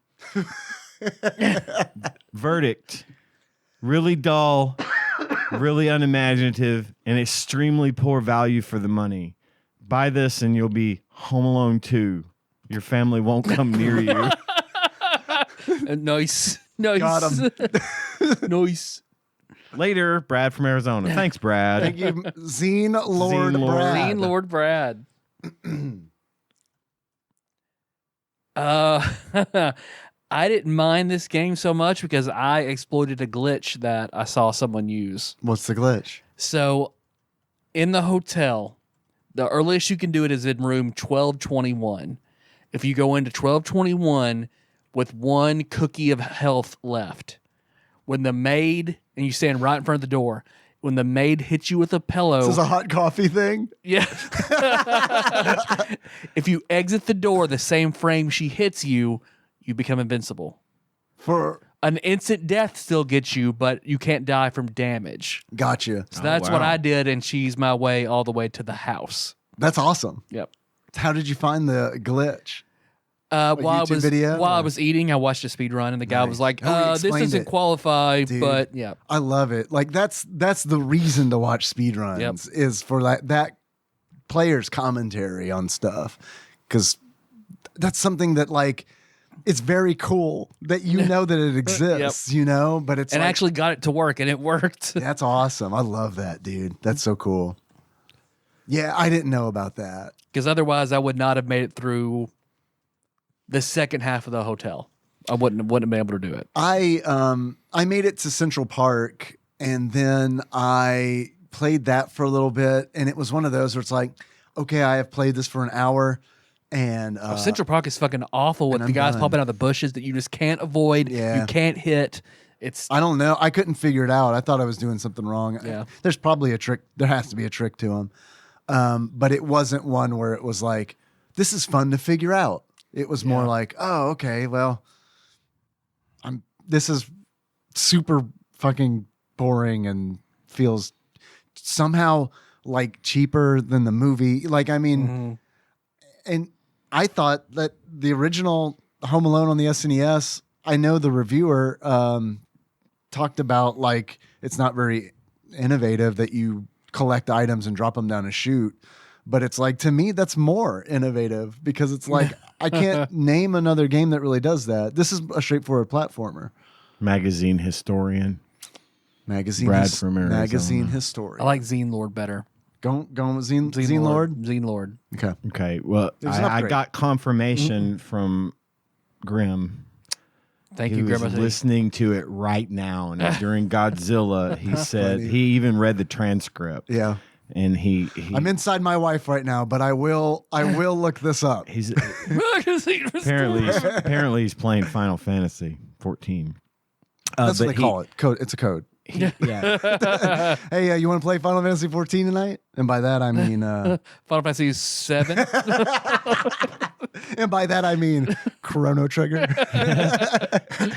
Verdict. Really dull, really unimaginative, and extremely poor value for the money. Buy this and you'll be Home Alone 2. Your family won't come near you. Nice. Got him. Nice. Later, Brad from Arizona. Thanks, Brad. Thank you, Zine Lord Zine Lord. Brad. Lean Lord Brad. I didn't mind this game so much because I exploited a glitch that I saw someone use. What's the glitch? So, in the hotel, the earliest you can do it is in room 1221. If you go into 1221 with one cookie of health left, when the maid, and you stand right in front of the door, when the maid hits you with a pillow. This is a hot coffee thing? Yeah. If you exit the door the same frame she hits you, you become invincible. For An instant death still gets you, but you can't die from damage. Gotcha. So that's what I did, and she's my way all the way to the house. That's awesome. Yep. How did you find the glitch? While YouTube I was eating, I watched a speed run, and the guy was like, Oh, he "This explained doesn't it. qualify," Dude. but yeah, I love it. Like that's the reason to watch speedruns Yep. is for that player's commentary on stuff. Because that's something that like it's very cool that you know that it exists, you know, but it's and like, actually got it to work, and it worked. that's awesome. I love that, dude. That's so cool. Yeah, I didn't know about that. Because otherwise, I would not have made it through the second half of the hotel. I wouldn't have been able to do it. I made it to Central Park and then I played that for a little bit, and it was one of those where it's like, okay, I have played this for an hour, and Central Park is fucking awful with and the I'm guys done. popping out of the bushes that you just can't avoid. Yeah. You can't hit. It's I don't know. I couldn't figure it out. I thought I was doing something wrong. Yeah. There's probably a trick. There has to be a trick to them. But it wasn't one where it was like, this is fun to figure out. It was more like, oh, okay, well, this is super fucking boring and feels somehow like cheaper than the movie. Like, I mean, and I thought that the original Home Alone on the SNES, I know the reviewer talked about like it's not very innovative that you collect items and drop them down a chute. But it's like, to me, that's more innovative because it's like, I can't name another game that really does that. This is a straightforward platformer. Magazine historian. Magazine historian. I like Zine Lord better. Go with Zine Lord? Zine Lord. Okay. Okay, well, There's an I upgrade. got confirmation from Grim. Thank He you, was Grandma. listening to it right now, and during Godzilla, he said Funny. he even read the transcript. Yeah. And he I'm inside my wife right now, but I will look this up. he's apparently he's playing Final Fantasy 14. That's what they call it. Code. It's a code. Yeah. Hey, you want to play Final Fantasy 14 tonight? And by that I mean, Final Fantasy 7. and by that I mean Chrono Trigger.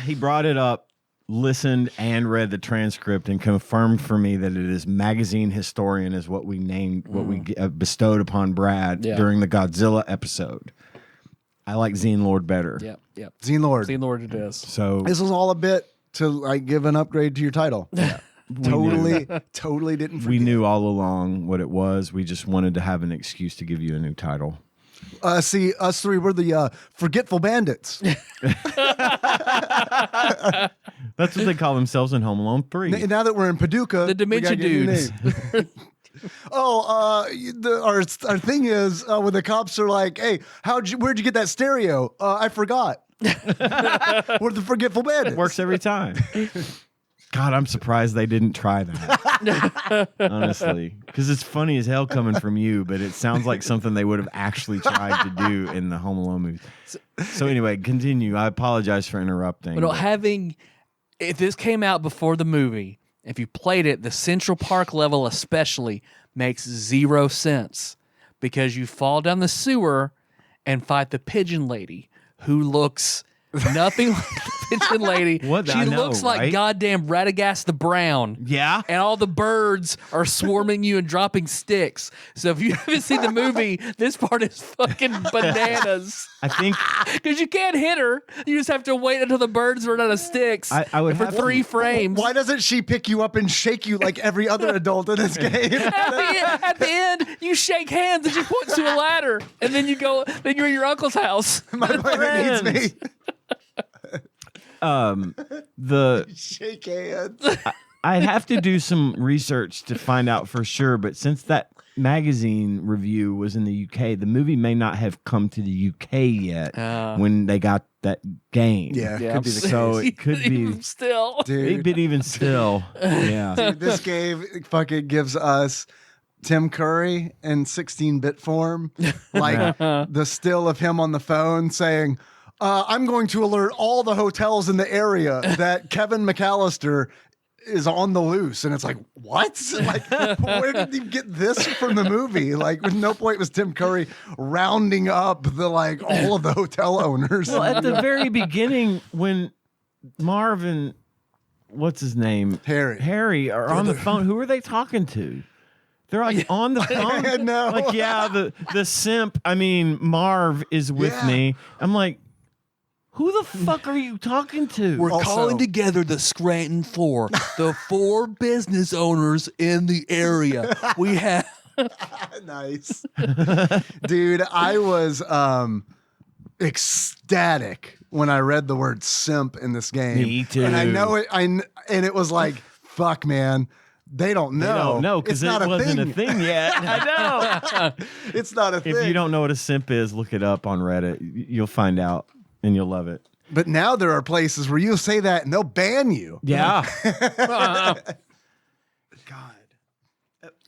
He brought it up, listened, and read the transcript and confirmed for me that it is magazine historian is what we named, what we bestowed upon Brad during the Godzilla episode. I like Zine Lord better. Yep. Zine Lord. Zine Lord it is. So This was all a bit to like give an upgrade to your title. Totally didn't forget. We knew all along what it was. We just wanted to have an excuse to give you a new title. See, us three were the Forgetful Bandits. That's what they call themselves in Home Alone 3. Now that we're in Paducah, The Dementia Dudes. Our thing is when the cops are like, "Hey, where'd you get that stereo?" I forgot. We're the Forgetful Bandits. Works every time. God, I'm surprised they didn't try that. Honestly, because it's funny as hell coming from you, but it sounds like something they would have actually tried to do in the Home Alone movie. So anyway, continue. I apologize for interrupting. If this came out before the movie, if you played it, the Central Park level especially makes 0 sense because you fall down the sewer and fight the pigeon lady who looks nothing like the pigeon lady. She looks like goddamn Radagast the Brown. Yeah. And all the birds are swarming you and dropping sticks. So if you haven't seen the movie, this part is fucking bananas. I think because you can't hit her. You just have to wait until the birds run out of sticks. I would for have 3 frames. Why doesn't she pick you up and shake you like every other adult in this game? At the end, you shake hands and she points to a ladder, and then you go. Then you're in your uncle's house. My planet needs me. The Shake hands. I'd have to do some research to find out for sure, but since that magazine review was in the UK, the movie may not have come to the UK yet when they got that game. Yeah, could be the so it could be still. Dude. But even still, yeah. Dude, this game fucking gives us Tim Curry in 16-bit form, like the still of him on the phone saying, I'm going to alert all the hotels in the area that Kevin McAllister is on the loose. And it's like, what? Like, where did you get this from the movie? Like, at no point was Tim Curry rounding up all of the hotel owners. Well, at the very beginning, when Marvin, what's his name? Harry are on the phone. Who are they talking to? They're like on the phone. I know. Like, yeah, the simp, Marv is with me. I'm like, who the fuck are you talking to? We're calling together the Scranton 4, the 4 business owners in the area. We have nice. Dude, I was ecstatic when I read the word simp in this game. Me too. And I know it and it was like, fuck man. They don't know. No, because it wasn't a thing yet. I know. It's not a thing. If you don't know what a simp is, look it up on Reddit. You'll find out. And you'll love it. But now there are places where you'll say that and they'll ban you. Yeah. God.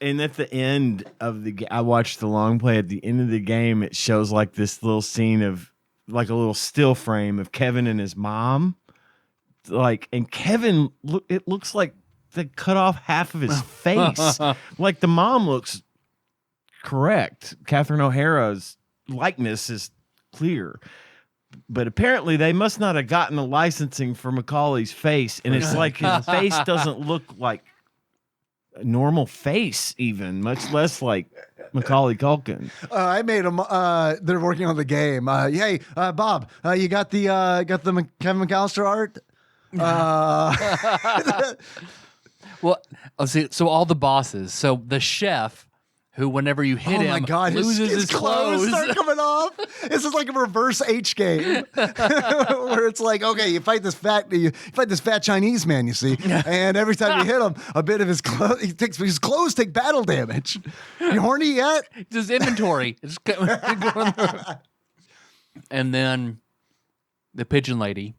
And at the end of I watched the long play. At the end of the game, it shows like this little scene of like a little still frame of Kevin and his mom. And Kevin, it looks like they cut off half of his face. Like the mom looks correct. Catherine O'Hara's likeness is clear. But apparently they must not have gotten the licensing for Macaulay's face. And it's like his face doesn't look like a normal face even, much less like Macaulay Culkin. I made them. They're working on the game. Hey, Bob, you got the Kevin McAllister art? Well, see, so all the bosses. So the chef, who whenever you hit him, my God, loses his clothes. start coming off. This is like a reverse H game, where it's like, okay, you fight this fat Chinese man, you see, and every time you hit him, a bit of his clothes take battle damage. You horny yet? It's his inventory. It's and then the pigeon lady.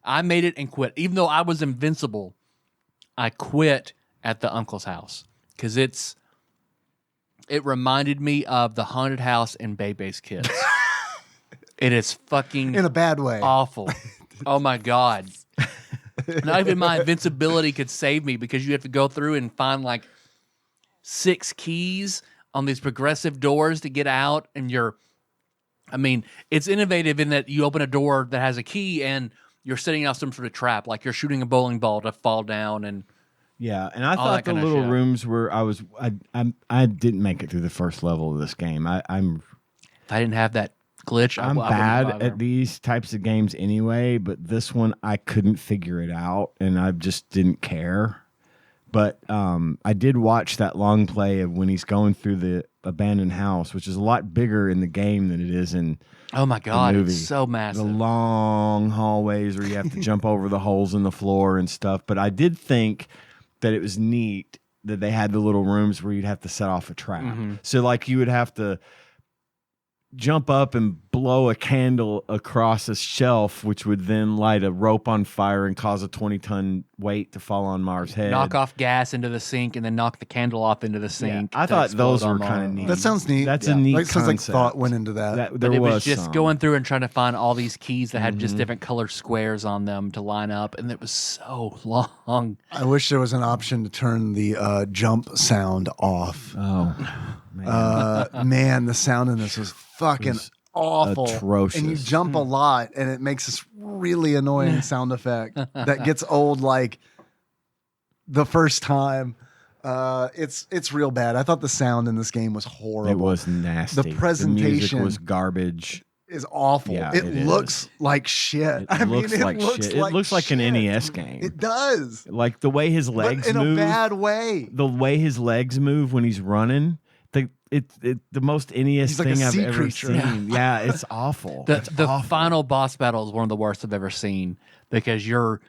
I made it and quit, even though I was invincible. I quit at the uncle's house because it reminded me of the haunted house in Bebe's Kids. It is fucking in a bad way. Awful. Oh my God. Not even my invincibility could save me because you have to go through and find like 6 keys on these progressive doors to get out. And it's innovative in that you open a door that has a key and you're setting out some sort of trap, like you're shooting a bowling ball to fall down and yeah, and I thought the little rooms where I didn't make it through the first level of this game. If I didn't have that glitch. I'm I wouldn't bad bother. at these types of games anyway, but this one I couldn't figure it out, and I just didn't care. But I did watch that long play of when he's going through the abandoned house, which is a lot bigger in the game than it is in Oh my God, the movie. it's so massive. The long hallways where you have to jump over the holes in the floor and stuff. But I did think that it was neat that they had the little rooms where you'd have to set off a trap. Mm-hmm. So like you would have to jump up and blow a candle across a shelf, which would then light a rope on fire and cause a 20-ton weight to fall on Mars' head. Knock off gas into the sink and then knock the candle off into the sink. I thought those were kind of neat. That sounds neat. That's a neat Like, sounds like concept. thought went into that. There But it was was just some. going through and trying to find all these keys that had just different colored squares on them to line up, and it was so long. I wish there was an option to turn the jump sound off. Oh, man. Man, the sound in this was fucking awful. atrocious. And you jump a lot, and it makes this really annoying sound effect that gets old like the first time. It's real bad. I thought the sound in this game was horrible. It was nasty. The presentation music was garbage. is awful. Yeah, it it looks like shit. It looks like shit. It looks like an NES game. It does. Like the way his legs But in move. a bad way. The way his legs move when he's running. The most NES He's like a thing I've sea ever creature. seen. Yeah, it's awful. The It's awful. final boss battle is one of the worst I've ever seen because you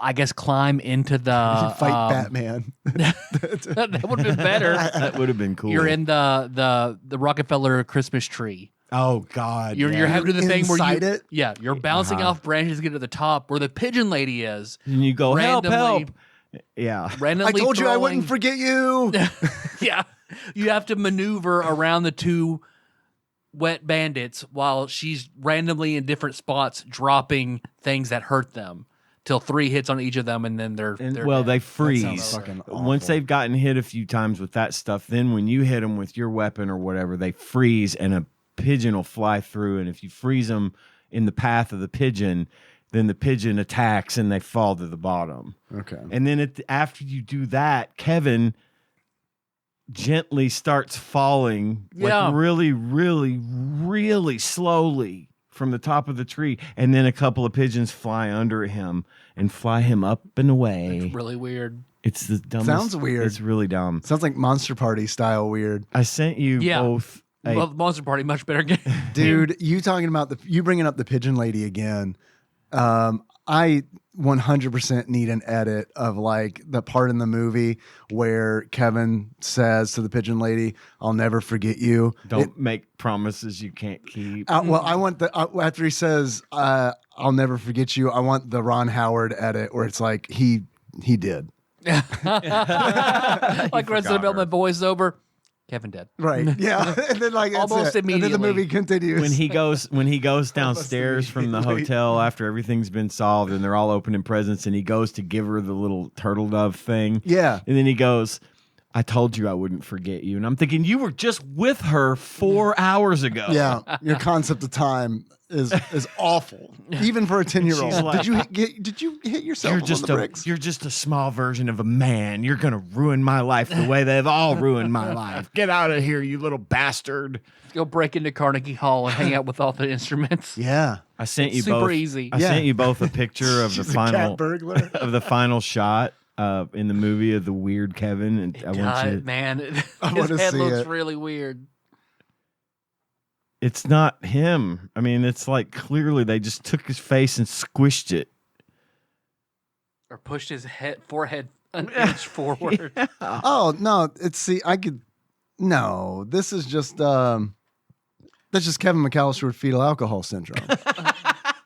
I guess climb into the Fight Batman. that would have been better. That would have been cool. You're in the Rockefeller Christmas tree. Oh God. You're yeah. having to do the thing where Inside you it? you're bouncing off branches to get to the top where the pigeon lady is. And you go help, randomly- help. Yeah. Randomly I told you I throwing- wouldn't forget you. Yeah. You have to maneuver around the two wet bandits while she's randomly in different spots dropping things that hurt them till 3 hits on each of them and then they're Well, dead. they sounds freeze. fucking awful. Once they've gotten hit a few times with that stuff, then when you hit them with your weapon or whatever, they freeze and a pigeon will fly through. And if you freeze them in the path of the pigeon, then the pigeon attacks and they fall to the bottom. Okay. And then after you do that, Kevin gently starts falling, Yeah. like really, really, really slowly from the top of the tree. And then a couple of pigeons fly under him and fly him up and away. It's really weird. It's the dumbest. Sounds weird. It's really dumb. Sounds like Monster Party style weird. I sent you Yeah. both. Well, Monster Party, much better game. Dude, you talking about you bringing up the pigeon lady again. I 100% need an edit of like the part in the movie where Kevin says to the pigeon lady, "I'll never forget you." Don't make promises you can't keep. Well, I want the after he says, "I'll never forget you." I want the Ron Howard edit where it's like he did. Like Resident Development voiceover. Kevin dead. Right. Yeah. And then like that's Almost it. And then the immediately. movie continues. when he goes downstairs from the hotel after everything's been solved and they're all opening presents and he goes to give her the little turtle dove thing. Yeah. And then he goes, "I told you I wouldn't forget you." And I'm thinking, you were just with her 4 hours ago. Yeah, your concept of time is awful, even for a 10-year-old. She's like, Did you hit yourself You're on just the bricks? you're just a small version of a man. You're gonna ruin my life the way they've all ruined my life. Get out of here, you little bastard. Go break into Carnegie Hall and hang out with all the instruments. Yeah, I sent you Super both. easy. I Yeah. sent you both a picture of the She's a final cat burglar. of the final shot in the movie of the weird Kevin. And I want God, you. man, I his wanna head see looks it. really weird. It's not him. I mean, it's like clearly they just took his face and squished it. Or pushed his forehead an inch forward. Oh no, no. This is just that's just Kevin McAllister with fetal alcohol syndrome.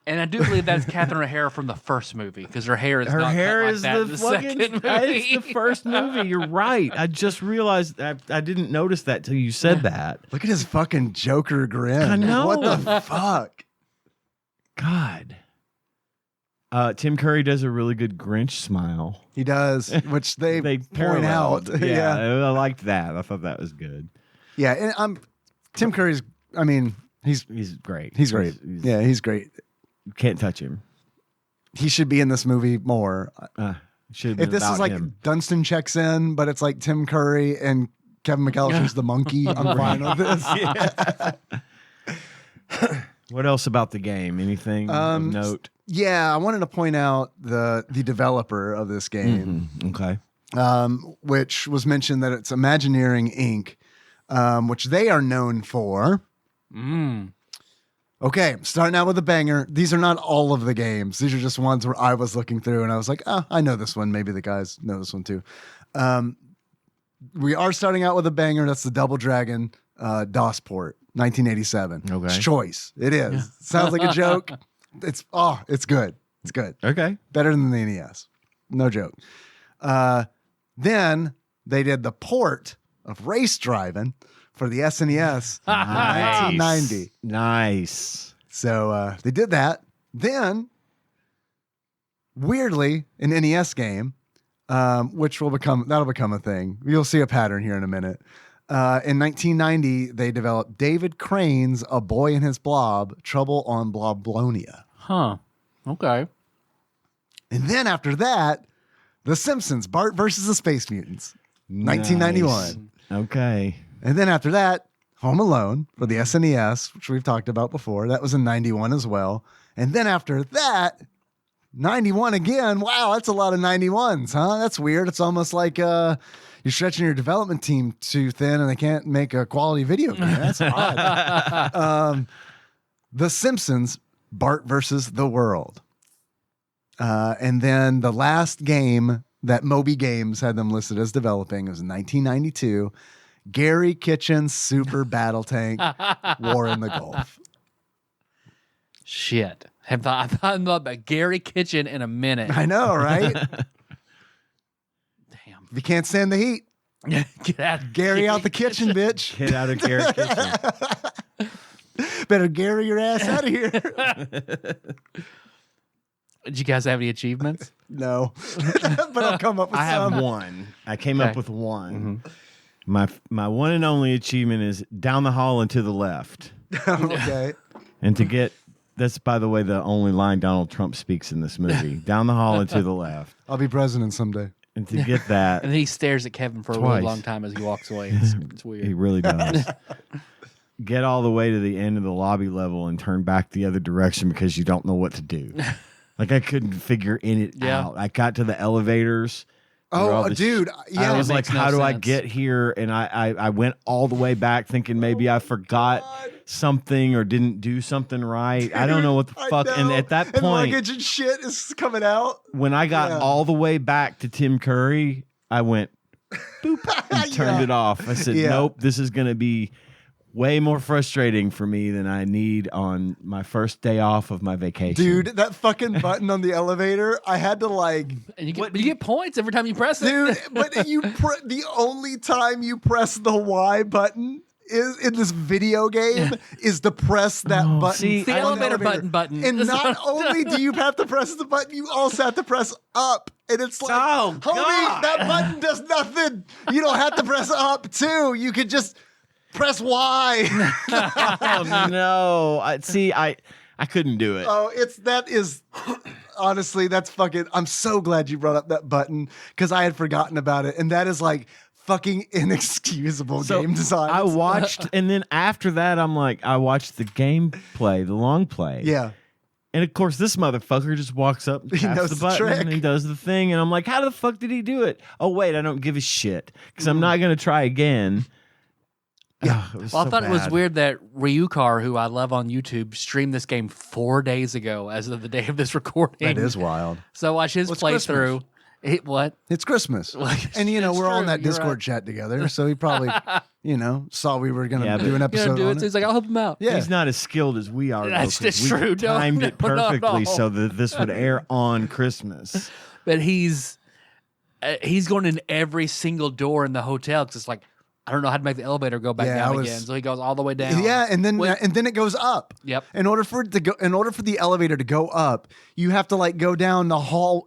And I do believe that's Catherine O'Hara from the first movie because her hair is Her not hair cut like is that in the the fucking. second movie. It's the first movie. You're right. I just realized I didn't notice that till you said that. Look at his fucking Joker grin. I know. What the fuck? God. Tim Curry does a really good Grinch smile. He does, which they point out. paralleled. Yeah, I liked that. I thought that was good. Yeah, and Tim Curry's. I mean, he's great. he's great. Yeah, he's great. Can't touch him. He should be in this movie more. Should have If been this is about like him. Dunstan checks in, but it's like Tim Curry and Kevin McAllister's the monkey, I'm fine with this. What else about the game? Anything of note? Yeah, I wanted to point out the developer of this game. Okay. Which was mentioned that it's Imagineering Inc., which they are known for. Okay, starting out with a banger. These are not all of the games. These are just ones where I was looking through and I was like, oh, I know this one. Maybe the guys know this one too. We are starting out with a banger. That's the Double Dragon DOS port, 1987. Okay. It's choice. It is. Yeah. Sounds like a joke. It's good. It's good. Okay. Better than the NES. No joke. Then they did the port of Race Driving for the SNES in 1990. Nice. So they did that. Then, weirdly, an NES game, which that'll become a thing. You'll see a pattern here in a minute. In 1990, they developed David Crane's A Boy and His Blob, Trouble on Bloblonia. Huh. Okay. And then after that, The Simpsons, Bart versus the Space Mutants, 1991. Okay. And then after that, Home Alone for the SNES, which we've talked about before. That was in 91 as well. And then after that, 91 again. Wow, that's a lot of 91s, huh? That's weird. It's almost like you're stretching your development team too thin and they can't make a quality video game. That's odd. The Simpsons, Bart versus the World. And then the last game that Moby Games had them listed as developing was in 1992, Gary Kitchen's Super Battle Tank War in the Gulf. Shit. I thought about Gary Kitchen in a minute. I know, right? Damn. If you can't stand the heat, Get out. Gary out the kitchen, bitch. Get out of Gary Kitchen. Better Gary your ass out of here. Did you guys have any achievements? No. But I'll come up with I some. have one. I came up with one. My one and only achievement is down the hall and to the left. Okay. And to get that's, by the way, the only line Donald Trump speaks in this movie. Down the hall and to the left. I'll be president someday. And to get that, And then he stares at Kevin for a really long time as he walks away. It's weird. he really does. Get all the way to the end of the lobby level and turn back the other direction because you don't know what to do. Like I couldn't figure it out. I got to the elevators. Oh, dude. Yeah. I was like, makes no how do I sense. get here? And I went all the way back thinking maybe I forgot something or didn't do something right. Dude, I don't know what the fuck. And at that point, luggage and shit is coming out. When I got all the way back to Tim Curry, I went boop and turned it off. I said, nope, this is going to be way more frustrating for me than I need on my first day off of my vacation. Dude, that fucking button on the elevator, I had to like... And you get points every time you press it. Dude, but the only time you press the Y button is in this video game is to press that button. See, It's the elevator button. And not only do you have to press the button, you also have to press up. And it's like, Oh, homie, God. that button does nothing. You don't have to press up too. You could just... press Y. Oh no! I couldn't do it. Oh, honestly, that's fucking. I'm so glad you brought up that button because I had forgotten about it, and that is like fucking inexcusable game design. I watched, and then after that, I watched the gameplay, the long play. Yeah. And of course, this motherfucker just walks up and taps knows the the button trick. and he does the thing, and I'm like, how the fuck did he do it? Oh wait, I don't give a shit because I'm not gonna try again. Yeah. It was Well, I so thought it was bad. weird that Ryukar, who I love on YouTube, streamed this game 4 days ago as of the day of this recording. That is wild. So I watched his Well, it's playthrough. What? It's Christmas. Well, And, it's we're all in true, that you're Discord right. chat together. So he probably, saw we were going Yeah, to do an but- episode do on it. it. So he's like, I'll help him out. Yeah. He's not as skilled as we are. That's though, 'cause just we true. No, timed it no, no, perfectly no. so that this would air on Christmas. But he's going in every single door in the hotel because it's like, I don't know how to make the elevator go back down again. So he goes all the way down. Yeah, and then it goes up. Yep. In order for the elevator to go up, you have to like go down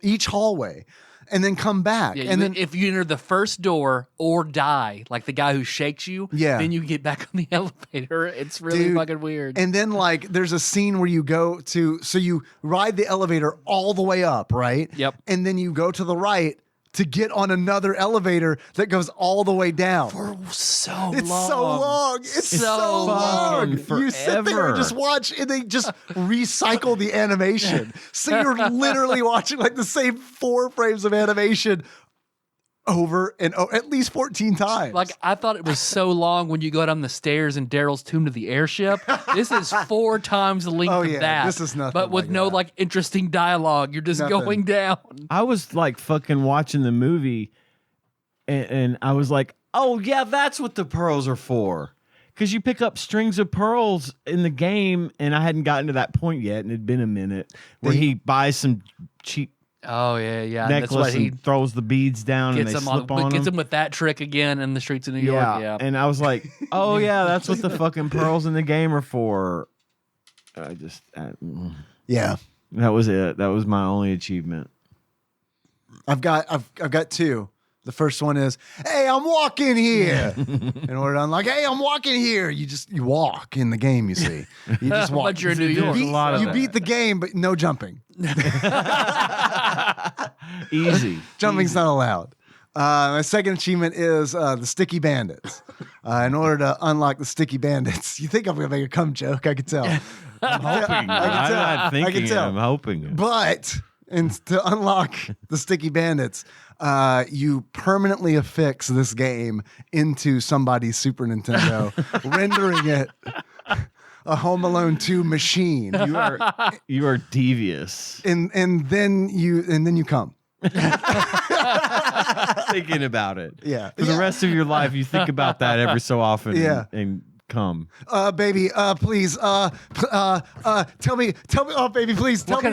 each hallway, and then come back. Yeah, and then if you enter the first door or die, like the guy who shakes you, then you get back on the elevator. It's really fucking weird. And then like there's a scene where you go to, so you ride the elevator all the way up, right? Yep. And then you go to the right to get on another elevator that goes all the way down. For so long. It's so long. It's so long. You sit there and just watch, and they just recycle the animation. So you're literally watching like the same 4 frames of animation over and over, at least 14 times. Like, I thought it was so long when you go down the stairs in Daryl's tomb to the airship. This is 4 times the length of that. This is nothing. But with no like interesting dialogue. You're just going down. I was like fucking watching the movie and I was like, oh yeah, that's what the pearls are for. Because you pick up strings of pearls in the game, and I hadn't gotten to that point yet, and it'd been a minute, where he buys some cheap Oh yeah. necklace That's why he and throws the beads down and they slip on gets him. mm. him with that trick again in the streets of New York. Yeah. And I was like, oh yeah, that's what the fucking pearls in the game are for. Yeah. That was it. That was my only achievement. I've got 2. The first one is, hey, I'm walking here. In order to unlock, hey, I'm walking here. You walk in the game, you see. You just walk. But you're in New York. You beat the game, but no jumping. Easy. Jumping's not allowed. My second achievement is the Sticky Bandits. In order to unlock the Sticky Bandits, you think I'm going to make a cum joke, I can tell. I'm hoping. I'm not thinking it. I'm hoping it. But to unlock the Sticky Bandits, you permanently affix this game into somebody's Super Nintendo, rendering it a Home Alone 2 machine. You are devious. And then you come. Thinking about it. Yeah. For the rest of your life, you think about that every so often. Yeah. And come. Baby, please, tell me, oh, baby, please, tell me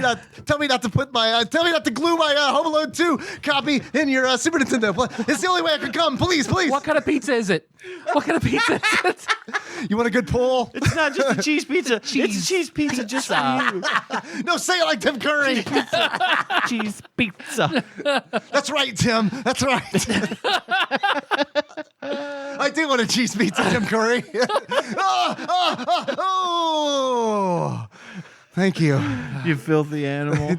not to put my, tell me not to glue my Home Alone 2 copy in your Super Nintendo. It's the only way I can come. Please. What kind of pizza is it? What kind of pizza is it? You want a good pull? It's not just a cheese pizza. It's a cheese pizza just for you. No, say it like Tim Curry. Cheese pizza. That's right, Tim. That's right. I do want a cheese pizza, Tim Curry. Oh, thank you. You filthy animal.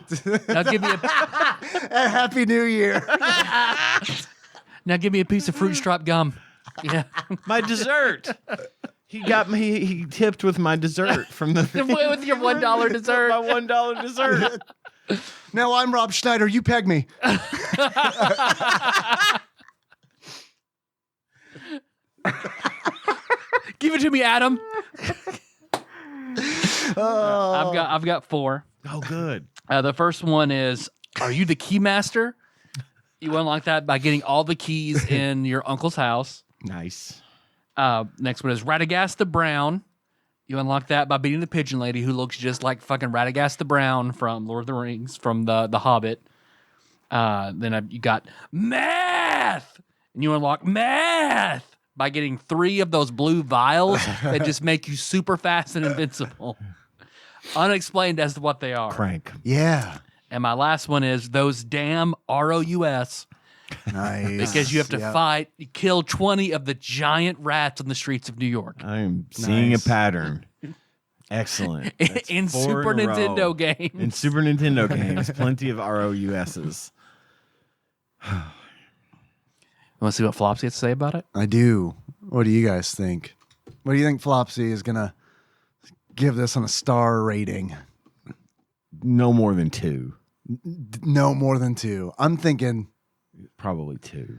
Now give me A Happy New Year. Now give me a piece of fruit stripe gum. Yeah. My dessert. He got me. He tipped with my dessert from the with your $1 dessert. My $1 dessert. Now I'm Rob Schneider. You peg me. Give it to me, Adam. I've got 4. Oh, good. The first one is, are you the key master? You unlock that by getting all the keys in your uncle's house. Nice. Next one is Radagast the Brown. You unlock that by beating the pigeon lady who looks just like fucking Radagast the Brown from Lord of the Rings, from the Hobbit. Then you got Math! And you unlock Math by getting 3 of those blue vials that just make you super fast and invincible. Unexplained as to what they are. Crank. Yeah. And my last one is those damn ROUS. Nice. Because you have to kill 20 of the giant rats on the streets of New York. I'm seeing a pattern. Excellent. In Super Nintendo games. In Super Nintendo games, plenty of ROUSs. You want to see what Flopsy has to say about it? I do. What do you guys think? What do you think Flopsy is going to give this on a star rating? No more than 2. No more than 2. I'm thinking probably 2.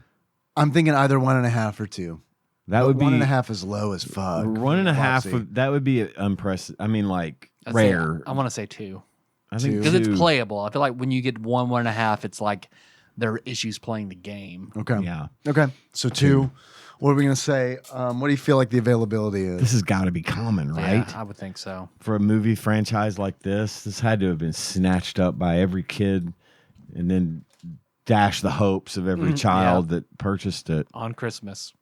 I'm thinking either 1.5 or 2. That would be 1.5 is low as fuck. 1.5. That would be impressive. I mean, like rare. I want to say 2. I think because it's playable. I feel like when you get 1.5, it's like there are issues playing the game. Okay. Yeah. Okay. So 2. What are we going to say? What do you feel like the availability is? This has got to be common, right? Yeah, I would think so. For a movie franchise like this had to have been snatched up by every kid and then dash the hopes of every child that purchased it. On Christmas.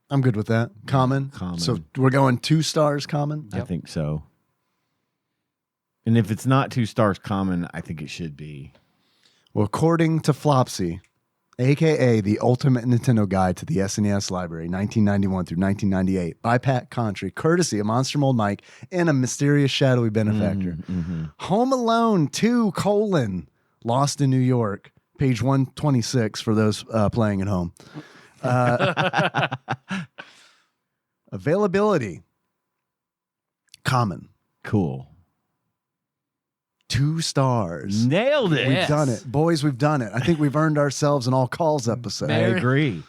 I'm good with that. Common. So we're going 2 stars common? I think so. And if it's not 2 stars common, I think it should be. Well, according to Flopsy, a.k.a. the Ultimate Nintendo Guide to the SNES Library, 1991 through 1998, by Pat Contry, courtesy of Monster Mold Mike and a mysterious shadowy benefactor. Home Alone 2, Lost in New York, Page 126 for those playing at home. Availability. Common. Cool. 2 stars. Nailed it. We've done it. Boys, we've done it. I think we've earned ourselves an all calls episode. I agree.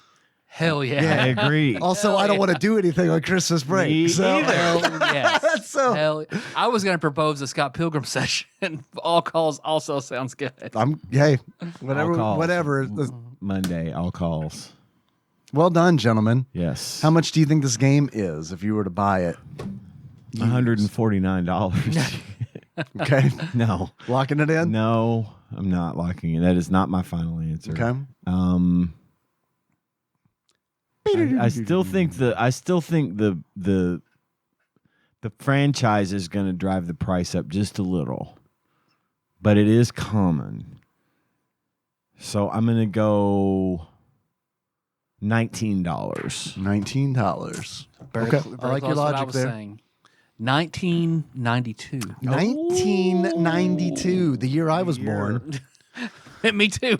Hell yeah. I agree. Also, I don't want to do anything on Christmas break. Me So, either. Hell yes. So- Hell, I was going to propose a Scott Pilgrim session. All calls also sounds good. hey, All calls. whatever. Monday, all calls. Well done, gentlemen. Yes. How much do you think this game is if you were to buy it? $149. Okay. No. Locking it in? No, I'm not locking it. That is not my final answer. Okay. I still think the franchise is going to drive the price up just a little, but it is common. So I'm going to go $19. $19. Very Okay. cl- I very like your close to what I logic was there. saying. 1992. 1992, the year I was born. Me too.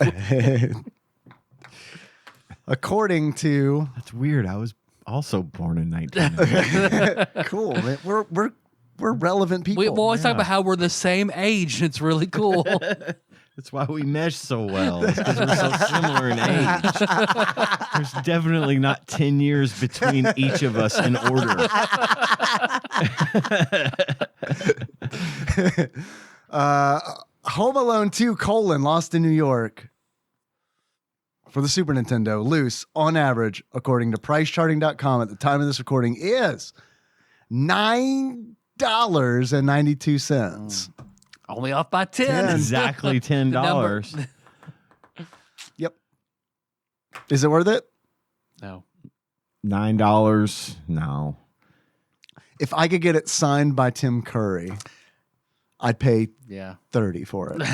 According to That's weird. I was also born in 1990. cool, man. We're relevant people. We always talk about how we're the same age. It's really cool. That's why we mesh so well. Because we're so similar in age. There's definitely not 10 years between each of us in order. Home Alone 2: Lost in New York for the Super Nintendo, loose on average, according to PriceCharting.com at the time of this recording, is $9.92. Only off by 10. Exactly $10. Yep. Is it worth it? No. $9. No. If I could get it signed by Tim Curry, I'd pay Yeah. $30 for it.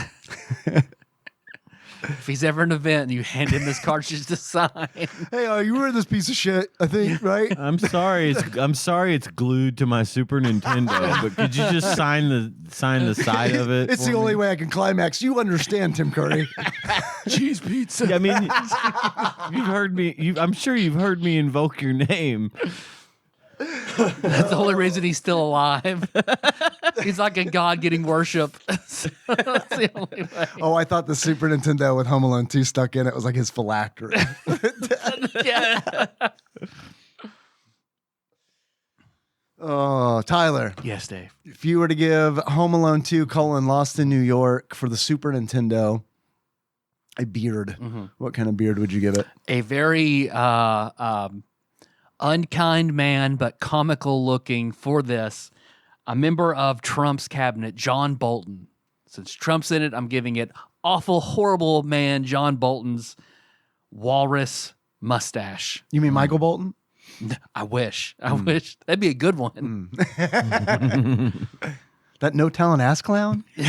If he's ever an event and you hand him this cartridge to sign. Hey, you were this piece of shit, I think, right? I'm sorry. It's glued to my Super Nintendo. But could you just sign the side of it? It's for the only me? way I can climax. You understand, Tim Curry. Cheese pizza. I mean, you've heard me. I'm sure you've heard me invoke your name. That's the only reason he's still alive. He's like a god getting worship. That's the only way. Oh, I thought the Super Nintendo with Home Alone 2 stuck in it was like his phylactery. Yeah. Oh, Tyler, Yes, Dave. if you were to give Home Alone 2: Lost in New York for the Super Nintendo a beard, what kind of beard would you give it? A very unkind man, but comical looking for this. A member of Trump's cabinet, John Bolton. Since Trump's in it, I'm giving it awful, horrible man, John Bolton's walrus mustache. You mean Michael Bolton? I wish. I wish. That'd be a good one. That no talent ass clown? You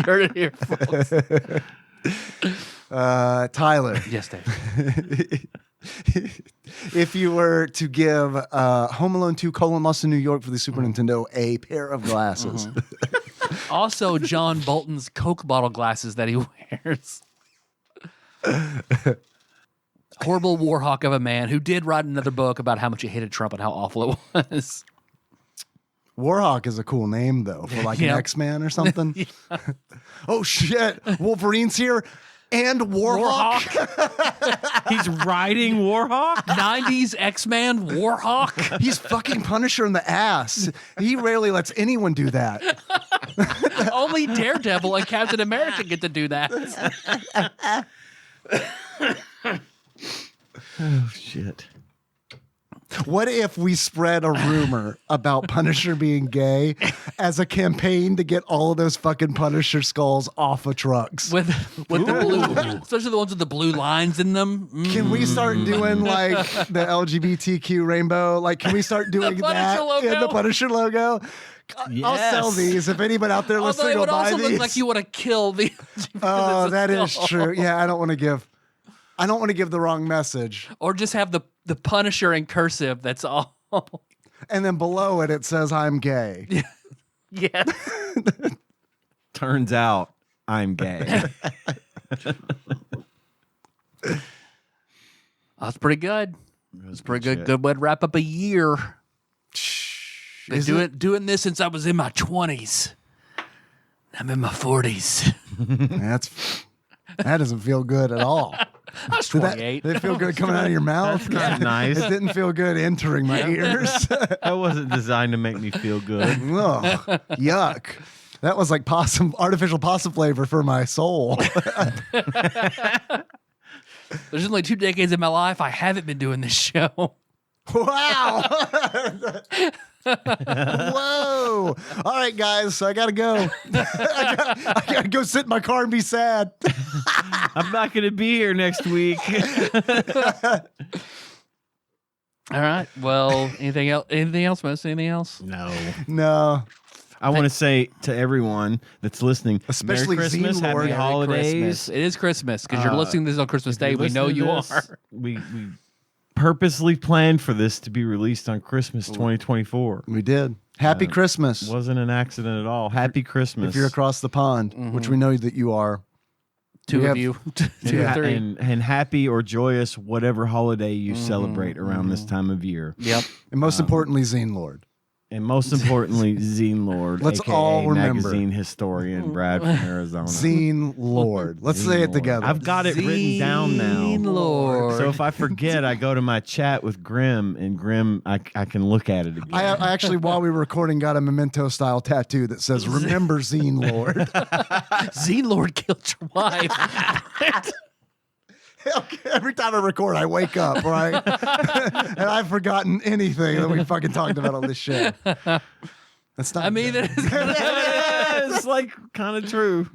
heard it here, folks. Tyler, Yes, Dave. if you were to give Home Alone 2: Lost in New York for the Super Nintendo a pair of glasses, Also, John Bolton's Coke bottle glasses that he wears. Horrible warhawk of a man who did write another book about how much he hated Trump and how awful it was. Warhawk is a cool name though for like Yeah. an X-Man or something. Oh shit, Wolverine's here and Warhawk. He's riding Warhawk? 90s X-Man Warhawk. He's fucking Punisher in the ass. He rarely lets anyone do that. Only Daredevil and Captain America get to do that. Oh, shit. What if we spread a rumor about Punisher being gay as a campaign to get all of those fucking Punisher skulls off of trucks? With the blue, especially the ones with the blue lines in them. Can we start doing like the LGBTQ rainbow? Like, can we start doing Punisher that logo? in the Punisher logo? I'll sell Yes. these if anybody out there Although listening it will would buy also these. look like you want to kill the. Oh, that is true. Yeah, I don't want to give the wrong message. Or just have the Punisher in cursive. That's all. And then below it, it says I'm gay. Yeah. Turns out I'm gay. That's pretty good. It's pretty good. Good way to wrap up a year. Been doing this since I was in my 20s. I'm in my 40s. That doesn't feel good at all. I was 28. Did it feel good coming out of your mouth? That's nice. It didn't feel good entering my ears. That wasn't designed to make me feel good. Ugh, yuck. That was like artificial possum flavor for my soul. There's only 2 decades in my life I haven't been doing this show. Wow. Whoa. All right, guys. So I got to go. I got to go sit in my car and be sad. I'm not going to be here next week. All right. Well, anything else? Anything else, Most? Anything else? No. I want to say to everyone that's listening, especially Merry Christmas, Zine Lord. Happy Holidays. Christmas. It is Christmas because you're listening to this on Christmas Day. We know you are. We purposely planned for this to be released on Christmas 2024. We did. Happy Christmas. Wasn't an accident at all. Happy Christmas. If you're across the pond, which we know that you are. Two of you. Two or three. And happy or joyous, whatever holiday you celebrate around this time of year. Yep. And most importantly, Zine Lord. And most importantly, Zine Lord, Let's aka all remember. magazine historian Brad from Arizona. Zine Lord. Let's Zine say it Lord. together. I've got it written down now. Zine Lord. So if I forget, I go to my chat with Grim, and Grim, I can look at it again. I actually, while we were recording, got a memento style tattoo that says, remember Zine Lord. Zine Lord killed your wife. Every time I record, I wake up, right? And I've forgotten anything that we fucking talked about on this show. That's not. I mean, It's like kind of true.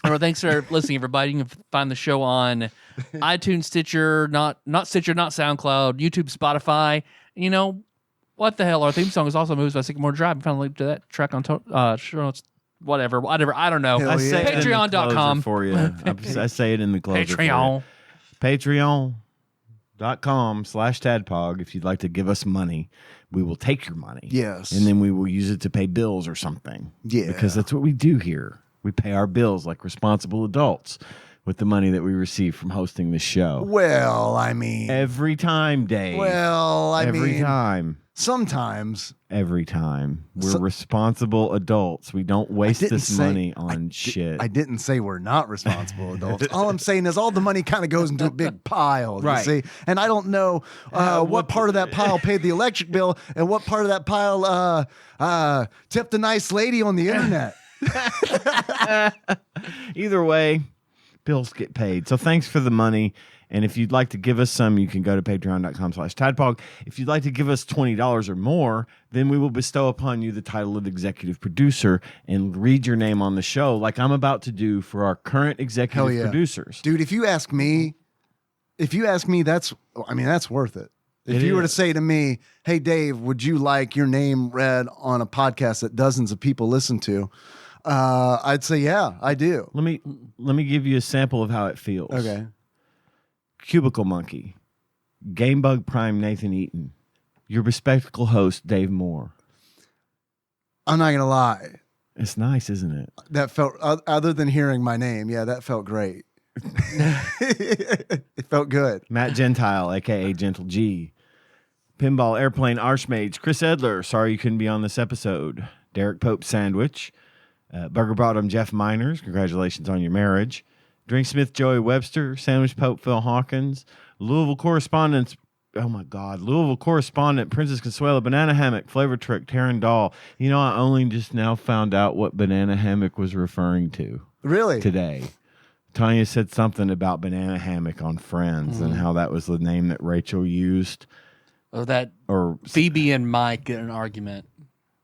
Well, thanks for listening, everybody. You can find the show on iTunes, Stitcher, not Stitcher, not SoundCloud, YouTube, Spotify. You know, what the hell? Our theme song is also Moves by Sycamore Drive. I found a link to that track on show notes. Whatever. I don't know. Hell yeah. Patreon.com for you. I say it in the closer. Patreon. Patreon.com/TADPOG. If you'd like to give us money, we will take your money. Yes. And then we will use it to pay bills or something. Yeah. Because that's what we do here. We pay our bills like responsible adults with the money that we receive from hosting the show. Well, I mean. Every time, Dave. Well, I mean. Every time. Sometimes. Every time. We're responsible adults. We don't waste this money on shit. I didn't say we're not responsible adults. All I'm saying is all the money kind of goes into a big pile, you see? And I don't know what part of that pile paid the electric bill and what part of that pile tipped a nice lady on the internet. Either way, bills get paid. So thanks for the money. And if you'd like to give us some, you can go to patreon.com/TADPOG. If you'd like to give us $20 or more, then we will bestow upon you the title of executive producer and read your name on the show like I'm about to do for our current executive producers. Dude, if you ask me, that's worth it. If you were to say to me, hey, Dave, would you like your name read on a podcast that dozens of people listen to? I'd say, yeah, I do. Let me give you a sample of how it feels. Okay. Cubicle Monkey, Gamebug Prime Nathan Eaton, your bespectacled host Dave Moore. I'm not gonna lie. It's nice, isn't it? That felt, other than hearing my name, yeah, that felt great. It felt good. Matt Gentile, aka Gentle G, Pinball Airplane Archmage, Chris Edler. Sorry you couldn't be on this episode. Derek Pope Sandwich, Burger Bottom Jeff Miners. Congratulations on your marriage. Drink Smith Joey Webster, Sandwich Pope Phil Hawkins, Louisville correspondent Princess Consuela, Banana Hammock, Flavor Trick, Taryn Dahl. You know, I only just now found out what Banana Hammock was referring to. Really? Today. Tanya said something about Banana Hammock on Friends and how that was the name that Rachel used. Oh, that or Phoebe and Mike get an argument.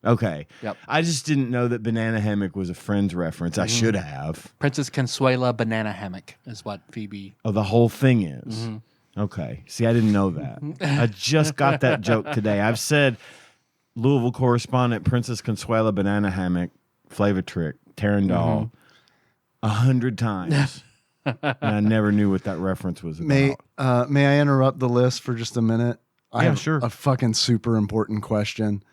Okay. Yep. I just didn't know that Banana Hammock was a Friends reference. I should have. Princess Consuela Banana Hammock is what Phoebe. Oh, the whole thing is. Okay. See, I didn't know that. I just got that joke today. I've said Louisville correspondent Princess Consuela Banana Hammock, Flavor Trick, Taryn Dahl 100 times. And I never knew what that reference was about. May I interrupt the list for just a minute? I have sure. a fucking super important question.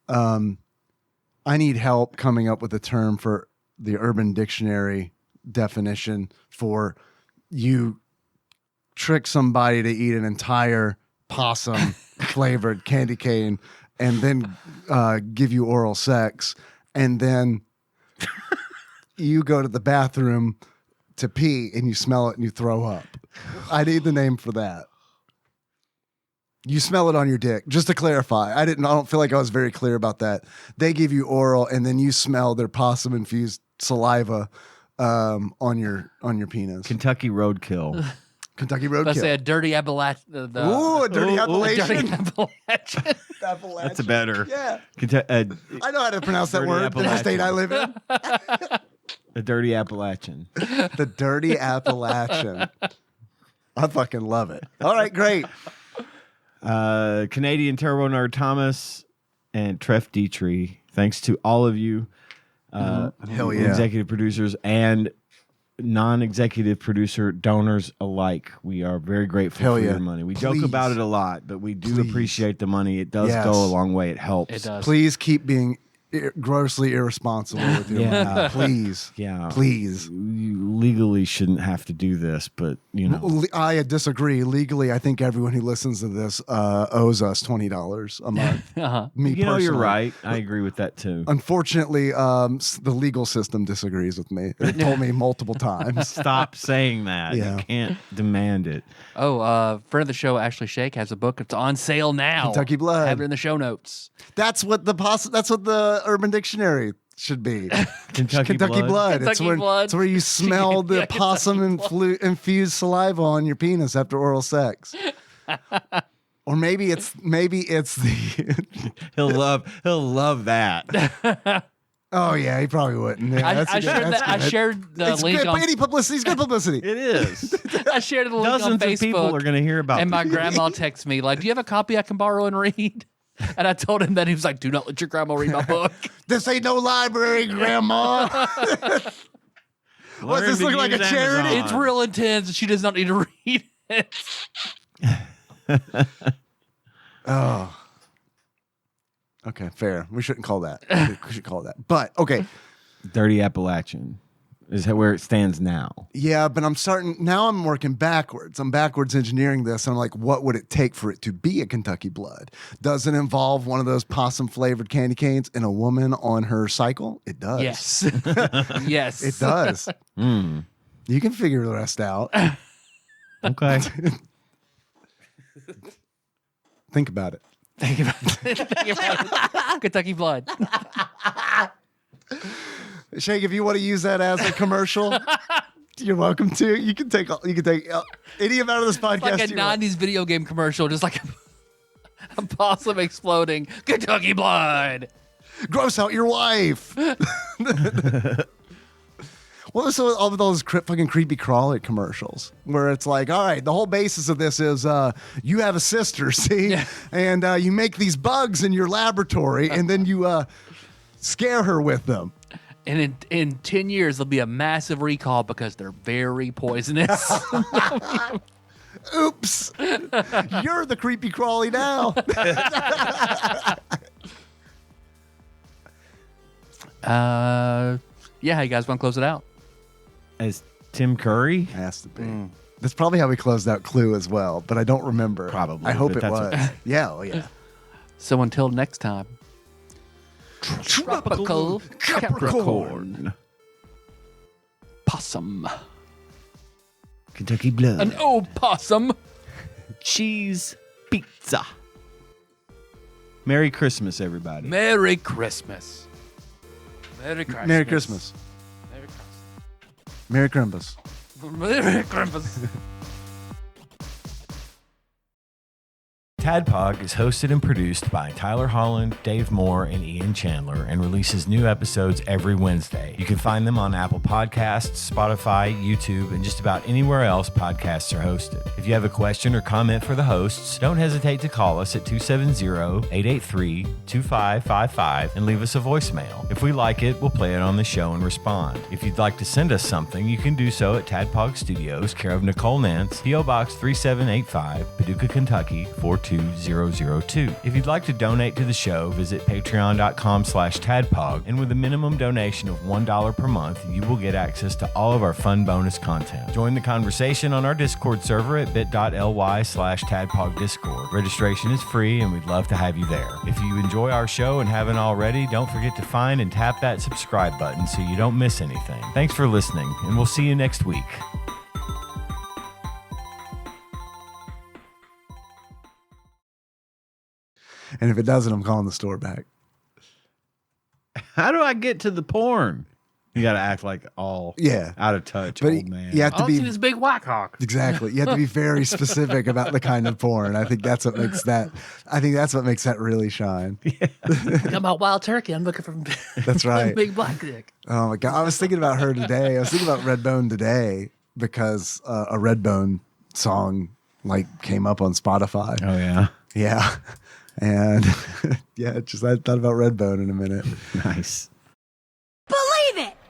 I need help coming up with a term for the Urban Dictionary definition for you trick somebody to eat an entire possum flavored candy cane and then give you oral sex, and then you go to the bathroom to pee and you smell it and you throw up. I need the name for that. You smell it on your dick. Just to clarify, I don't feel like I was very clear about that. They give you oral and then you smell their possum infused saliva on your penis. Kentucky Roadkill. Kentucky Roadkill. Let's say a dirty Appalachian. Ooh, a dirty Appalachian. Dirty Appalachian. Appalachian. That's better. Yeah. I know how to pronounce that Dirty word. The state I live in. The dirty Appalachian. The dirty Appalachian. I fucking love it. All right, great. Canadian Turbo Nerd Thomas and Treff Dietrich. Thanks to all of you, Hell yeah. executive producers and non-executive producer donors alike. We are very grateful for your money. We joke about it a lot, but we do appreciate the money. It does go a long way. It helps. It does. Please keep being grossly irresponsible with your money. Please. Yeah. Please. You legally shouldn't have to do this, but you know. I disagree. Legally, I think everyone who listens to this owes us $20 a month. Me You know, you're personally. right. I agree with that too. Unfortunately, the legal system disagrees with me. It told me multiple times. Stop saying that. Yeah. You can't demand it. Oh, friend of the show, Ashley Shake, has a book. It's on sale now. Kentucky Blood. I have it in the show notes. That's what the Urban Dictionary should be. Kentucky Blood. Blood. It's where you smell the Yeah, possum infused saliva on your penis after oral sex. Or maybe it's the He'll love that. Oh yeah, he probably wouldn't. Yeah, I shared the it's link good. on. Any publicity is good publicity. It is. I shared the link on Dozens Facebook. of people are going to hear about And my this. grandma texts me like, "Do you have a copy I can borrow and read?" And I told him that. He was like, "Do not let your grandma read my book." This ain't no library, Grandma. What's this look like a charity? It's real intense. She does not need to read it. Oh. Okay, fair. We shouldn't call that. We should call that. But okay. Dirty Appalachian is where it stands now. Yeah, but I'm working backwards. I'm backwards engineering this. And I'm like, what would it take for it to be a Kentucky Blood? Does it involve one of those possum flavored candy canes and a woman on her cycle? It does. Yes. Yes. It does. You can figure the rest out. Okay. Think about it. Think about it. Kentucky Blood. Shake, if you want to use that as a commercial, you're welcome to. You can take any amount of this podcast. Like a 90s video game commercial, just like a possum exploding. Kentucky Blood. Gross out your wife. Well, so all of those fucking creepy crawler commercials where it's like, all right, the whole basis of this is you have a sister, see? Yeah. And you make these bugs in your laboratory and then you scare her with them. And in 10 years, there'll be a massive recall because they're very poisonous. Oops. You're the creepy crawly now. Yeah, how you guys want to close it out? As Tim Curry? Has to be. That's probably how we closed out Clue as well, but I don't remember. Probably, I hope but it that's was. Yeah, oh yeah. So until next time. Tropical Capricorn. Possum. Kentucky Blood. An old possum. Cheese pizza. Merry Christmas, everybody. Merry Christmas. Merry Christmas. Merry Christmas. Merry Christmas. Merry Christmas. TADPOG is hosted and produced by Tyler Holland, Dave Moore, and Ian Chandler and releases new episodes every Wednesday. You can find them on Apple Podcasts, Spotify, YouTube, and just about anywhere else podcasts are hosted. If you have a question or comment for the hosts, don't hesitate to call us at 270-883-2555 and leave us a voicemail. If we like it, we'll play it on the show and respond. If you'd like to send us something, you can do so at TADPOG Studios, care of Nicole Nance, P.O. Box 3785, Paducah, Kentucky 42 02002. If you'd like to donate to the show, visit patreon.com/tadpog, and with a minimum donation of $1 per month, you will get access to all of our fun bonus content. Join the conversation on our Discord server at bit.ly/tadpogdiscord. Registration is free, and we'd love to have you there. If you enjoy our show and haven't already, don't forget to find and tap that subscribe button so you don't miss anything. Thanks for listening, and we'll see you next week. And if it doesn't, I'm calling the store back. How do I get to the porn? You got to act like all out of touch, but old man. You have to be this big white cock. Exactly. You have to be very specific about the kind of porn. I think that's what makes that. I think that's what makes that really shine. Yeah. Talking about wild turkey. I'm looking for. That's right. Big black dick. Oh my god! I was thinking about her today. I was thinking about Redbone today because a Redbone song came up on Spotify. Oh yeah. Yeah. And I thought about Redbone in a minute. Nice.